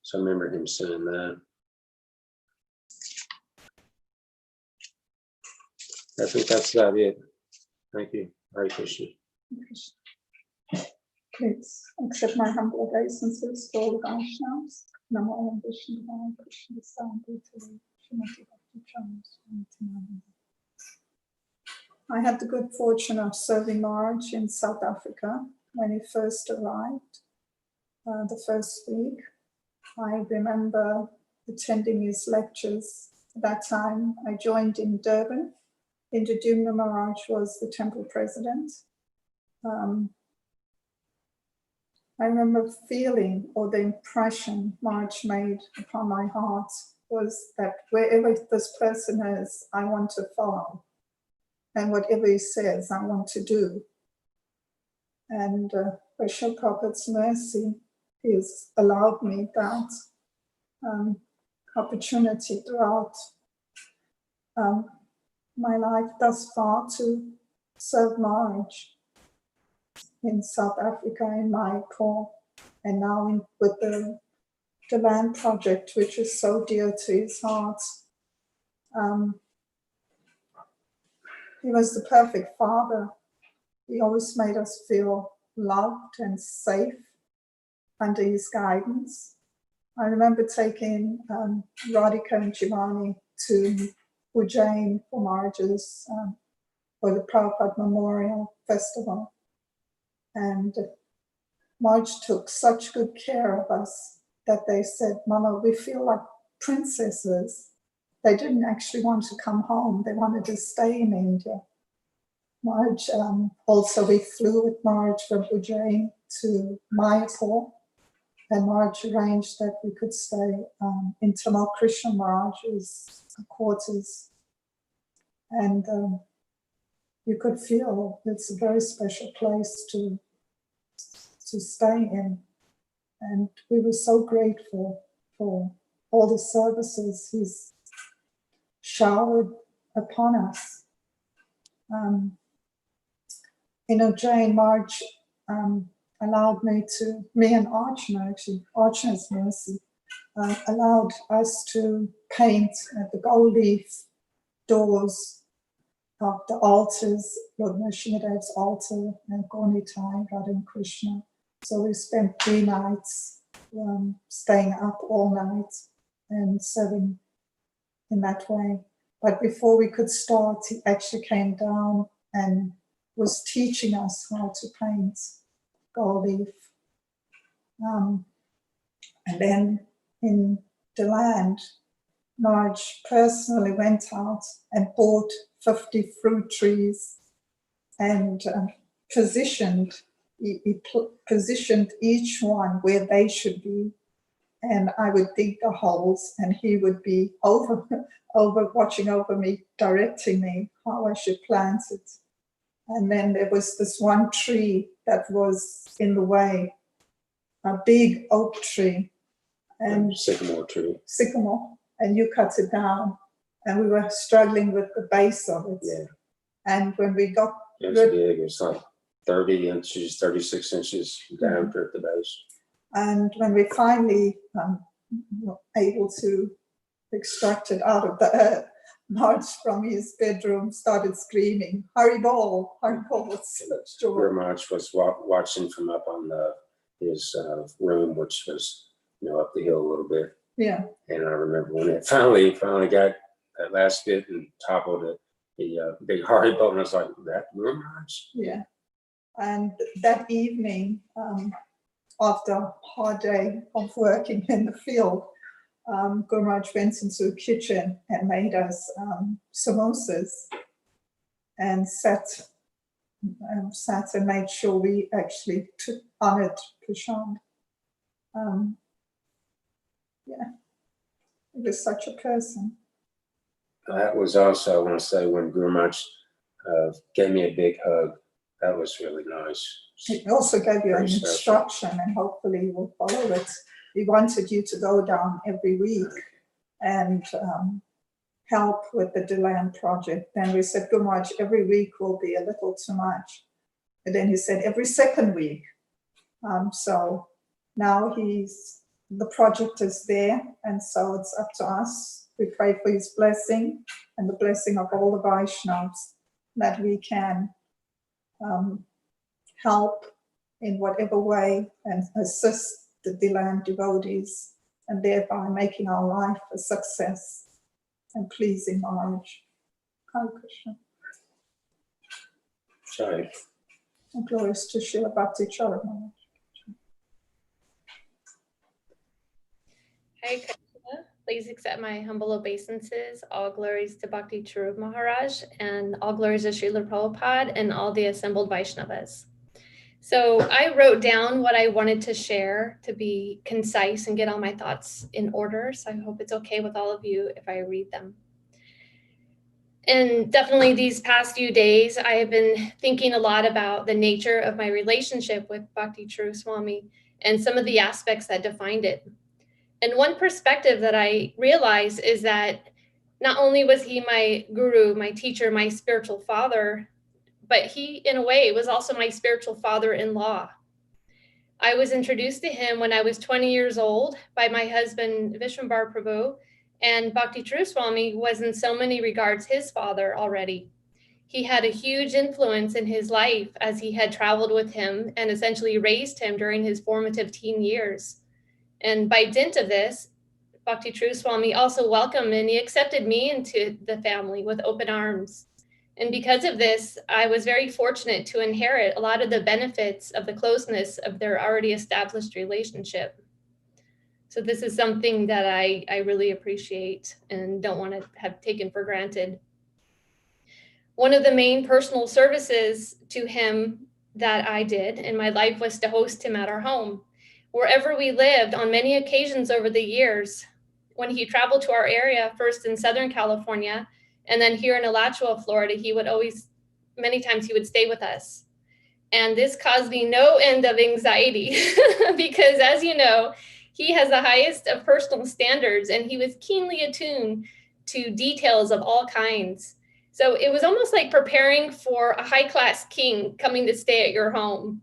So I remember him saying that. I think that's about it. Thank you. Hare Krishna. Please accept my humble obeisances to all the Vaishnavas. Namo Om Vishnu Hare Krishna Sambhutale Srimati Bhakti Charu. I had the good fortune of serving Maharaj in South Africa when he first arrived. The first week, I remember attending his lectures. At that time, I joined in Durban. Indradumna Maharaj was the temple president. I remember feeling, or the impression Maharaj made upon my heart was that wherever this person is, I want to follow. And whatever he says, I want to do. And by Srila Prabhupada's mercy, he has allowed me that opportunity throughout my life thus far to serve Maharaj in South Africa, in Mayapur, and now with the land project, which is so dear to his heart. He was the perfect father. He always made us feel loved and safe under his guidance. I remember taking Radhika and Jivani to Ujjain for Maharaj's, for the Prabhupada Memorial Festival. And Maharaj took such good care of us that they said, Mama, we feel like princesses. They didn't actually want to come home. They wanted to stay in India. Maharaj, also we flew with Maharaj from Ujjain to Mayapur, and Maharaj arranged that we could stay in Tamal Krishna Maharaj's quarters. And you could feel it's a very special place to stay in. And we were so grateful for all the services he's showered upon us. In Ujjain, Maharaj allowed me and Archana, actually, Archana's mercy, allowed us to paint at the gold leaf doors of the altars, Lord Nrsimhadev's altar, and Gaunitai, Radha and Krishna. So we spent 3 nights staying up all night and serving in that way. But before we could start, he actually came down and was teaching us how to paint gold leaf. And then in the land, Maharaj personally went out and bought 50 fruit trees and positioned each one where they should be. And I would dig the holes, and he would be watching over me, directing me how I should plant it. And then there was this one tree that was in the way, a big oak tree. And sycamore tree. Sycamore. And you cut it down. And we were struggling with the base of it. Yeah. And when we got it was big. It was like 30 inches, 36 inches diameter at the base. And when we finally were able to extract it out of the earth, marched from his bedroom, started screaming, Haribol, Haribol. Such joy. Guru Maharaj was watching from up on his room, which was, up the hill a little bit. Yeah. And I remember when it finally got that last bit and toppled it, the big Haribol, and I was like, that Guru Maharaj? Yeah. And that evening, after a hard day of working in the field, Guru Maharaj went into the kitchen and made us samosas and sat and made sure we actually honored Prashant. Yeah, he was such a person. That was also, I want to say, when Guru Maharaj gave me a big hug. That was really nice. He also gave you an Very special. instruction, and hopefully you will follow it. He wanted you to go down every week and help with the Deland project. Then we said, Guru Maharaj, every week will be a little too much. And then he said, every second week. So now the project is there, and so it's up to us. We pray for his blessing and the blessing of all the Vaishnavas that we can help in whatever way and assist the Deland devotees, and thereby making our life a success and pleasing Maharaj. Hare Krishna. Sorry. And glories to Srila Bhakti Charu Maharaj. Hare Krishna. Please accept my humble obeisances. All glories to Bhakti Charu Maharaj, and all glories to Srila Prabhupada and all the assembled Vaishnavas. So I wrote down what I wanted to share to be concise and get all my thoughts in order. So I hope it's okay with all of you if I read them. And definitely these past few days, I have been thinking a lot about the nature of my relationship with Bhakti Charu Swami and some of the aspects that defined it. And one perspective that I realized is that not only was he my guru, my teacher, my spiritual father, but he, in a way, was also my spiritual father-in-law. I was introduced to him when I was 20 years old by my husband, Vishwambar Prabhu, and Bhakti Charu Swami was in so many regards his father already. He had a huge influence in his life as he had traveled with him and essentially raised him during his formative teen years. And by dint of this, Bhakti Charu Swami also welcomed and he accepted me into the family with open arms. And because of this, I was very fortunate to inherit a lot of the benefits of the closeness of their already established relationship. So this is something that I really appreciate and don't want to have taken for granted. One of the main personal services to him that I did in my life was to host him at our home. Wherever we lived, on many occasions over the years, when he traveled to our area, first in Southern California, and then here in Alachua, Florida, many times he would stay with us. And this caused me no end of anxiety because, as you know, he has the highest of personal standards and he was keenly attuned to details of all kinds. So it was almost like preparing for a high-class king coming to stay at your home.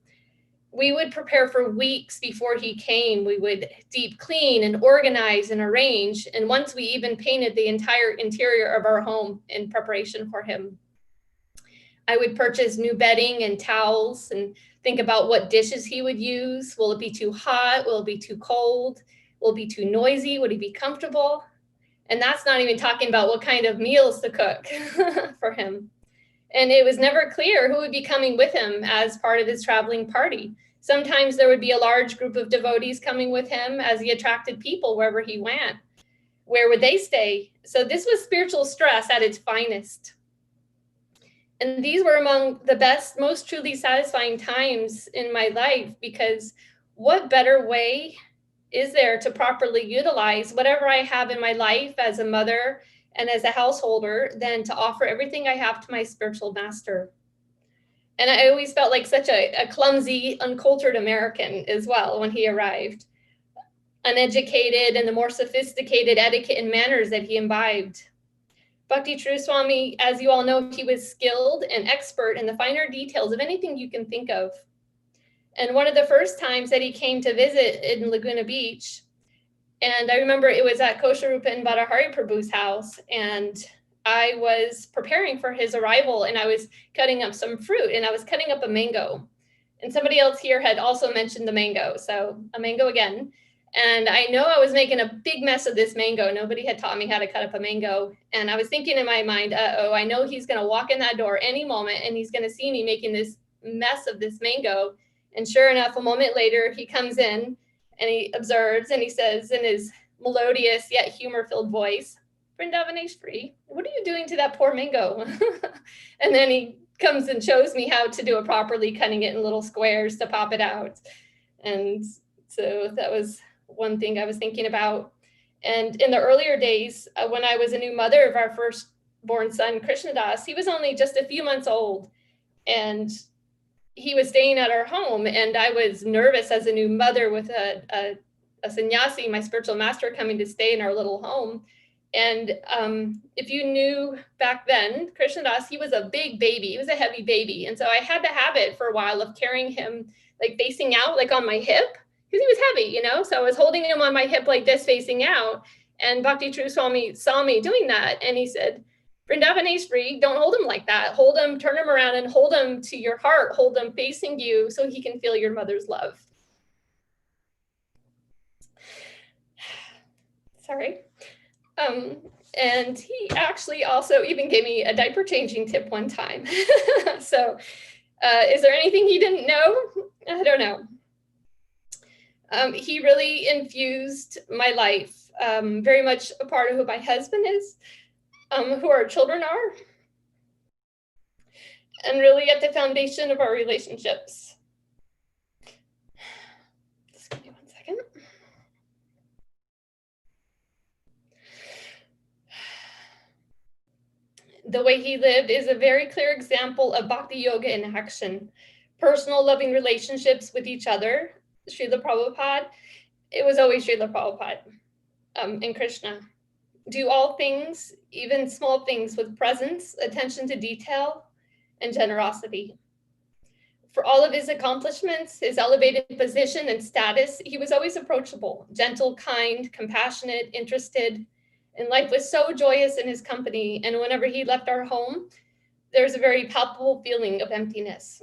We would prepare for weeks before he came. We would deep clean and organize and arrange. And once we even painted the entire interior of our home in preparation for him. I would purchase new bedding and towels and think about what dishes he would use. Will it be too hot? Will it be too cold? Will it be too noisy? Would he be comfortable? And that's not even talking about what kind of meals to cook for him. And it was never clear who would be coming with him as part of his traveling party. Sometimes there would be a large group of devotees coming with him as he attracted people wherever he went. Where would they stay? So this was spiritual stress at its finest. And these were among the best, most truly satisfying times in my life, because what better way is there to properly utilize whatever I have in my life as a mother and as a householder than to offer everything I have to my spiritual master. And I always felt like such a clumsy, uncultured American as well when he arrived. Uneducated and the more sophisticated etiquette and manners that he imbibed. Bhakti Charu Swami, as you all know, he was skilled and expert in the finer details of anything you can think of. And one of the first times that he came to visit in Laguna Beach, and I remember it was at Kosharupa and Badahari Prabhu's house, and I was preparing for his arrival and I was cutting up some fruit and I was cutting up a mango. And somebody else here had also mentioned the mango. So a mango again. And I know I was making a big mess of this mango. Nobody had taught me how to cut up a mango. And I was thinking in my mind, uh-oh, I know he's going to walk in that door any moment and he's going to see me making this mess of this mango. And sure enough, a moment later, he comes in and he observes and he says in his melodious yet humor-filled voice, Vrindavaneshwari, what are you doing to that poor mango? And then he comes and shows me how to do it properly, cutting it in little squares to pop it out. And so that was one thing I was thinking about. And in the earlier days, when I was a new mother of our firstborn son, Krishnadas, he was only just a few months old. And he was staying at our home. And I was nervous as a new mother with a sannyasi, my spiritual master, coming to stay in our little home. And if you knew back then, Krishnadas, he was a big baby. He was a heavy baby. And so I had the habit for a while of carrying him like facing out, like on my hip, because he was heavy, you know? So I was holding him on my hip like this, facing out. And Bhakti True Swami saw me doing that. And he said, Vrindavaneshwari, don't hold him like that. Hold him, turn him around and hold him to your heart. Hold him facing you so he can feel your mother's love. Sorry. And he actually also even gave me a diaper changing tip one time. So is there anything he didn't know? I don't know. He really infused my life, very much a part of who my husband is, who our children are, and really at the foundation of our relationships. Just give me 1 second. The way he lived is a very clear example of Bhakti Yoga in action. Personal loving relationships with each other, Srila Prabhupada, it was always Srila Prabhupada and Krishna. Do all things, even small things, with presence, attention to detail, and generosity. For all of his accomplishments, his elevated position and status, he was always approachable, gentle, kind, compassionate, interested, and life was so joyous in his company. And whenever he left our home, there was a very palpable feeling of emptiness.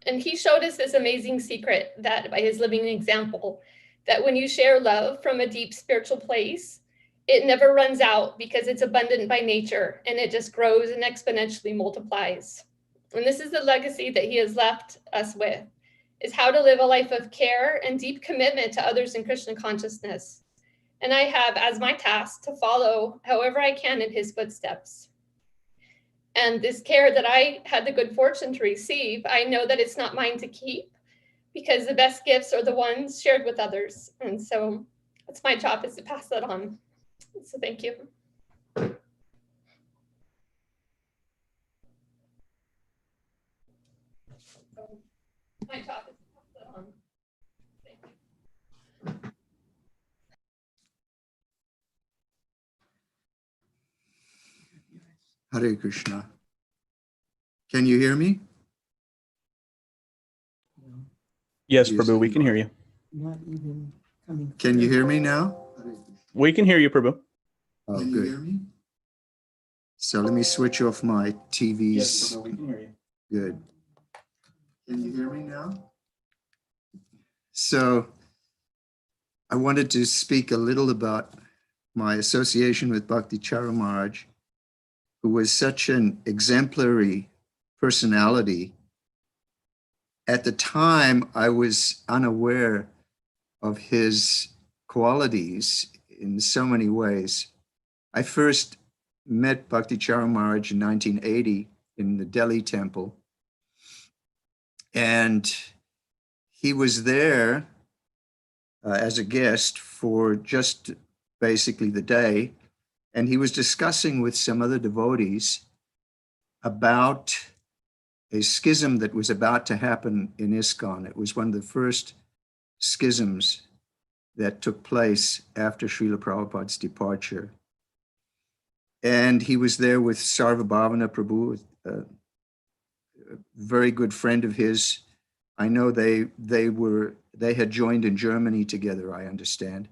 And he showed us this amazing secret that by his living example, that when you share love from a deep spiritual place, it never runs out because it's abundant by nature and it just grows and exponentially multiplies. And this is the legacy that he has left us with, is how to live a life of care and deep commitment to others in Krishna consciousness. And I have as my task to follow however I can in his footsteps. And this care that I had the good fortune to receive, I know that it's not mine to keep because the best gifts are the ones shared with others. And so it's my job is to pass that on. So thank you. My job is to pass that on. Thank you. Hare Krishna. Can you hear me? Yes, Prabhu, we can hear you. Not even coming. Can you hear me now? We can hear you, Prabhu. Oh, good. So let me switch off my TVs. Yes, Prabhu, we can hear you. Good. Can you hear me now? So I wanted to speak a little about my association with Bhakti Charu Maharaj, who was such an exemplary personality. At the time, I was unaware of his qualities in so many ways. I first met Bhakti Charu Maharaj in 1980 in the Delhi temple. And he was there as a guest for just basically the day. And he was discussing with some other devotees about a schism that was about to happen in ISKCON. It was one of the first schisms that took place after Srila Prabhupada's departure. And he was there with Sarvabhavana Prabhu, a very good friend of his. I know they had joined in Germany together, I understand.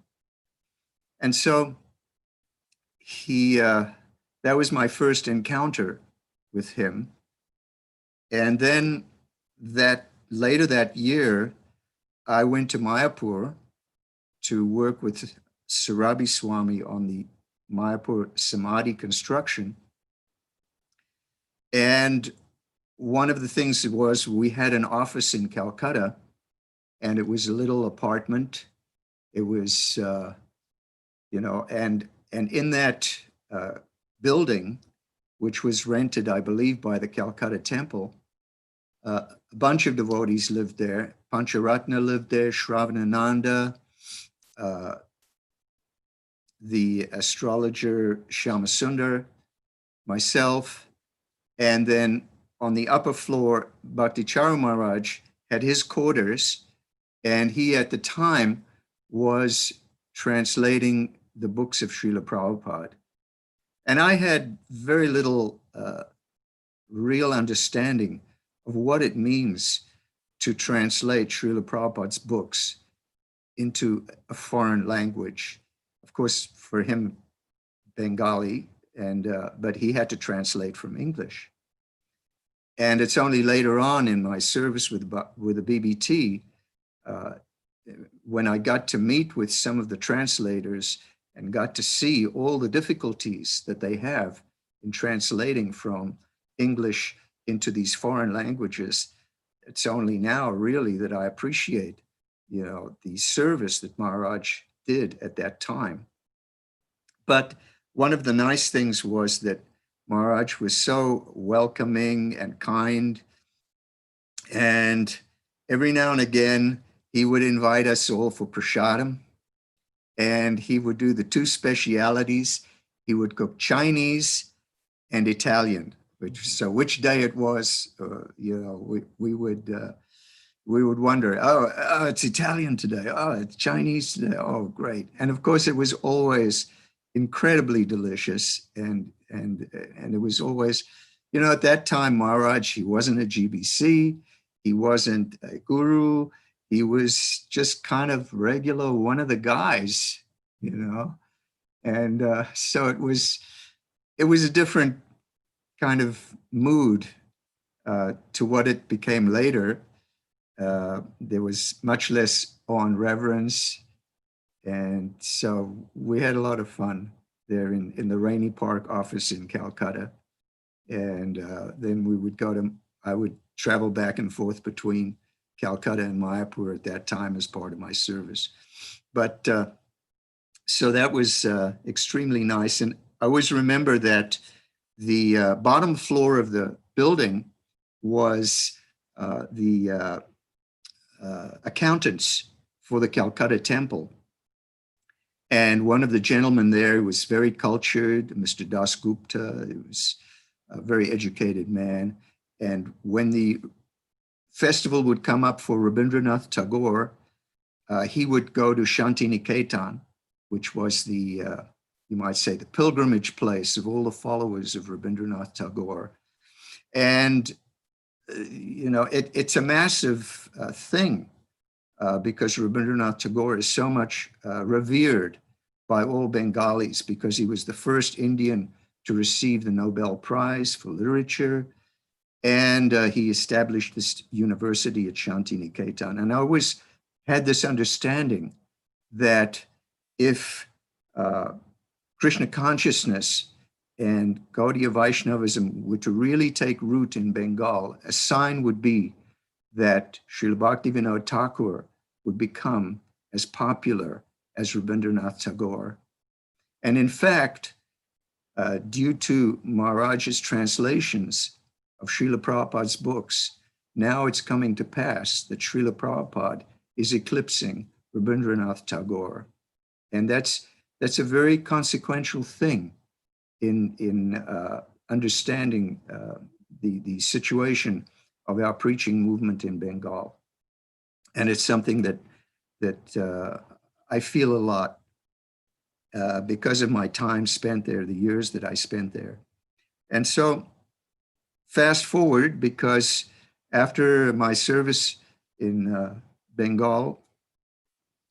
And so that was my first encounter with him. And then later that year, I went to Mayapur to work with Surabi Swami on the Mayapur Samadhi construction. And one of the things was we had an office in Calcutta, and it was a little apartment. It was, and in that building, which was rented, I believe, by the Calcutta temple, a bunch of devotees lived there. Pancharatna lived there, Shravanananda, the astrologer Shyamasundar, myself, and then on the upper floor, Bhakti Charu Maharaj had his quarters, and he at the time was translating the books of Srila Prabhupada. And I had very little real understanding of what it means to translate Srila Prabhupada's books into a foreign language. Of course, for him, Bengali, but he had to translate from English. And it's only later on in my service with the BBT, when I got to meet with some of the translators and got to see all the difficulties that they have in translating from English into these foreign languages. It's only now really that I appreciate, the service that Maharaj did at that time. But one of the nice things was that Maharaj was so welcoming and kind. And every now and again, he would invite us all for prasadam. And he would do the two specialities. He would cook Chinese and Italian, which day it was, we would wonder, oh, it's Italian today. Oh, it's Chinese today. Oh, great. And of course, it was always incredibly delicious. And it was always, at that time, Maharaj, he wasn't a GBC. He wasn't a guru. He was just kind of regular, one of the guys, And so it was a different kind of mood to what it became later. There was much less awe and reverence. And so we had a lot of fun there in the Rainy Park office in Calcutta. And then I would travel back and forth between Calcutta and Mayapur at that time as part of my service. But so that was extremely nice. And I always remember that the bottom floor of the building was the accountants for the Calcutta temple. And one of the gentlemen there was very cultured, Mr. Das Gupta. He was a very educated man. And when the festival would come up for Rabindranath Tagore, he would go to Shantiniketan, which was the, you might say, the pilgrimage place of all the followers of Rabindranath Tagore. And, it's a massive thing because Rabindranath Tagore is so much revered by all Bengalis because he was the first Indian to receive the Nobel Prize for Literature. And he established this university at Shantiniketan. And I always had this understanding that if Krishna consciousness and Gaudiya Vaishnavism were to really take root in Bengal, a sign would be that Srila Bhaktivinoda Thakur would become as popular as Rabindranath Tagore. And in fact, due to Maharaj's translations of Srila Prabhupada's books, now it's coming to pass that Srila Prabhupada is eclipsing Rabindranath Tagore. And that's a very consequential thing in understanding the situation of our preaching movement in Bengal. And it's something that I feel a lot because of my time spent there, the years that I spent there. And so fast forward, because after my service in Bengal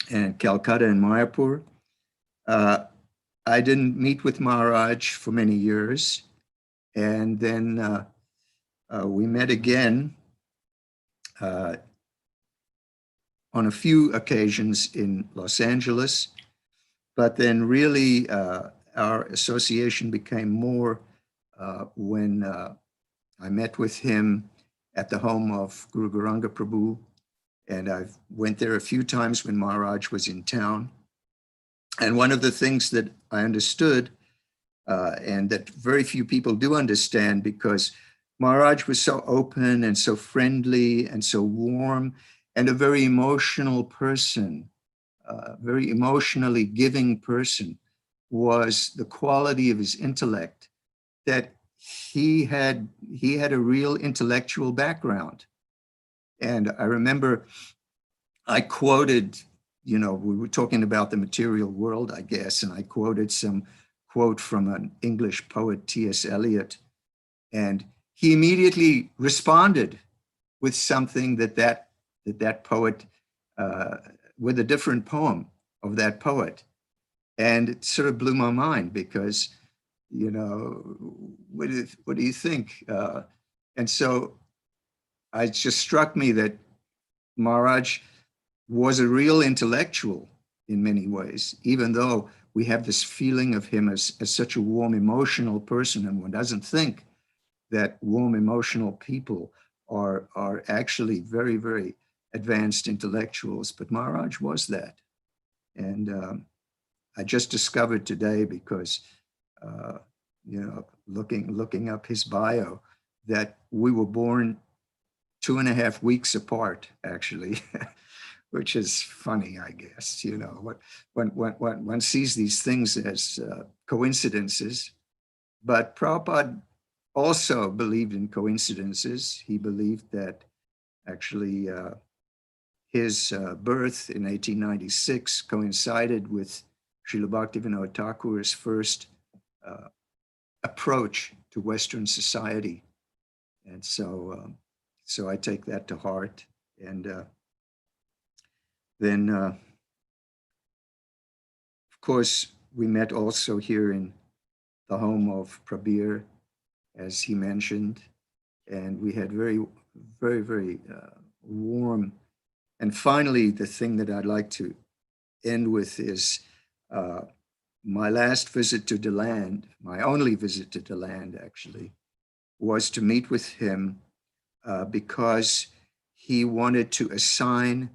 and Calcutta and Mayapur, I didn't meet with Maharaj for many years. And then we met again on a few occasions in Los Angeles. But then really our association became more when I met with him at the home of Guru Garanga Prabhu. And I went there a few times when Maharaj was in town. And one of the things that I understood, and that very few people do understand, because Maharaj was so open and so friendly and so warm and a very emotional person, very emotionally giving person, was the quality of his intellect, that he had a real intellectual background. And I remember I quoted, we were talking about the material world, I guess, and I quoted some quote from an English poet, T.S. Eliot, and he immediately responded with something that poet, with a different poem of that poet. And it sort of blew my mind because, what do you think? And so it just struck me that Maharaj was a real intellectual in many ways, even though we have this feeling of him as such a warm, emotional person, and one doesn't think that warm, emotional people are actually very, very advanced intellectuals, but Maharaj was that. And I just discovered today, because, looking up his bio, that we were born 2.5 weeks apart, actually, which is funny, I guess. When one sees these things as coincidences, but Prabhupada also believed in coincidences. He believed that actually his birth in 1896 coincided with Srila Bhaktivinoda Thakur's first approach to Western society. And so I take that to heart. And then, of course, we met also here in the home of Prabir, as he mentioned, and we had very, very, very warm. And finally, the thing that I'd like to end with is my last visit to the land, my only visit to the land actually, was to meet with him because he wanted to assign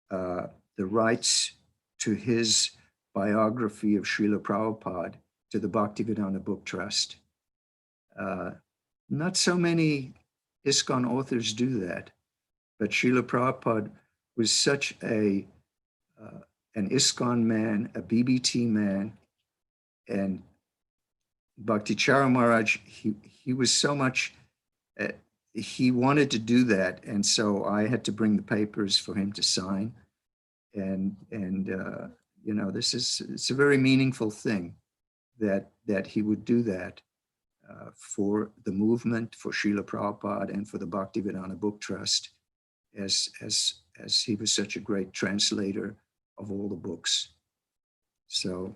the rights to his biography of Srila Prabhupada to the Bhaktivedanta Book Trust. Not so many ISKCON authors do that, but Srila Prabhupada was such an ISKCON man, a BBT man, and Bhakti Charu Maharaj, he was so much, he wanted to do that, and so I had to bring the papers for him to sign, and it's a very meaningful thing that he would do that for the movement, for Srila Prabhupada, and for the Bhaktivedanta Book Trust, as he was such a great translator of all the books. So,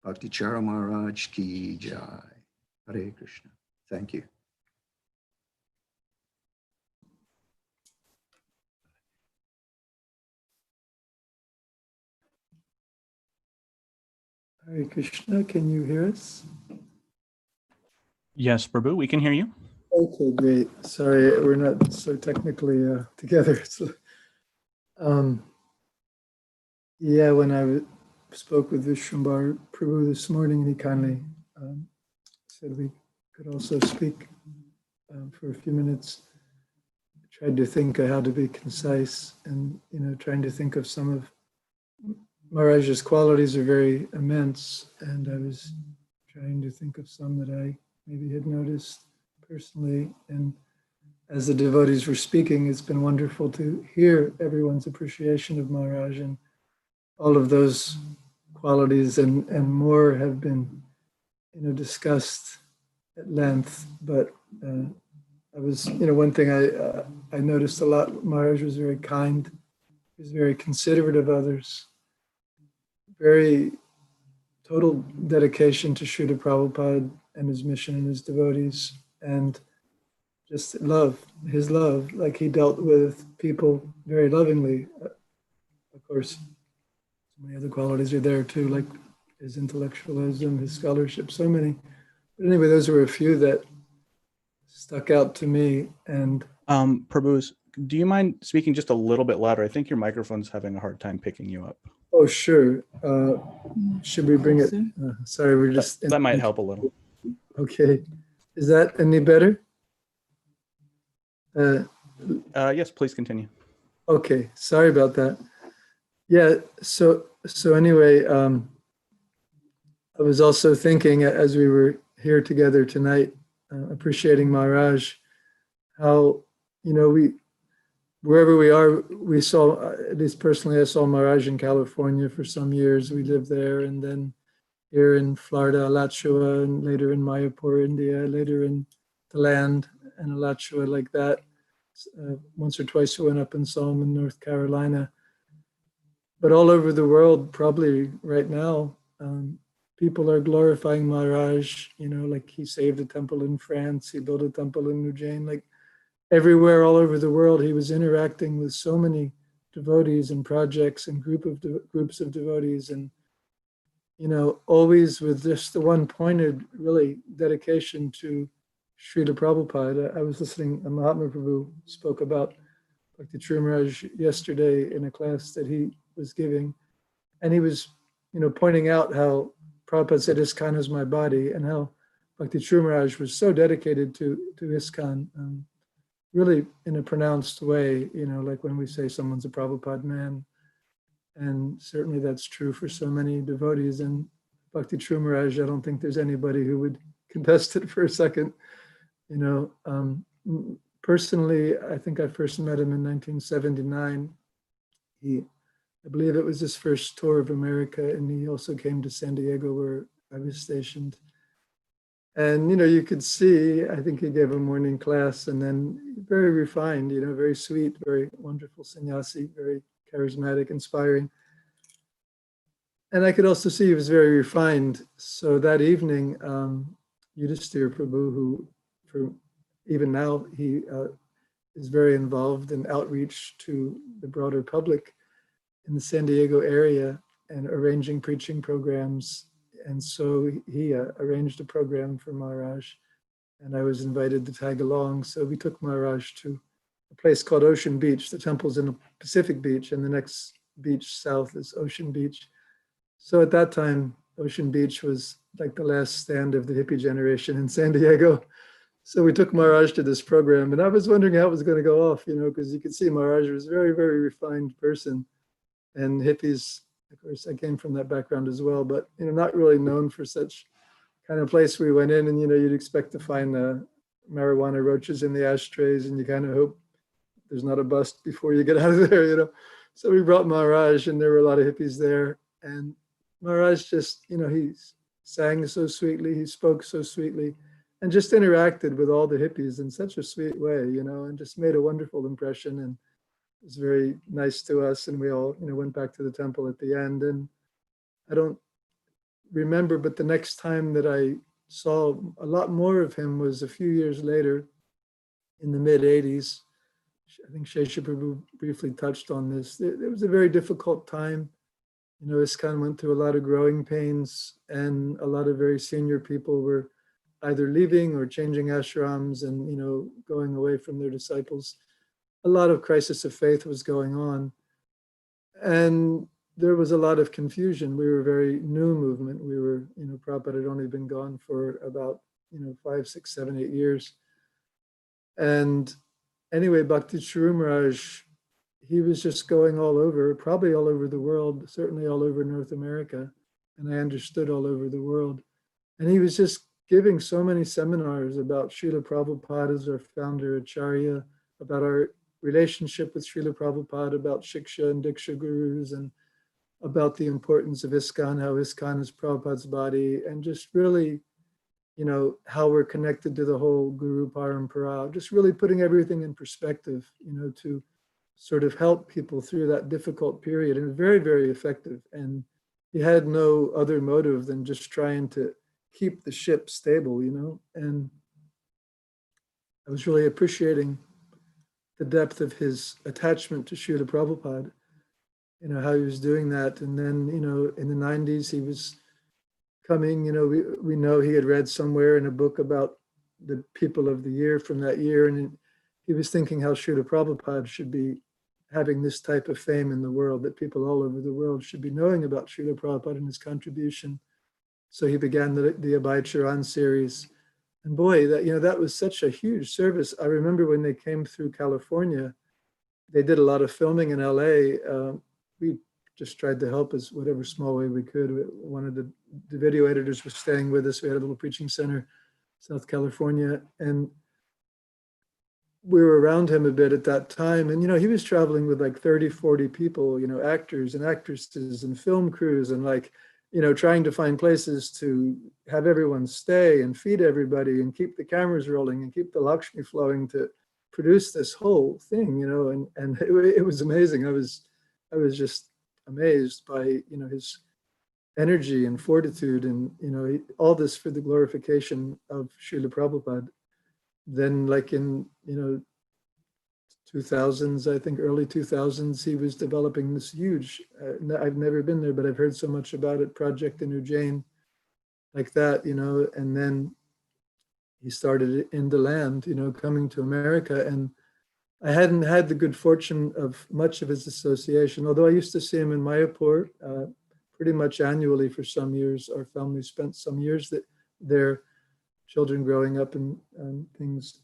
Bhakti Charu Maharaj ki jai. Hare Krishna. Thank you. Hare Krishna, can you hear us? Yes, Prabhu, we can hear you. Okay, great. Sorry, we're not so technically together. So, yeah, when I spoke with Vishwambar Prabhu this morning, he kindly said we could also speak for a few minutes. I tried to think of how to be concise, and trying to think of some of Maharaj's qualities are very immense, and I was trying to think of some that I maybe had noticed personally. And as the devotees were speaking, it's been wonderful to hear everyone's appreciation of Maharaj, and all of those qualities and more have been discussed at length. But I was, one thing I noticed a lot, Maharaj was very kind, he was very considerate of others, very total dedication to Srila Prabhupada and his mission and his devotees, and just love, his love, like he dealt with people very lovingly. Of course, so many other qualities are there too, like his intellectualism, his scholarship, so many. But anyway, those were a few that stuck out to me. And Prabhu, do you mind speaking just a little bit louder? I think your microphone's having a hard time picking you up. oh, sure. Should we bring it? Sorry, we're just. That might help a little. Okay. Is that any better? Yes, please continue. Okay, sorry about that. Yeah, so anyway, I was also thinking as we were here together tonight, appreciating Maharaj, how, wherever we are, we saw, at least personally, I saw Maharaj in California for some years. We lived there, and then here in Florida, Alachua, and later in Mayapur, India, later in the land and Alachua like that. Once or twice we went up and saw him in North Carolina. But all over the world, probably right now, people are glorifying Maharaj, like he saved a temple in France, he built a temple in Ujjain, like everywhere, all over the world, he was interacting with so many devotees and projects and groups of devotees, and always with just the one pointed, really, dedication to Srila Prabhupada. I was listening, Mahatma Prabhu spoke about Bhakti True Maharaj yesterday in a class that he was giving, and he was, pointing out how Prabhupada said, ISKCON is my body, and how Bhakti True Maharaj was so dedicated to ISKCON, really in a pronounced way, like when we say someone's a Prabhupada man. And certainly that's true for so many devotees. And Bhakti True Maharaj, I don't think there's anybody who would contest it for a second. Personally, I think I first met him in 1979. I believe it was his first tour of America, and he also came to San Diego where I was stationed. And, you could see, I think he gave a morning class, and then very refined, very sweet, very wonderful sannyasi, very charismatic, inspiring. And I could also see he was very refined. So that evening, Yudhisthira Prabhu, who for even now, he is very involved in outreach to the broader public in the San Diego area and arranging preaching programs. And so he arranged a program for Maharaj, and I was invited to tag along. So we took Maharaj to a place called Ocean Beach. The temple's in the Pacific Beach, and the next beach south is Ocean Beach. So at that time, Ocean Beach was like the last stand of the hippie generation in San Diego. So we took Maharaj to this program, and I was wondering how it was going to go off, because you could see Maharaj was a very, very refined person. And hippies, of course, I came from that background as well, but, not really known for such kind of place. We went in and, you'd expect to find marijuana roaches in the ashtrays, and you kind of hope there's not a bust before you get out of there, So we brought Maharaj, and there were a lot of hippies there. And Maharaj just, he sang so sweetly, he spoke so sweetly, and just interacted with all the hippies in such a sweet way, and just made a wonderful impression. And it was very nice to us. And we all, went back to the temple at the end. And I don't remember, but the next time that I saw a lot more of him was a few years later in the mid 80s. I think Shesha Prabhu briefly touched on this. It was a very difficult time. ISKCON went through a lot of growing pains, and a lot of very senior people were either leaving or changing ashrams and, going away from their disciples. A lot of crisis of faith was going on. And there was a lot of confusion. We were a very new movement. We were, Prabhupada had only been gone for about, 5, 6, 7, 8 years. And anyway, Bhakti True Maharaj, he was just going all over, probably all over the world, certainly all over North America. And I understood all over the world. And he was just giving so many seminars about Srila Prabhupada as our founder, Acharya, about our relationship with Srila Prabhupada, about Shiksha and Diksha gurus, and about the importance of ISKCON, how ISKCON is Prabhupada's body, and just really, how we're connected to the whole Guru Parampara, just really putting everything in perspective, to sort of help people through that difficult period, and very, very effective. And, he had no other motive than just trying to keep the ship stable, you know. And I was really appreciating the depth of his attachment to Srila Prabhupada, you know, how he was doing that. And then, you know, in the 90s, he was coming, you know, we know he had read somewhere in a book about the people of the year from that year. And he was thinking how Srila Prabhupada should be having this type of fame in the world, that people all over the world should be knowing about Srila Prabhupada and his contribution. So he began the Abhay Charan series. And boy, that, you know, that was such a huge service. I remember when they came through California, they did a lot of filming in LA. We just tried to help as whatever small way we could. One of the video editors was staying with us. We had a little preaching center, South California, and we were around him a bit at that time. And, you know, he was traveling with like 30, 40 people, you know, actors and actresses and film crews, and like, you know, trying to find places to have everyone stay and feed everybody and keep the cameras rolling and keep the Lakshmi flowing to produce this whole thing, you know, and it was amazing. I was just amazed by, you know, his energy and fortitude, and, you know, all this for the glorification of Srila Prabhupada. Then, like in, you know, 2000s, I think early 2000s, he was developing this huge, I've never been there, but I've heard so much about it, project in Ujjain, like that, you know. And then he started in the land, you know, coming to America. And I hadn't had the good fortune of much of his association, although I used to see him in Mayapur pretty much annually for some years. Our family spent some years there, children growing up and things.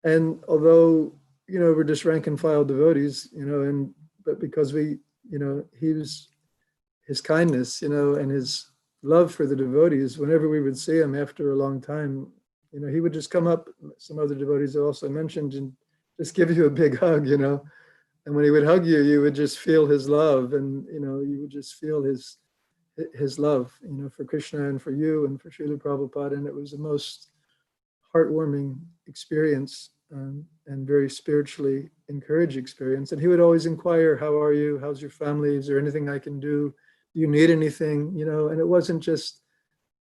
And although, you know, we're just rank and file devotees, you know, but because we, you know, his kindness, you know, and his love for the devotees, whenever we would see him after a long time, you know, he would just come up, some other devotees also mentioned, and just give you a big hug, you know. And when he would hug you, you would just feel his love, and, you know, you would just feel his love, you know, for Krishna and for you and for Srila Prabhupada. And it was the most heartwarming experience, and very spiritually encouraged experience. And he would always inquire, how are you? How's your family? Is there anything I can do? Do you need anything? You know, and it wasn't just,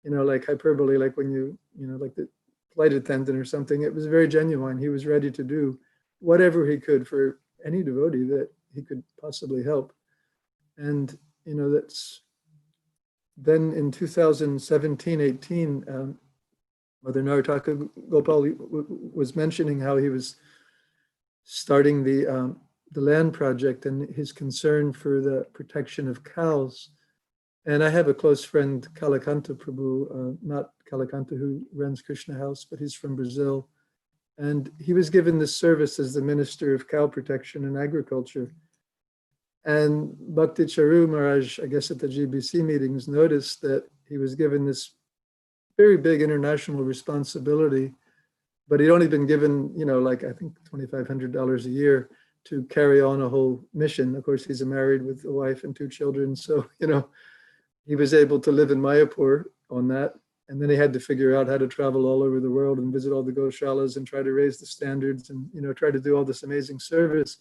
you know, like hyperbole, like when you know, like the flight attendant or something. It was very genuine. He was ready to do whatever he could for any devotee that he could possibly help. And, you know, that's then in 2017, 18, Mother Narataka Gopal was mentioning how he was starting the land project and his concern for the protection of cows. And I have a close friend, Kalakanta Prabhu, not Kalakanta who runs Krishna House, but he's from Brazil. And he was given this service as the Minister of Cow Protection and Agriculture. And Bhakti Charu Maharaj, I guess at the GBC meetings, noticed that he was given this very big international responsibility, but he'd only been given, you know, like I think $2,500 a year to carry on a whole mission. Of course, he's married with a wife and 2 children. So, you know, he was able to live in Mayapur on that. And then he had to figure out how to travel all over the world and visit all the Goshalas and try to raise the standards and, you know, try to do all this amazing service.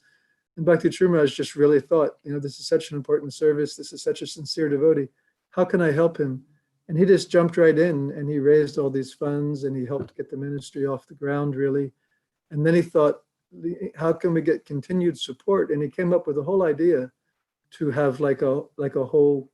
And Bhakti Maharaj just really thought, you know, this is such an important service. This is such a sincere devotee. How can I help him? And he just jumped right in, and he raised all these funds, and he helped get the ministry off the ground, really. And then he thought, how can we get continued support? And he came up with a whole idea to have like a whole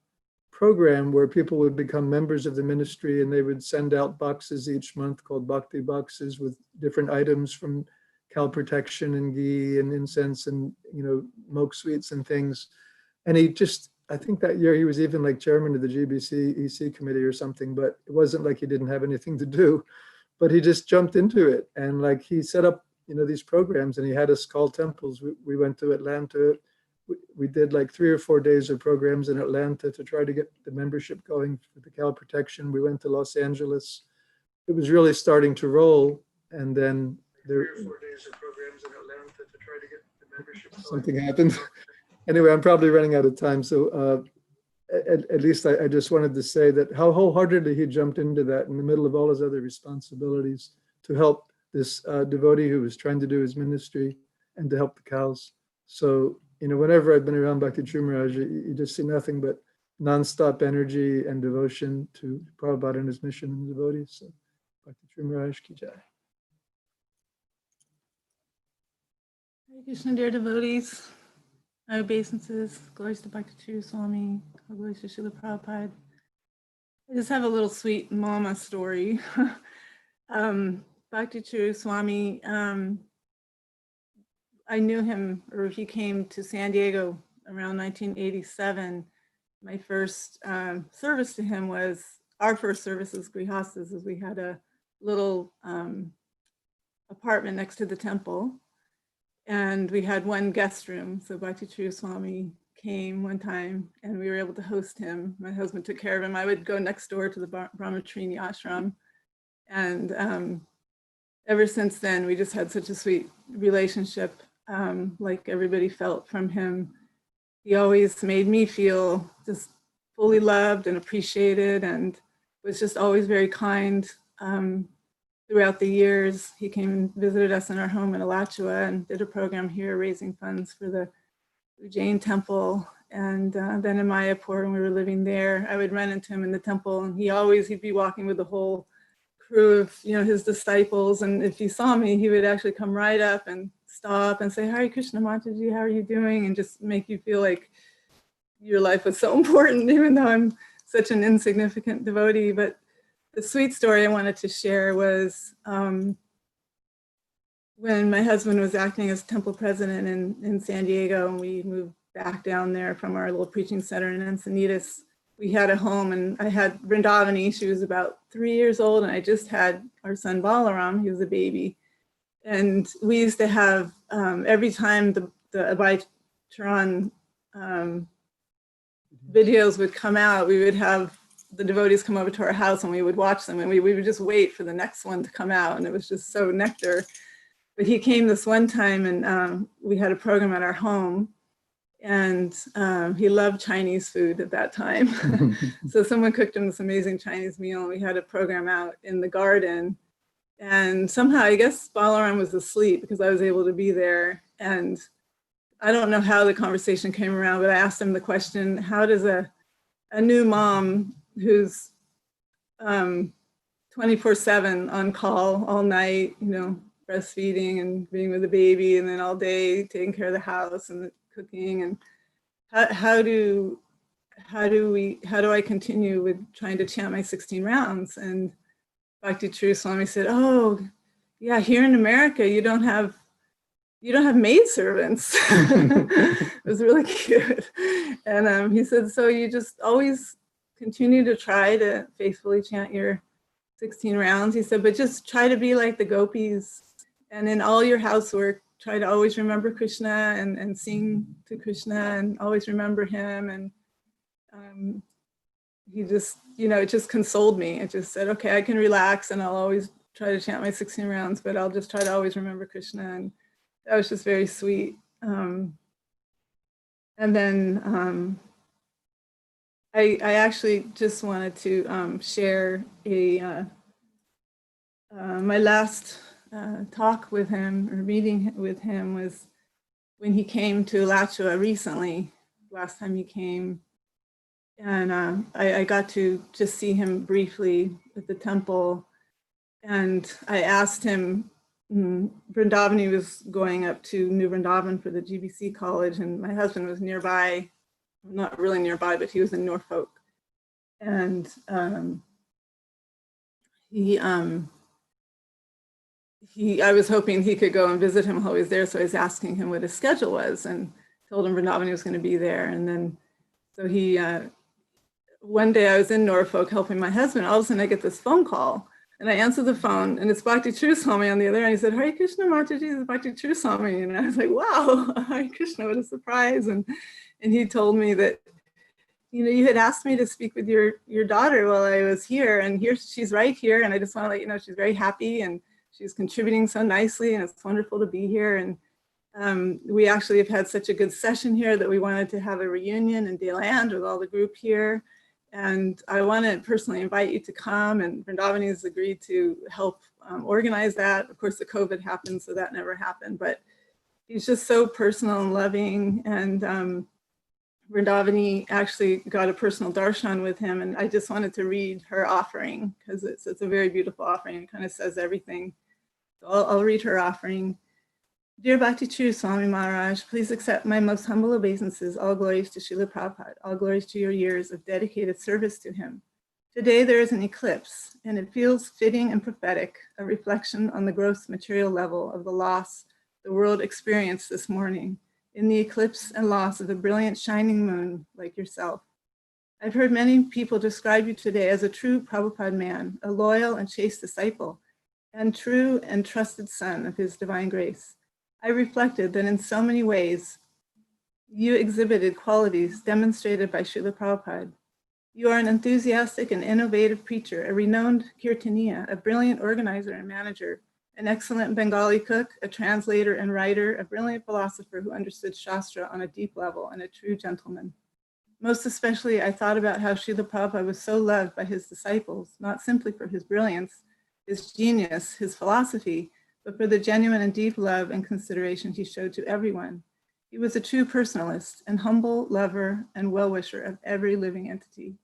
program where people would become members of the ministry, and they would send out boxes each month called Bhakti boxes with different items from cow protection and ghee and incense and, you know, milk sweets and things. And he just, I think that year he was even like chairman of the GBC EC committee or something, but it wasn't like he didn't have anything to do, but he just jumped into it. And like he set up, you know, these programs, and he had us call temples. We went to Atlanta. We did like 3 or 4 days of programs in Atlanta to try to get the membership going for the cow protection. We went to Los Angeles. It was really starting to roll. And then there 3 or 4 days of programs in Atlanta to try to get the membership going. Something happened. Anyway, I'm probably running out of time. So at least I just wanted to say that how wholeheartedly he jumped into that in the middle of all his other responsibilities to help this devotee who was trying to do his ministry and to help the cows. So, you know, whenever I've been around Bhakti Maharaj, you just see nothing but nonstop energy and devotion to Prabhupada and his mission and devotees. So, Bhakti True Maharaj Ki Jai. Hare Krishna, dear devotees, my obeisances, glories to Bhakti True Swami, glories to Srila Prabhupada. I just have a little sweet mama story. Bhakti True Swami, I knew him, or he came to San Diego around 1987. My first service to him was, our first service as Grihastas, as we had a little apartment next to the temple. And we had one guest room. So Bhakti True Swami came one time and we were able to host him. My husband took care of him. I would go next door to the Brahmatrini ashram. And ever since then, we just had such a sweet relationship, like everybody felt from him. He always made me feel just fully loved and appreciated, and was just always very kind. Throughout the years, he came and visited us in our home in Alachua and did a program here raising funds for the Jain temple. And then in Mayapur, when we were living there, I would run into him in the temple, and he'd be walking with the whole crew of, his disciples. And if he saw me, he would actually come right up and stop and say, Hare Krishna Mataji, how are you doing? And just make you feel like your life was so important, even though I'm such an insignificant devotee. But the sweet story I wanted to share was when my husband was acting as temple president in San Diego, and we moved back down there from our little preaching center in Encinitas. We had a home, and I had Vrindavani. She was about 3 years old, and I just had our son Balaram. He was a baby. And we used to have, every time the Abhay Charan videos would come out, we would have the devotees come over to our house and we would watch them, and we would just wait for the next one to come out, and it was just so nectar. But he came this one time, and we had a program at our home, and he loved Chinese food at that time. So someone cooked him this amazing Chinese meal, and we had a program out in the garden. And somehow, I guess Balaram was asleep because I was able to be there. And I don't know how the conversation came around, but I asked him the question, how does a new mom who's 24/7 on call all night, breastfeeding and being with the baby, and then all day taking care of the house and the cooking, and how do I continue with trying to chant my 16 rounds? And Bhakti True Swami said, oh yeah, here in America you don't have maidservants. It was really cute. And he said, so you just always continue to try to faithfully chant your 16 rounds. He said, but just try to be like the gopis, and in all your housework, try to always remember Krishna and sing to Krishna and always remember him. And he just, it just consoled me. It just said, okay, I can relax and I'll always try to chant my 16 rounds, but I'll just try to always remember Krishna. And that was just very sweet. And then I actually just wanted to share my last talk with him, or meeting with him, was when he came to Alachua recently, last time he came. And I got to just see him briefly at the temple. And I asked him, Vrindavani was going up to New Vrindavan for the GBC college, and my husband was nearby, not really nearby, but he was in Norfolk. And I was hoping he could go and visit him while he was there, so I was asking him what his schedule was, and told him Vrindavani was going to be there. And then, so he, one day I was in Norfolk helping my husband, all of a sudden I get this phone call, and I answer the phone, and it's Bhakti True Swami on the other end. He said, Hare Krishna Mataji, this is Bhakti True Swami. And I was like, wow, Hare Krishna, what a surprise. And he told me that, you had asked me to speak with your daughter while I was here, and here she's right here, and I just want to let you know she's very happy, and she's contributing so nicely, and it's wonderful to be here. And we actually have had such a good session here that we wanted to have a reunion in DeLand with all the group here. And I want to personally invite you to come, and Vrindavani has agreed to help organize that. Of course, the COVID happened, so that never happened, but he's just so personal and loving. And Vrindavani actually got a personal darshan with him, and I just wanted to read her offering because it's a very beautiful offering. It kind of says everything. So I'll read her offering. Dear Bhakti True Swami Maharaj, please accept my most humble obeisances. All glories to Srila Prabhupada. All glories to your years of dedicated service to him. Today there is an eclipse, and it feels fitting and prophetic, a reflection on the gross material level of the loss the world experienced this morning in the eclipse and loss of a brilliant shining moon like yourself. I've heard many people describe you today as a true Prabhupada man, a loyal and chaste disciple, and true and trusted son of his divine grace. I reflected that in so many ways, you exhibited qualities demonstrated by Srila Prabhupada. You are an enthusiastic and innovative preacher, a renowned kirtaniya, a brilliant organizer and manager, an excellent Bengali cook, a translator and writer, a brilliant philosopher who understood Shastra on a deep level, and a true gentleman. Most especially, I thought about how Srila Prabhupada was so loved by his disciples, not simply for his brilliance, his genius, his philosophy, but for the genuine and deep love and consideration he showed to everyone. He was a true personalist and humble lover and well-wisher of every living entity.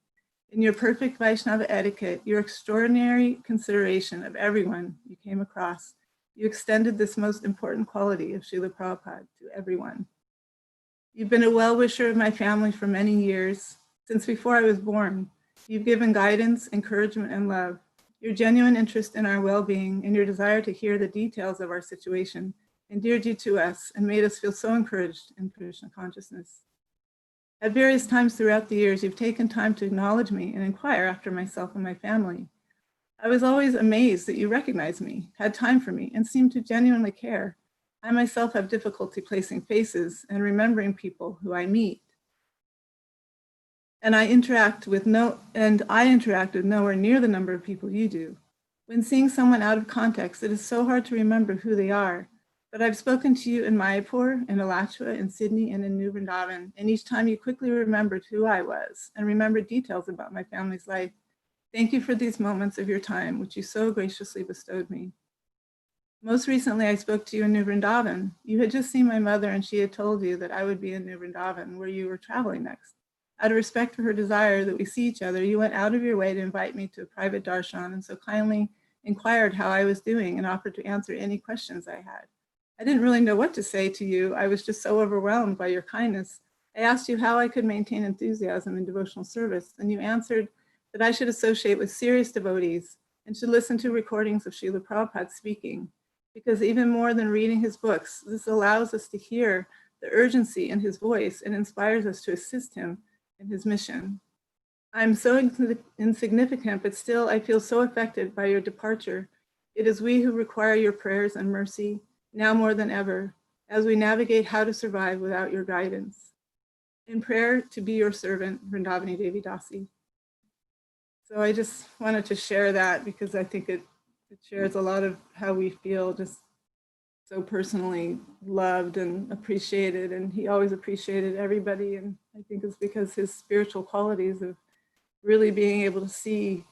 In your perfect Vaishnava etiquette, your extraordinary consideration of everyone you came across, you extended this most important quality of Srila Prabhupada to everyone. You've been a well-wisher of my family for many years. Since before I was born, you've given guidance, encouragement, and love. Your genuine interest in our well-being and your desire to hear the details of our situation endeared you to us and made us feel so encouraged in Krishna consciousness. At various times throughout the years, you've taken time to acknowledge me and inquire after myself and my family. I was always amazed that you recognized me, had time for me, and seemed to genuinely care. I myself have difficulty placing faces and remembering people who I meet. And I interact with nowhere near the number of people you do. When seeing someone out of context, it is so hard to remember who they are. But I've spoken to you in Mayapur, in Alachua, in Sydney, and in New Vrindavan, and each time you quickly remembered who I was and remembered details about my family's life. Thank you for these moments of your time, which you so graciously bestowed me. Most recently, I spoke to you in New Vrindavan. You had just seen my mother, and she had told you that I would be in New Vrindavan, where you were traveling next. Out of respect for her desire that we see each other, you went out of your way to invite me to a private darshan and so kindly inquired how I was doing and offered to answer any questions I had. I didn't really know what to say to you. I was just so overwhelmed by your kindness. I asked you how I could maintain enthusiasm in devotional service, and you answered that I should associate with serious devotees and should listen to recordings of Srila Prabhupada speaking, because even more than reading his books, this allows us to hear the urgency in his voice and inspires us to assist him in his mission. I'm so insignificant, but still I feel so affected by your departure. It is we who require your prayers and mercy, now more than ever, as we navigate how to survive without your guidance. In prayer to be your servant, Vrindavani Devi Dasi. So I just wanted to share that because I think it shares a lot of how we feel, just so personally loved and appreciated, and he always appreciated everybody, and I think it's because his spiritual qualities of really being able to see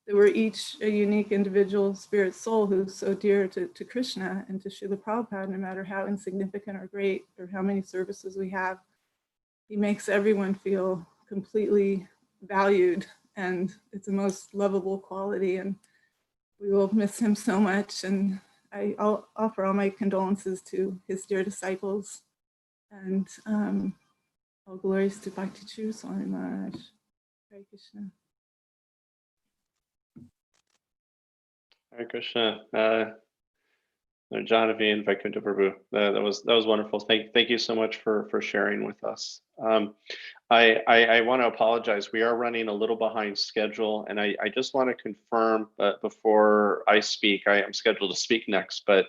that we're each a unique individual spirit soul who's so dear to Krishna and to Srila Prabhupada, no matter how insignificant or great or how many services we have. He makes everyone feel completely valued, and it's the most lovable quality, and we will miss him so much. And I'll offer all my condolences to his dear disciples, and all glories to Bhakti True Swami Maharaj. Hare Krishna. Hare Krishna. Janavi and Vaikuntha Prabhu. That was wonderful. Thank you so much for sharing with us. I want to apologize. We are running a little behind schedule, and I just want to confirm before I speak. I am scheduled to speak next, but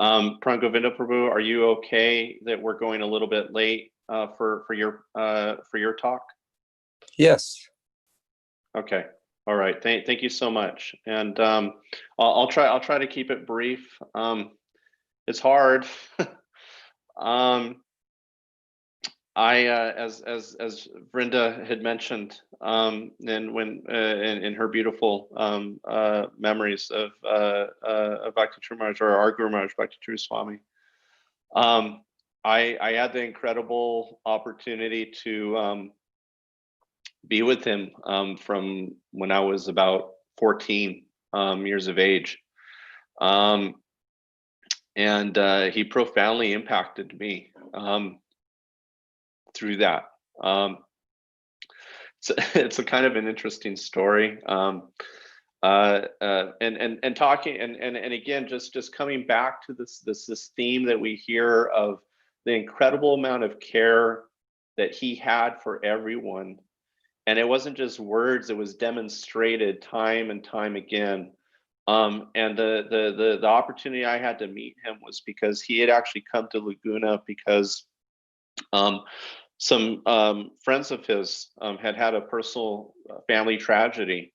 Prangovinda Prabhu, are you okay that we're going a little bit late for your talk? Yes. Okay. All right. Thank you so much. And I'll try to keep it brief. It's hard. As Vrinda had mentioned, and when in her beautiful memories of Bhakti True Maharaj, or our Guru Maharaj, Bhakti True Swami, I had the incredible opportunity to be with him from when I was about 14 years of age. And he profoundly impacted me through that. It's a kind of an interesting story. And talking and again, just coming back to this theme that we hear of the incredible amount of care that he had for everyone. And it wasn't just words, it was demonstrated time and time again. And the opportunity I had to meet him was because he had actually come to Laguna because some friends of his had a personal family tragedy,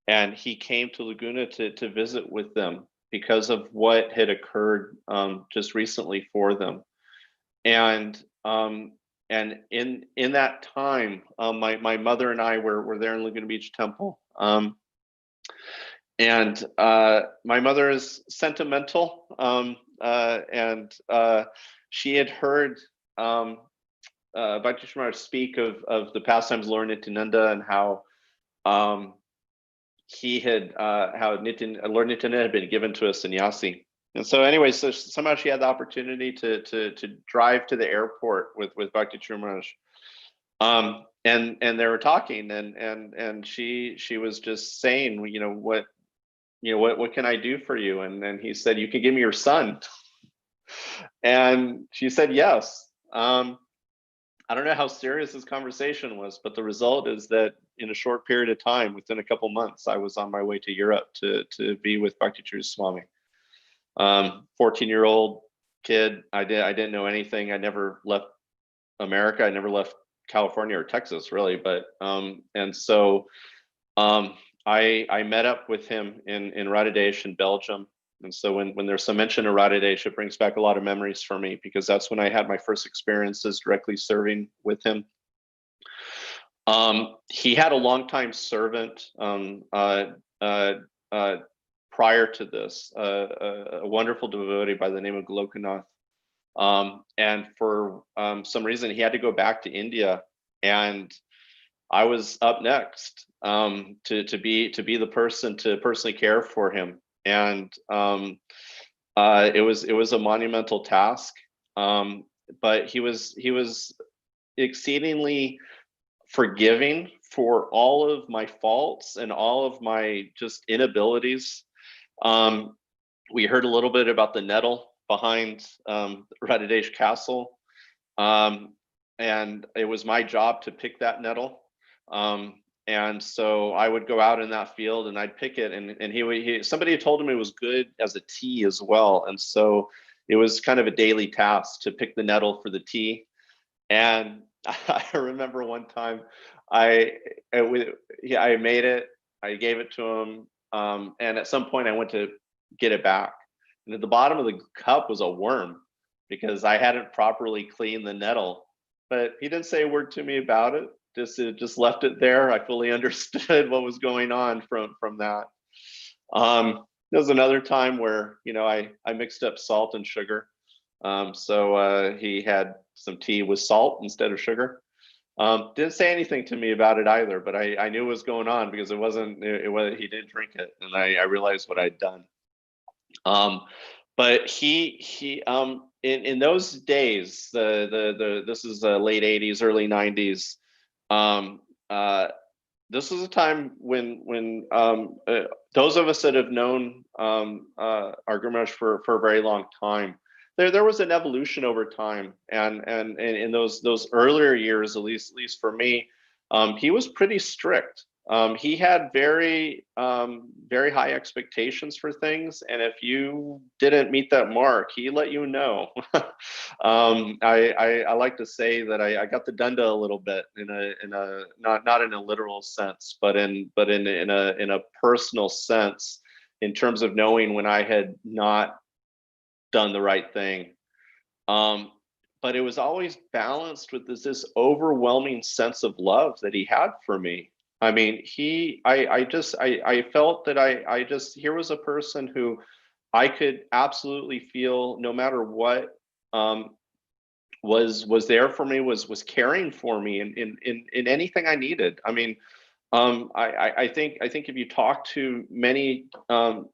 and he came to Laguna to visit with them because of what had occurred just recently for them. And in that time, my mother and I were there in Laguna Beach Temple. And my mother is sentimental, and she had heard Bhakti Shamar speak of the pastimes Lord Nityananda and how he had how Lord Nityananda had been given to a sannyasi. And so anyway, so somehow she had the opportunity to drive to the airport with Bhakti Shamar. And they were talking, and she was just saying, what can I do for you? And then he said, you can give me your son. And she said, yes. I don't know how serious this conversation was, but the result is that in a short period of time, within a couple months, I was on my way to Europe to be with Bhakti Swami. 14-year-old kid. I didn't know anything. I never left America. I never left California or Texas, really. But and so I met up with him in Radadesh in Belgium. And so when there's some mention of Radadesh, it brings back a lot of memories for me, because that's when I had my first experiences directly serving with him. He had a longtime servant prior to this, a wonderful devotee by the name of Glokanath. And for some reason, he had to go back to India, and I was up next to be the person to personally care for him. And it was a monumental task, but he was exceedingly forgiving for all of my faults and all of my just inabilities. We heard a little bit about the nettle behind Radadesh Castle, and it was my job to pick that nettle. And so I would go out in that field and I'd pick it, and somebody told him it was good as a tea as well. And so it was kind of a daily task to pick the nettle for the tea. And I remember one time I made it, I gave it to him, and at some point I went to get it back, and at the bottom of the cup was a worm because I hadn't properly cleaned the nettle. But he didn't say a word to me about it. Just left it there. I fully understood what was going on from that. There was another time where I mixed up salt and sugar, so he had some tea with salt instead of sugar. Didn't say anything to me about it either, but I knew what was going on because he didn't drink it, and I realized what I'd done. But he in those days, this is the late 80s, early 90s. This was a time when those of us that have known our Guru Maharaj for a very long time, there was an evolution over time, and in those earlier years, at least for me, he was pretty strict. He had very high expectations for things, and if you didn't meet that mark, he let you know. I like to say that I got the dunda a little bit in a not in a literal sense, but in a personal sense, in terms of knowing when I had not done the right thing. But it was always balanced with this overwhelming sense of love that he had for me. I mean, I felt that here was a person who I could absolutely feel, no matter what was there for me, was caring for me in anything I needed. I mean, I think if you talk to many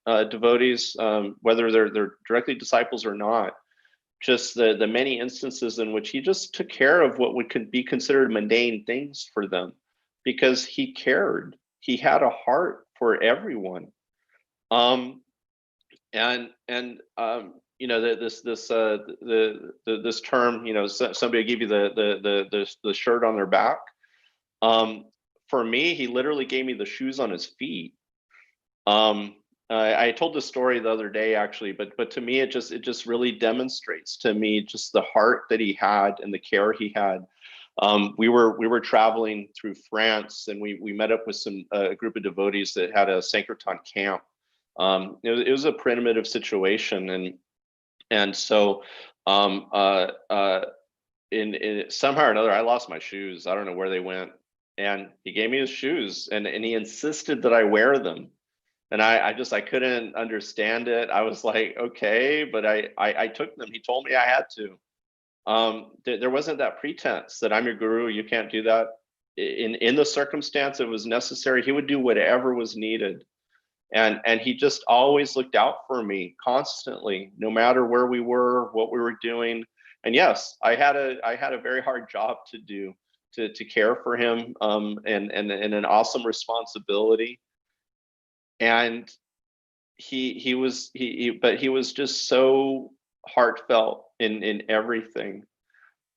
devotees, whether they're directly disciples or not, just the many instances in which he just took care of what would be considered mundane things for them, because he cared. He had a heart for everyone. You know, this term, you know, somebody give you the shirt on their back. For me, he literally gave me the shoes on his feet. I told this story the other day, actually, but to me, it just really demonstrates to me just the heart that he had and the care he had. We were traveling through France, and we met up with a group of devotees that had a Sankirtan camp. It was a primitive situation, and so in somehow or another, I lost my shoes. I don't know where they went, and he gave me his shoes, and he insisted that I wear them. And I couldn't understand it. I was like, okay, but I took them. He told me I had to. There wasn't that pretense that I'm your guru, you can't do that. In the circumstance it was necessary, he would do whatever was needed. And he just always looked out for me constantly, no matter where we were, what we were doing. And yes, I had a very hard job to do, to care for him, and an awesome responsibility. And he was just so heartfelt in everything.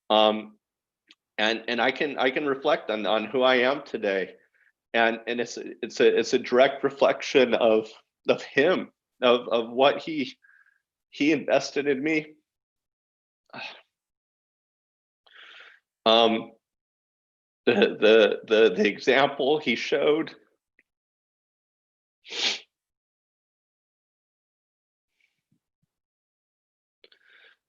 And I can reflect on who I am today, and it's a direct reflection of him, of what he invested in me. The example he showed,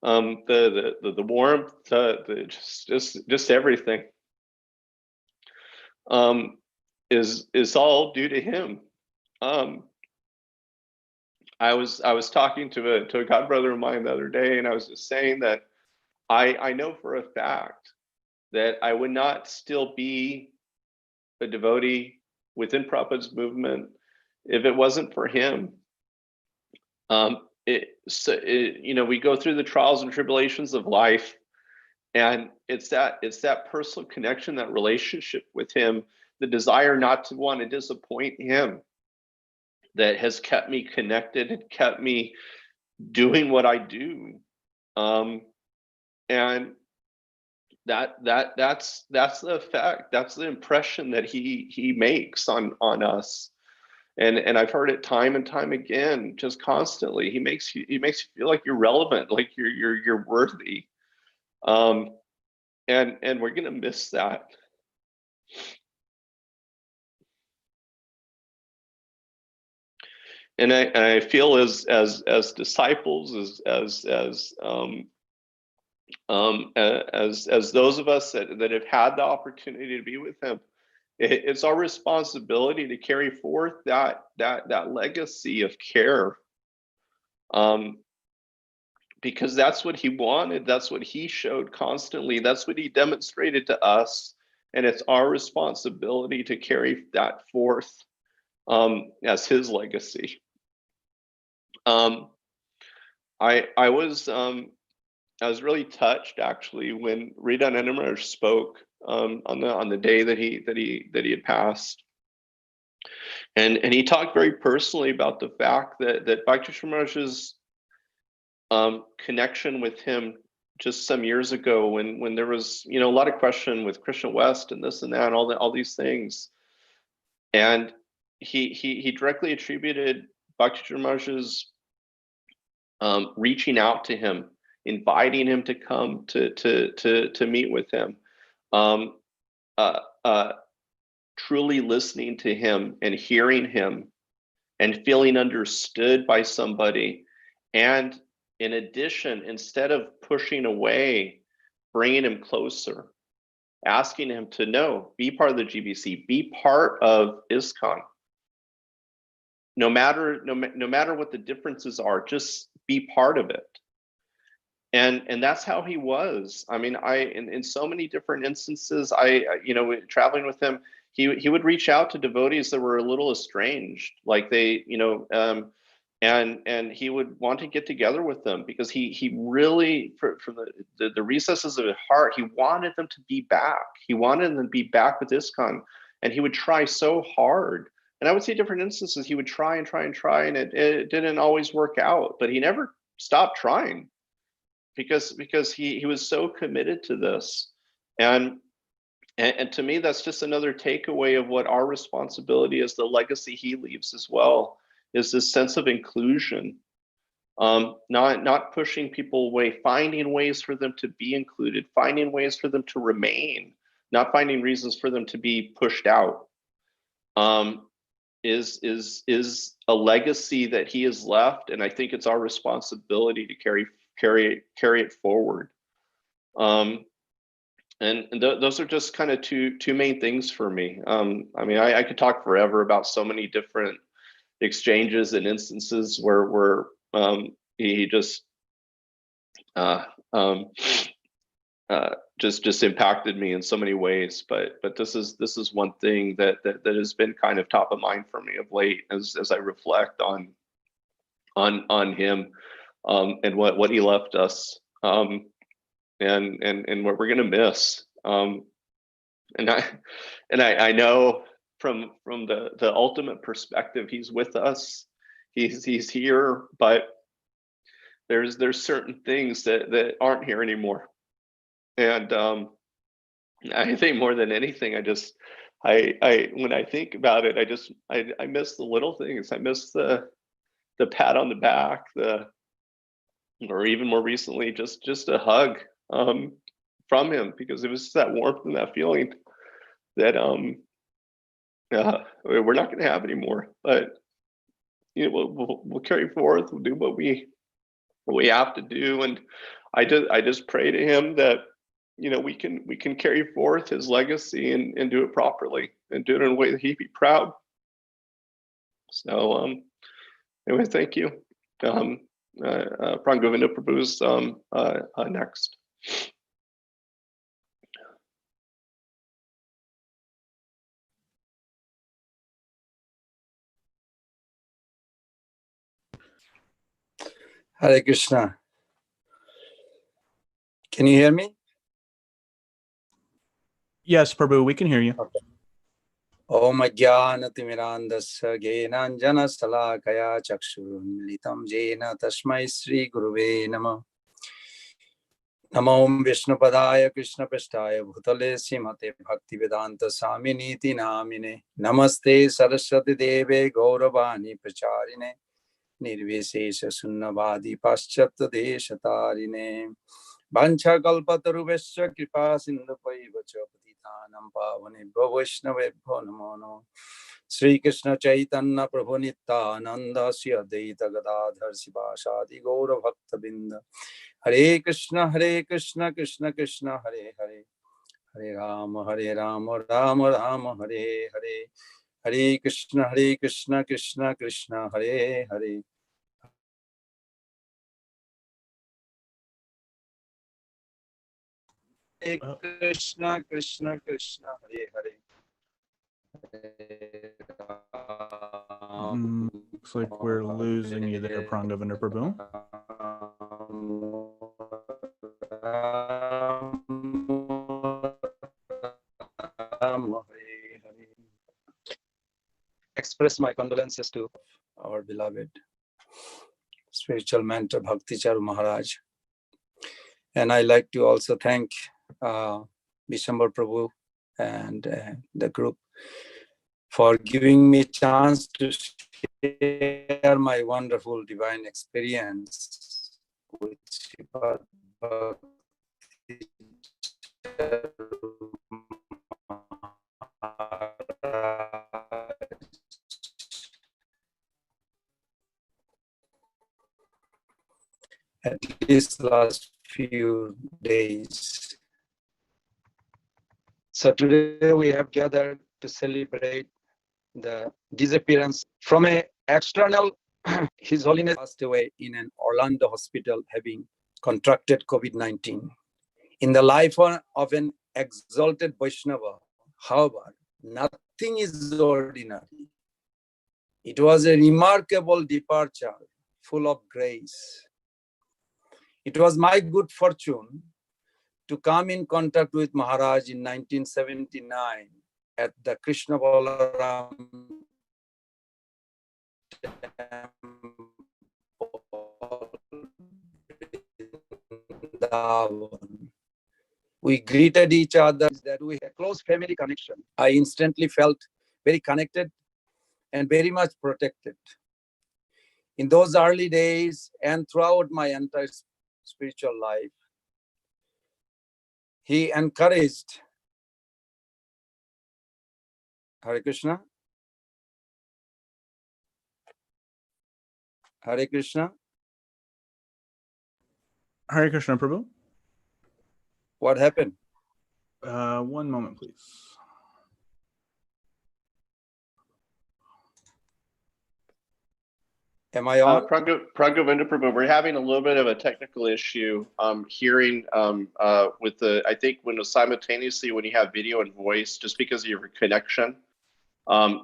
the warmth, just everything, is all due to him. I was talking to a god brother of mine the other day, and I was just saying that I know for a fact that I would not still be a devotee within Prabhupada's movement if it wasn't for him. You know, we go through the trials and tribulations of life, and it's that personal connection, that relationship with him, the desire not to want to disappoint him, that has kept me connected and kept me doing what I do. And that's the effect, that's the impression that he makes on us. And I've heard it time and time again, just constantly. He makes you feel like you're relevant, like you're worthy. And we're gonna miss that. And I feel as disciples, as those of us that have had the opportunity to be with him, it's our responsibility to carry forth that legacy of care, because that's what he wanted, that's what he showed constantly, that's what he demonstrated to us, and it's our responsibility to carry that forth as his legacy. I was really touched, actually, when Rita Nenemayer spoke on the day that he had passed, and he talked very personally about the fact that Bhakti Maharaj's connection with him just some years ago, when there was, you know, a lot of question with Krishna West and this and that and all these things, and he directly attributed Bhakti Maharaj's reaching out to him, inviting him to come to meet with him, truly listening to him and hearing him and feeling understood by somebody. And in addition, instead of pushing away, bringing him closer, asking him to be part of the GBC, be part of ISKCON. No matter what the differences are, just be part of it. And that's how he was. I mean, in so many different instances, traveling with him, he would reach out to devotees that were a little estranged, like they, and he would want to get together with them because he really, from the recesses of his heart, he wanted them to be back. He wanted them to be back with ISKCON, and he would try so hard. And I would see different instances, he would try and try and try, and it didn't always work out, but he never stopped trying because he was so committed to this. And to me, that's just another takeaway of what our responsibility is, the legacy he leaves as well, is this sense of inclusion, not pushing people away, finding ways for them to be included, finding ways for them to remain, not finding reasons for them to be pushed out. Is a legacy that he has left, and I think it's our responsibility to carry it forward. And those are just kind of two main things for me. I mean, I could talk forever about so many different exchanges and instances where he just just impacted me in so many ways. But this is one thing that has been kind of top of mind for me of late as I reflect on him, and what he left us, and what we're gonna miss. And I know from the ultimate perspective, he's with us, he's here, but there's certain things that aren't here anymore. And I think more than anything, I when I think about it, I miss the little things. I miss the pat on the back, or even more recently, just a hug from him, because it was just that warmth and that feeling that we're not going to have anymore. But we'll carry forth. We'll do what we have to do, and I just pray to him that we can carry forth his legacy and do it properly and do it in a way that he'd be proud. So anyway, thank you. Prangovinda Prabhu's next. Hare Krishna. Can you hear me? Yes, Prabhu, we can hear you. Okay. Om Jnana-timirandasya Jnana Salakaya Chakshurunmilitam Jena Tasmai Sri Guruve Namah. Namo Vishnu Padaya Krishna Prasthaya Bhutale Srimate Bhakti Vedanta Swaminiti Namine. Namaste Saraswati Deve Gauravani Pracharine Nirvishesha Sunnavadi Paschatya Deshatarine. Vancha kalpatarubhasya kripa sindhupaivacha patitanam pavanebhyo vaishnavebhyo namo namo. Sri Krishna Chaitanya Prabhu Nityananda Sri Advaita Gadadhar Sivasadi Gaura Bhakta Binda. Hare Krishna Krishna Krishna Hare Hare. Hare Rama Rama Rama Hare Hare. Hare Krishna Krishna Krishna Hare Hare. Krishna Krishna Hare Hare. Looks like we're losing you there, Prangovinda Prabhu. Express my condolences to our beloved spiritual mentor Bhakti Charu Maharaj. And I like to also thank Vishwambar Prabhu and the group for giving me a chance to share my wonderful divine experience with Sripad Bhakti Charu Maharaj. At least last few days. So today we have gathered to celebrate the disappearance from an external. His Holiness passed away in an Orlando hospital having contracted COVID-19. In the life of an exalted Vaishnava, however, nothing is ordinary. It was a remarkable departure, full of grace. It was my good fortune to come in contact with Maharaj in 1979 at the Krishna Balaram Temple. We greeted each other, that we had a close family connection. I instantly felt very connected and very much protected. In those early days and throughout my entire spiritual life, he encouraged Hare Krishna. Hare Krishna. Hare Krishna, Prabhu. What happened? One moment, please. Am I on? Prabhu, we're having a little bit of a technical issue hearing with the, I think when simultaneously when you have video and voice, just because of your connection,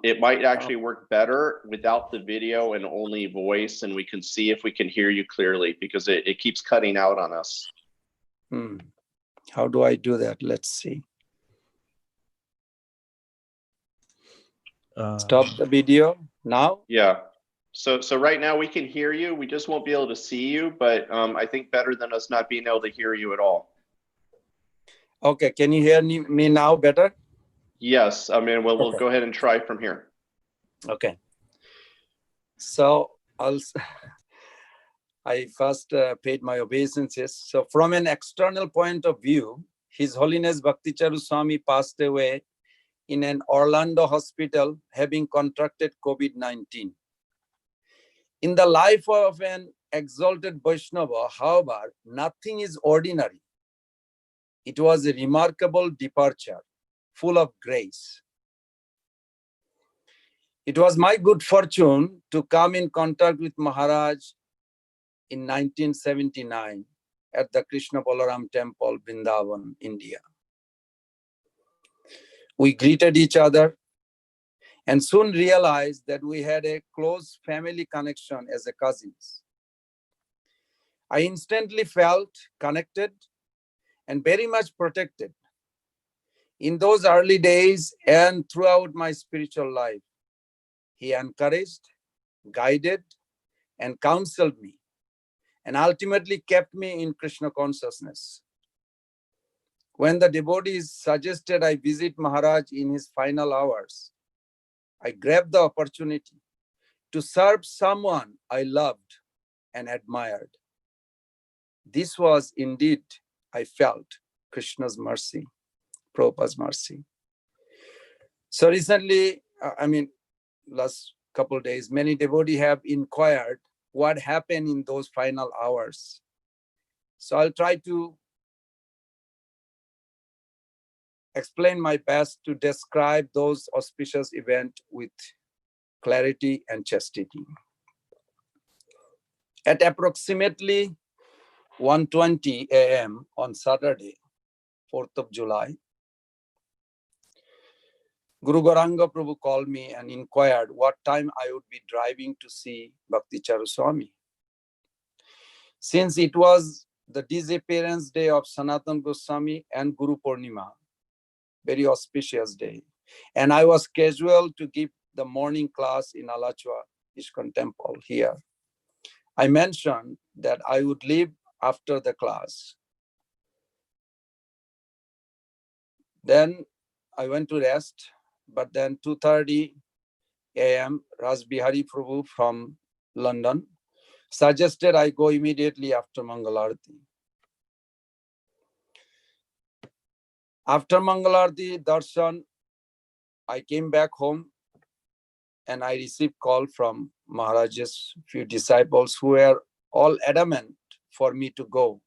it might actually work better without the video and only voice, and we can see if we can hear you clearly, because it keeps cutting out on us. How do I do that? Let's see. Stop the video now? Yeah. So right now we can hear you. We just won't be able to see you, but I think better than us not being able to hear you at all. Okay, can you hear me now better? Yes, I mean, we'll Okay. go ahead and try from here. Okay. So I first paid my obeisances. So from an external point of view, His Holiness Bhakti Charu Swami passed away in an Orlando hospital having contracted COVID-19. In the life of an exalted Vaishnava, however, nothing is ordinary. It was a remarkable departure, full of grace. It was my good fortune to come in contact with Maharaj in 1979 at the Krishna Balaram Temple, Vrindavan, India. We greeted each other and soon realized that we had a close family connection as a cousins. I instantly felt connected and very much protected. In those early days and throughout my spiritual life, he encouraged, guided, and counseled me, and ultimately kept me in Krishna consciousness. When the devotees suggested I visit Maharaj in his final hours, I grabbed the opportunity to serve someone I loved and admired. This was indeed, I felt, Krishna's mercy, Prabhupada's mercy. So recently, last couple of days, many devotees have inquired what happened in those final hours. So I'll try to explain my best to describe those auspicious events with clarity and chastity. At approximately 1:20 a.m. on Saturday, 4th of July, Guru Gauranga Prabhu called me and inquired what time I would be driving to see Bhakti Charu Swami. Since it was the disappearance day of Sanatana Goswami and Guru Purnima, very auspicious day, and I was scheduled to give the morning class in Alachua ISKCON Temple here, I mentioned that I would leave after the class. Then I went to rest, but then 2:30 a.m. Raj Bihari Prabhu from London suggested I go immediately after Mangalarti. After Mangalarti darshan, I came back home and I received call from Maharaj's few disciples who were all adamant for me to go.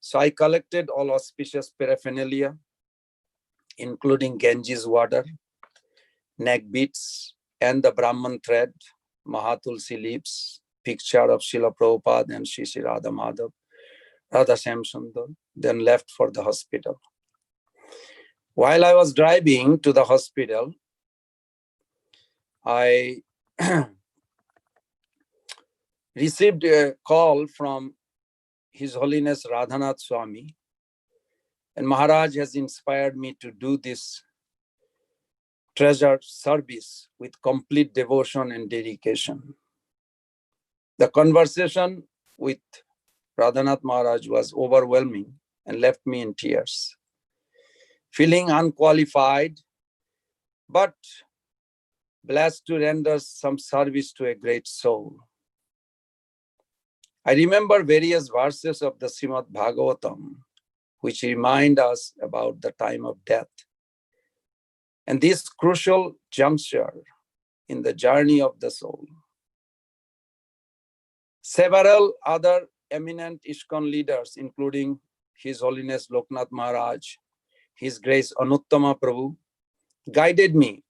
So I collected all auspicious paraphernalia, including Ganges water, neck beads, and the Brahman thread, Mahatulsi leaves, picture of Srila Prabhupada and Shri Radha Madhav, Radha Shamsundar, then left for the hospital. While I was driving to the hospital, I received a call from His Holiness Radhanath Swami, and Maharaj has inspired me to do this treasured service with complete devotion and dedication. The conversation with Radhanath Maharaj was overwhelming and left me in tears, feeling unqualified, but blessed to render some service to a great soul. I remember various verses of the Srimad Bhagavatam, which remind us about the time of death. And this crucial juncture in the journey of the soul. Several other eminent ISKCON leaders, including His Holiness Loknath Maharaj, His Grace Anuttama Prabhu, guided me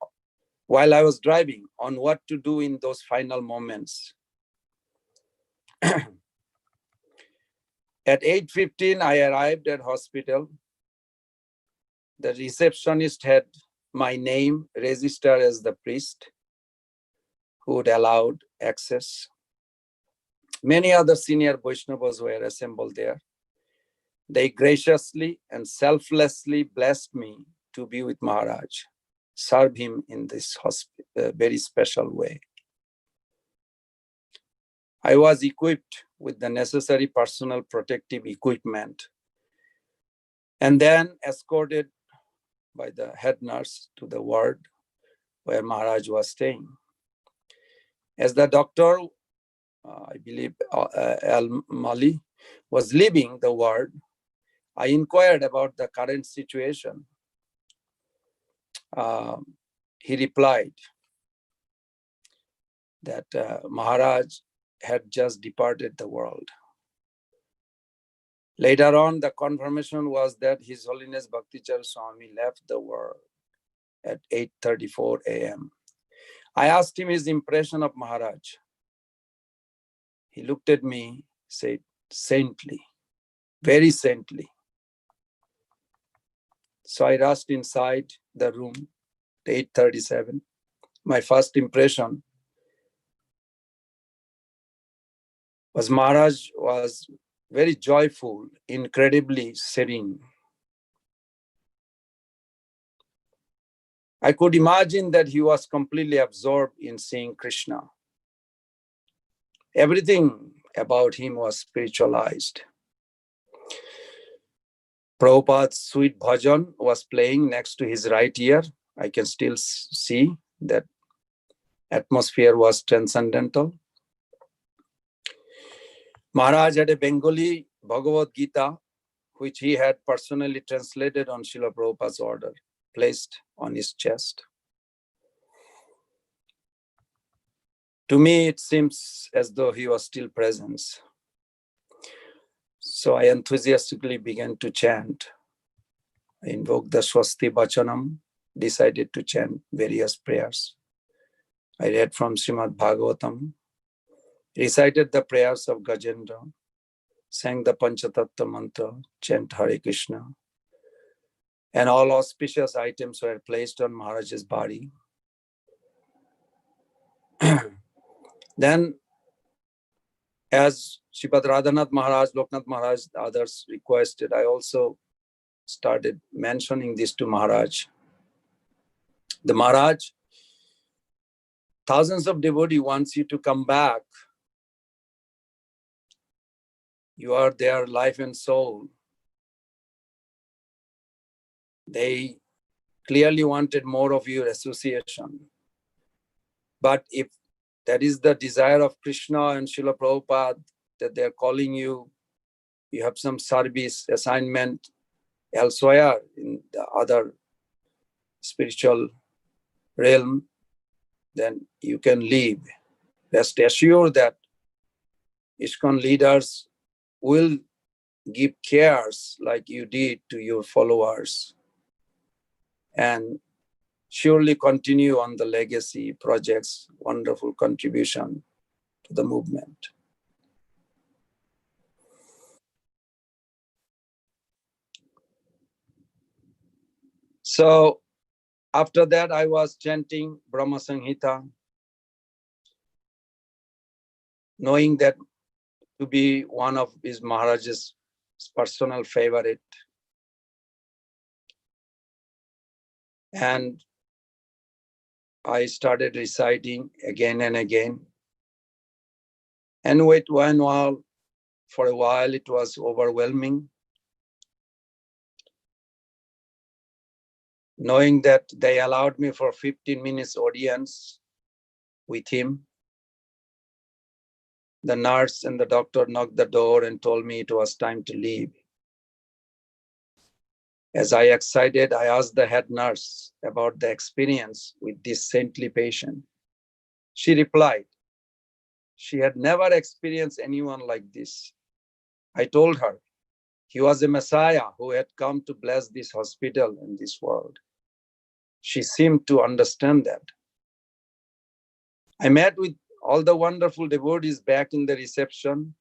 while I was driving on what to do in those final moments. At 8:15, I arrived at hospital. The receptionist had my name registered as the priest who would allow access. Many other senior Vaishnavas were assembled there. They graciously and selflessly blessed me to be with Maharaj, serve him in this very special way. I was equipped with the necessary personal protective equipment and then escorted by the head nurse to the ward where Maharaj was staying. As the doctor, I believe Al-Mali, was leaving the ward, I inquired about the current situation. He replied that Maharaj had just departed the world. Later on, the confirmation was that His Holiness Bhakti Charu Swami left the world at 8:34 a.m. I asked him his impression of Maharaj. He looked at me, said, saintly, very saintly. So I rushed inside the room at 8:37. My first impression was Maharaj was very joyful, incredibly serene. I could imagine that he was completely absorbed in seeing Krishna. Everything about him was spiritualized. Prabhupada's sweet bhajan was playing next to his right ear. I can still see that atmosphere was transcendental. Maharaj had a Bengali Bhagavad Gita, which he had personally translated on Srila Prabhupada's order, placed on his chest. To me, it seems as though he was still present. So I enthusiastically began to chant. I invoked the Swasti Bachanam, decided to chant various prayers. I read from Srimad Bhagavatam, recited the prayers of Gajendra, sang the Panchatattva mantra, chant Hare Krishna, and all auspicious items were placed on Maharaj's body. Then, as Sripad Radhanath Maharaj, Loknath Maharaj, others requested, I also started mentioning this to Maharaj. The Maharaj, thousands of devotees wants you to come back. You are their life and soul. They clearly wanted more of your association. But if that is the desire of Krishna and Srila Prabhupada, that they're calling you, you have some service assignment elsewhere in the other spiritual realm, then you can leave. Rest assured that ISKCON leaders will give cares like you did to your followers and surely continue on the legacy projects, wonderful contribution to the movement. So after that, I was chanting Brahma Samhita, knowing that to be one of his Maharaj's personal favorite. And I started reciting again and again. And for a while, it was overwhelming. Knowing that they allowed me for 15 minutes audience with him. The nurse and the doctor knocked the door and told me it was time to leave. As I excited, I asked the head nurse about the experience with this saintly patient. She replied, she had never experienced anyone like this. I told her, he was a Messiah who had come to bless this hospital and this world. She seemed to understand that. I met with all the wonderful devotees back in the reception,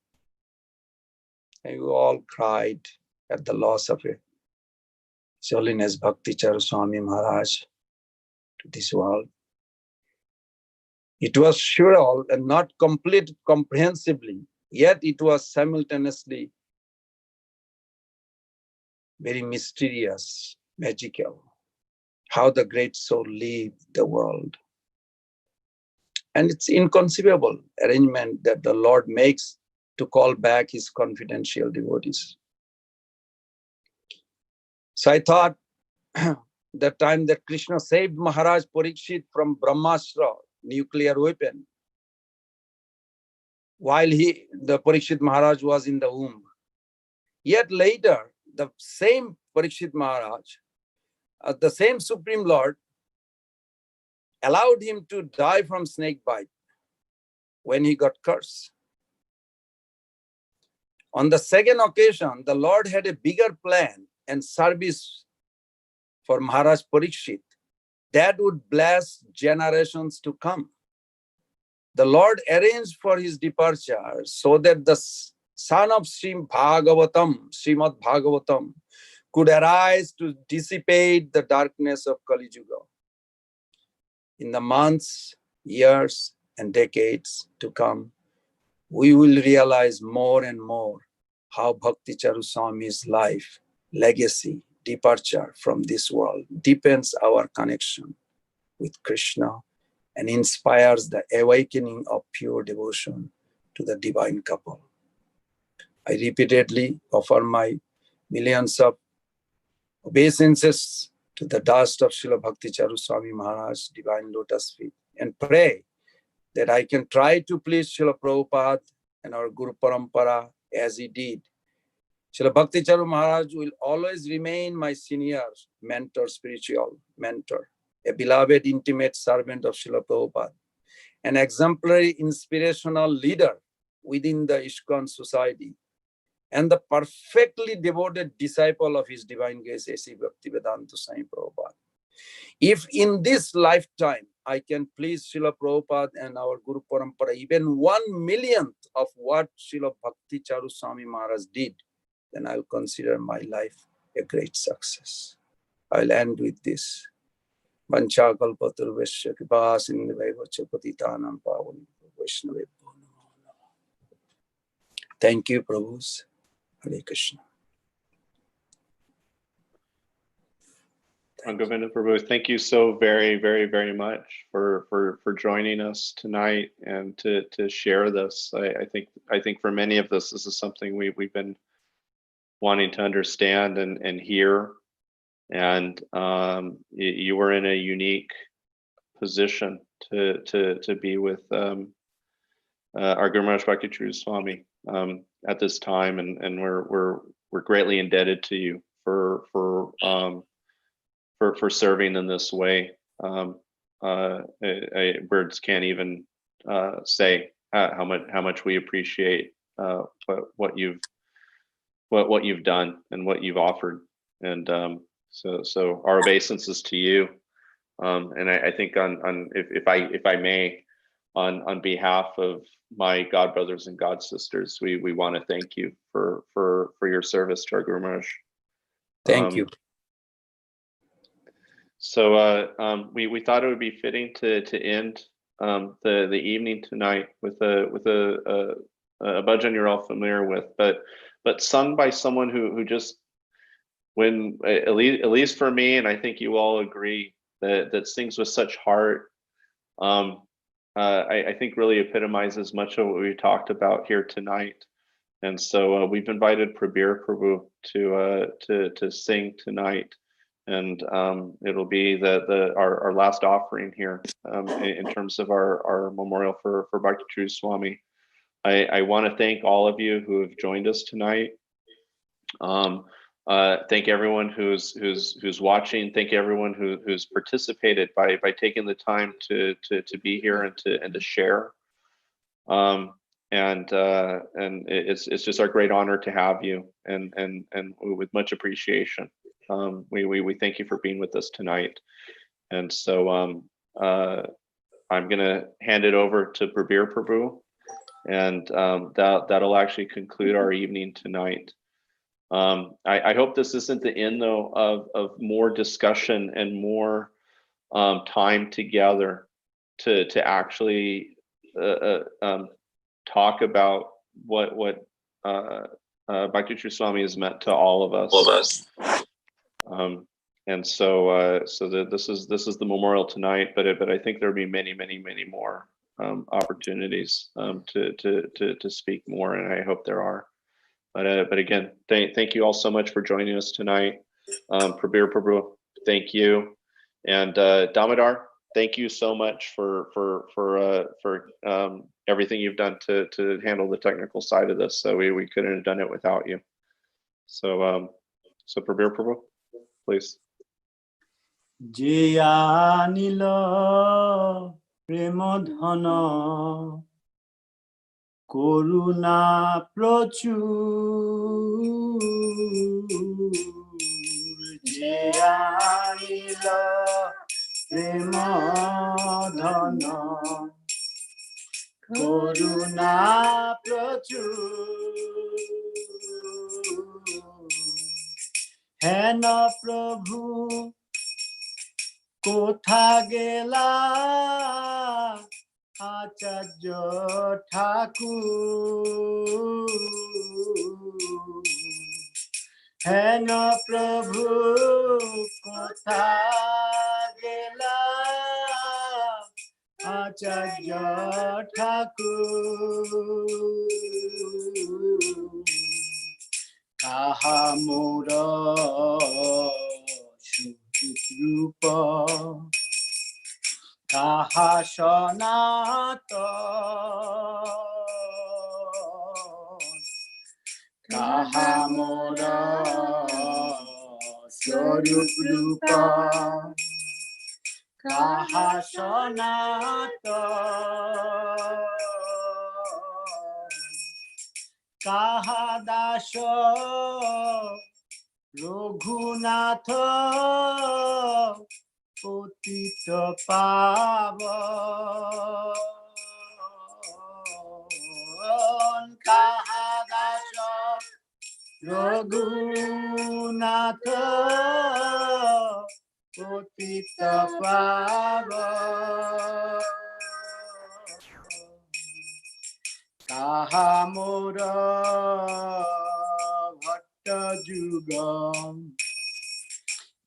and we all cried at the loss of His Holiness Bhakti Charu Swami Maharaj to this world. It was surreal and not complete comprehensively, yet it was simultaneously very mysterious, magical, how the great soul leaves the world. And it's inconceivable arrangement that the Lord makes to call back his confidential devotees. So I thought the time that Krishna saved Maharaj Parikshit from Brahmastra, nuclear weapon, while the Parikshit Maharaj was in the womb. Yet later, the same Parikshit Maharaj, the same Supreme Lord, allowed him to die from snake bite when he got cursed. On the second occasion, the Lord had a bigger plan and service for Maharaj Parikshit that would bless generations to come. The Lord arranged for his departure so that the son of Srimad Bhagavatam, could arise to dissipate the darkness of Kali Yuga. In the months, years, and decades to come, we will realize more and more how Bhakti Charu Swami's life, legacy, departure from this world deepens our connection with Krishna and inspires the awakening of pure devotion to the divine couple. I repeatedly offer my millions of obeisances to the dust of Srila Bhakti Charu Swami Maharaj's divine lotus feet and pray that I can try to please Srila Prabhupada and our Guru Parampara as he did. Srila Bhakti Charu Maharaj will always remain my senior mentor, spiritual mentor, a beloved intimate servant of Srila Prabhupada, an exemplary inspirational leader within the ISKCON society, and the perfectly devoted disciple of His Divine Grace, A.C. Bhaktivedanta Swami Prabhupada. If in this lifetime I can please Srila Prabhupada and our Guru Parampara even 1/1,000,000th of what Srila Bhakti Charu Swami Maharaj did, then I'll consider my life a great success. I'll end with this. Vancha kalpatarvesya kripa sindhuvaivacha patitanam pavani vaishnavebhyo namo namaha. Thank you, Prabhus. Hare Krishna. Govinda Prabhu, thank you so very, very, very much for joining us tonight and to share this. I think for many of us, this is something we've been wanting to understand and hear. And you were in a unique position to be with our Guru Maharaj Bhakti Charu Swami at this time, and we're greatly indebted to you for serving in this way. Words can't even say how much we appreciate what you've done and what you've offered, and so our obeisances to you. And I think if I may, on behalf of my God brothers and God sisters, we want to thank you for your service to our Guru Maharaj. Thank you. We thought it would be fitting to end the evening tonight with a bhajan you're all familiar with, but sung by someone who just, when at least for me, and I think you all agree, that sings with such heart. I think really epitomizes much of what we talked about here tonight. And so we've invited Prabir Prabhu to sing tonight, and it'll be our last offering here in terms of our memorial for Bhakti True Swami. I want to thank all of you who have joined us tonight. Thank everyone who's watching. Thank everyone who's participated by taking the time to be here and to share. And it's just our great honor to have you, and with much appreciation. We thank you for being with us tonight. And so I'm gonna hand it over to Prabir Prabhu, and that'll actually conclude our evening tonight. I hope this isn't the end, though, of more discussion and more time together to actually talk about what Bhakti True Swami has meant to all of us. And so this is the memorial tonight, but I think there'll be many more opportunities to speak more, and I hope there are. But again, thank you all so much for joining us tonight. Prabir Prabhu, thank you, and Damodar, thank you so much for everything you've done to handle the technical side of this. So we couldn't have done it without you. So Prabir Prabhu, please. Jayanila Premodhana Koruna Prochur Jayanila Premodhana Koruna Prochur Hena Prabhu Kotha gela Acharya Thakur Hena Prabhu Kotha gela Acharya Thakur Kaha mora Rupa Kaha Sanatan Kaha mora Swarup Rupa Kaha Sanatan Kaha Dasha Raghunatha Potita Pavan Kahadasha Raghunatha Potita Pavan Kahamura Bhatta Jugam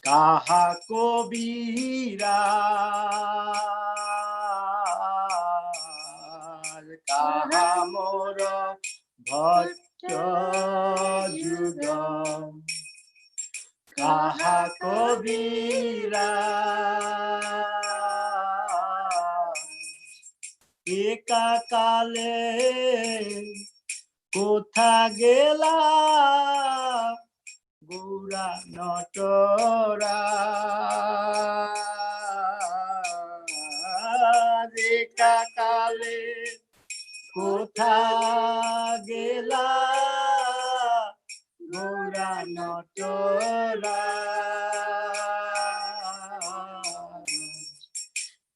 Kaha Kobira Kahamura Bhatta Jugam Kaha Kobira Eka Kale Kotha gela Gura Notora Eka Kale Kotha gela Gura Notora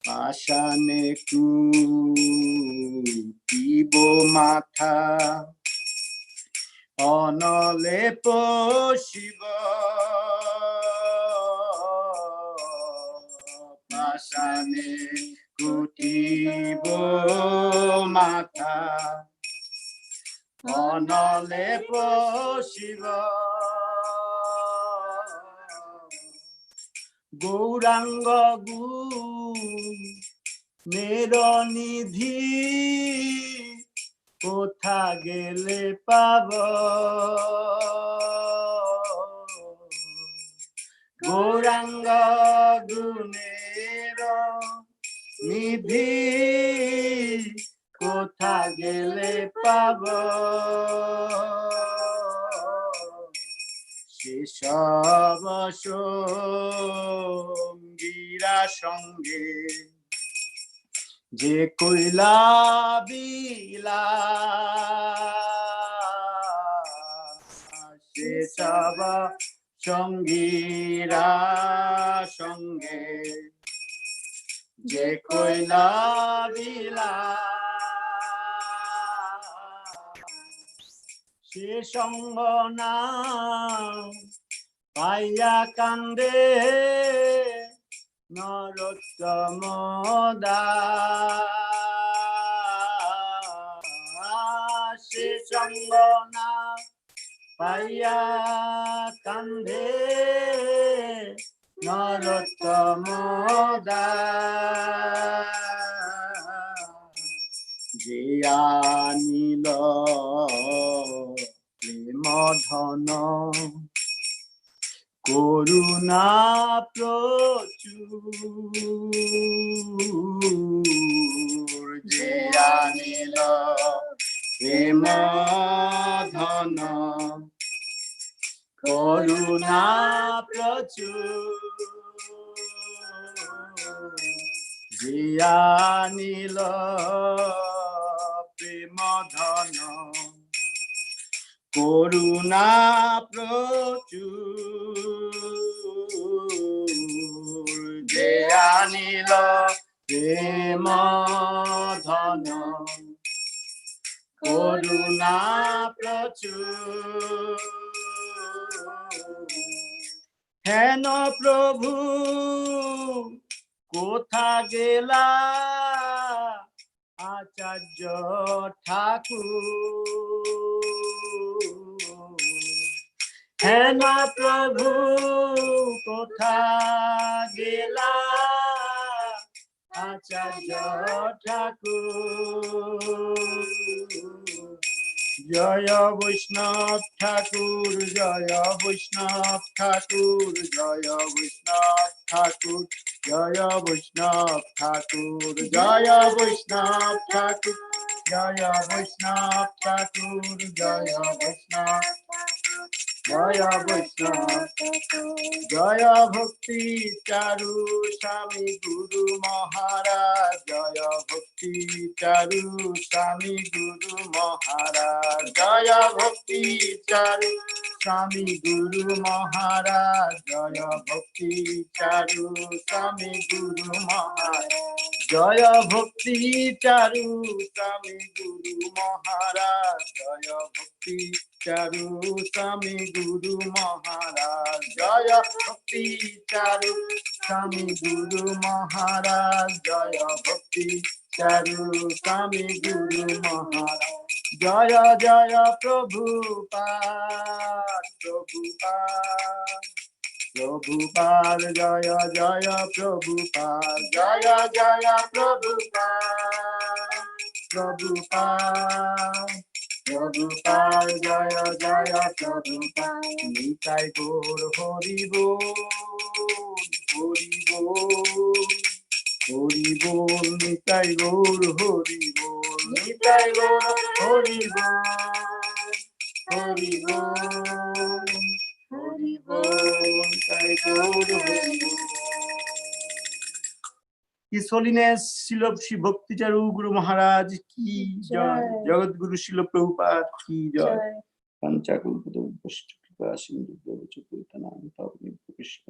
Ashane Kupibo Matha Onalepo Shiva ধ্যানে কুটিব মাথা অনলে পশিব গৌরাঙ্গ গুণের নিধি কোথা গেলে পাব গৌরাঙ্গ গুণের নিধি কোথা গেলে পাব সেসব সঙ্গীরা সঙ্গে যে কইলা বিলা সেসব সঙ্গীরা সঙ্গে যে কইলা বিলা সে সঙ্গ না পাইয়া কান্দে নরোত্তম দাস সে সঙ্গ না পাইয়া কান্দে নরোত্তম দাস যে আনিল প্রেম ধন করুণা প্রচুর যে আনিল প্রেম ধন করুণা প্রচুর যে আনিল প্রেম ধন করুণা প্রচুর যে আনিল প্রেম ধন করুণা প্রচুর হেন প্রভু কোথা গেলা আচার্য ঠাকুর হেন প্রভু কোথা গেলা আচার্য ঠাকুর জয় বৈষ্ণব ঠাকুর জয় বৈষ্ণব ঠাকুর জয় বৈষ্ণব ঠাকুর জয় বৈষ্ণব ঠাকুর জয় বৈষ্ণব ঠাকুর জয় বৈষ্ণব ঠাকুর জয় বৈষ্ণব জয় বৈষ্ণব জয় ভক্তি চারু স্বামী গুরু মহারাজ জয় ভক্তি চারু স্বামী গুরু মহারাজ জয় ভক্তি চারু স্বামী গুরু মহারাজ জয় ভক্তি চারু স্বামী গুরু মহারাজ জয় ভক্তি চারু স্বামী গুরু মহারাজ জয় ভক্তি চারু স্বামী গুরু মহারাজ জয় ভক্তি চারু স্বামী গুরু মহারাজ জয় ভক্তি চারু স্বামী গুরু মহারাজ জয় জয় প্রভুপাদ প্রভুপাদ প্রভুপাদ জয় জয় প্রভুপাদ জয় জয় প্রভুপাদ প্রভুপাদ প্রভুপাদ জয় জয় প্রভুপাদ নিতাই গৌর হরি বল হরি বল হরি বল নিতাই গৌর হরি বল নিতাই গৌর হরি বল হরি বল হরি বল নিতাই গৌর হরি বল। His Holiness Srila Shri Bhakti Charu Guru Maharaj ki jai, Jagat Guru Srila Prabhupada ki jai, Panchakul Padu Vashtu Kripa Sindhu Devacha Purtanam Tavni Krishna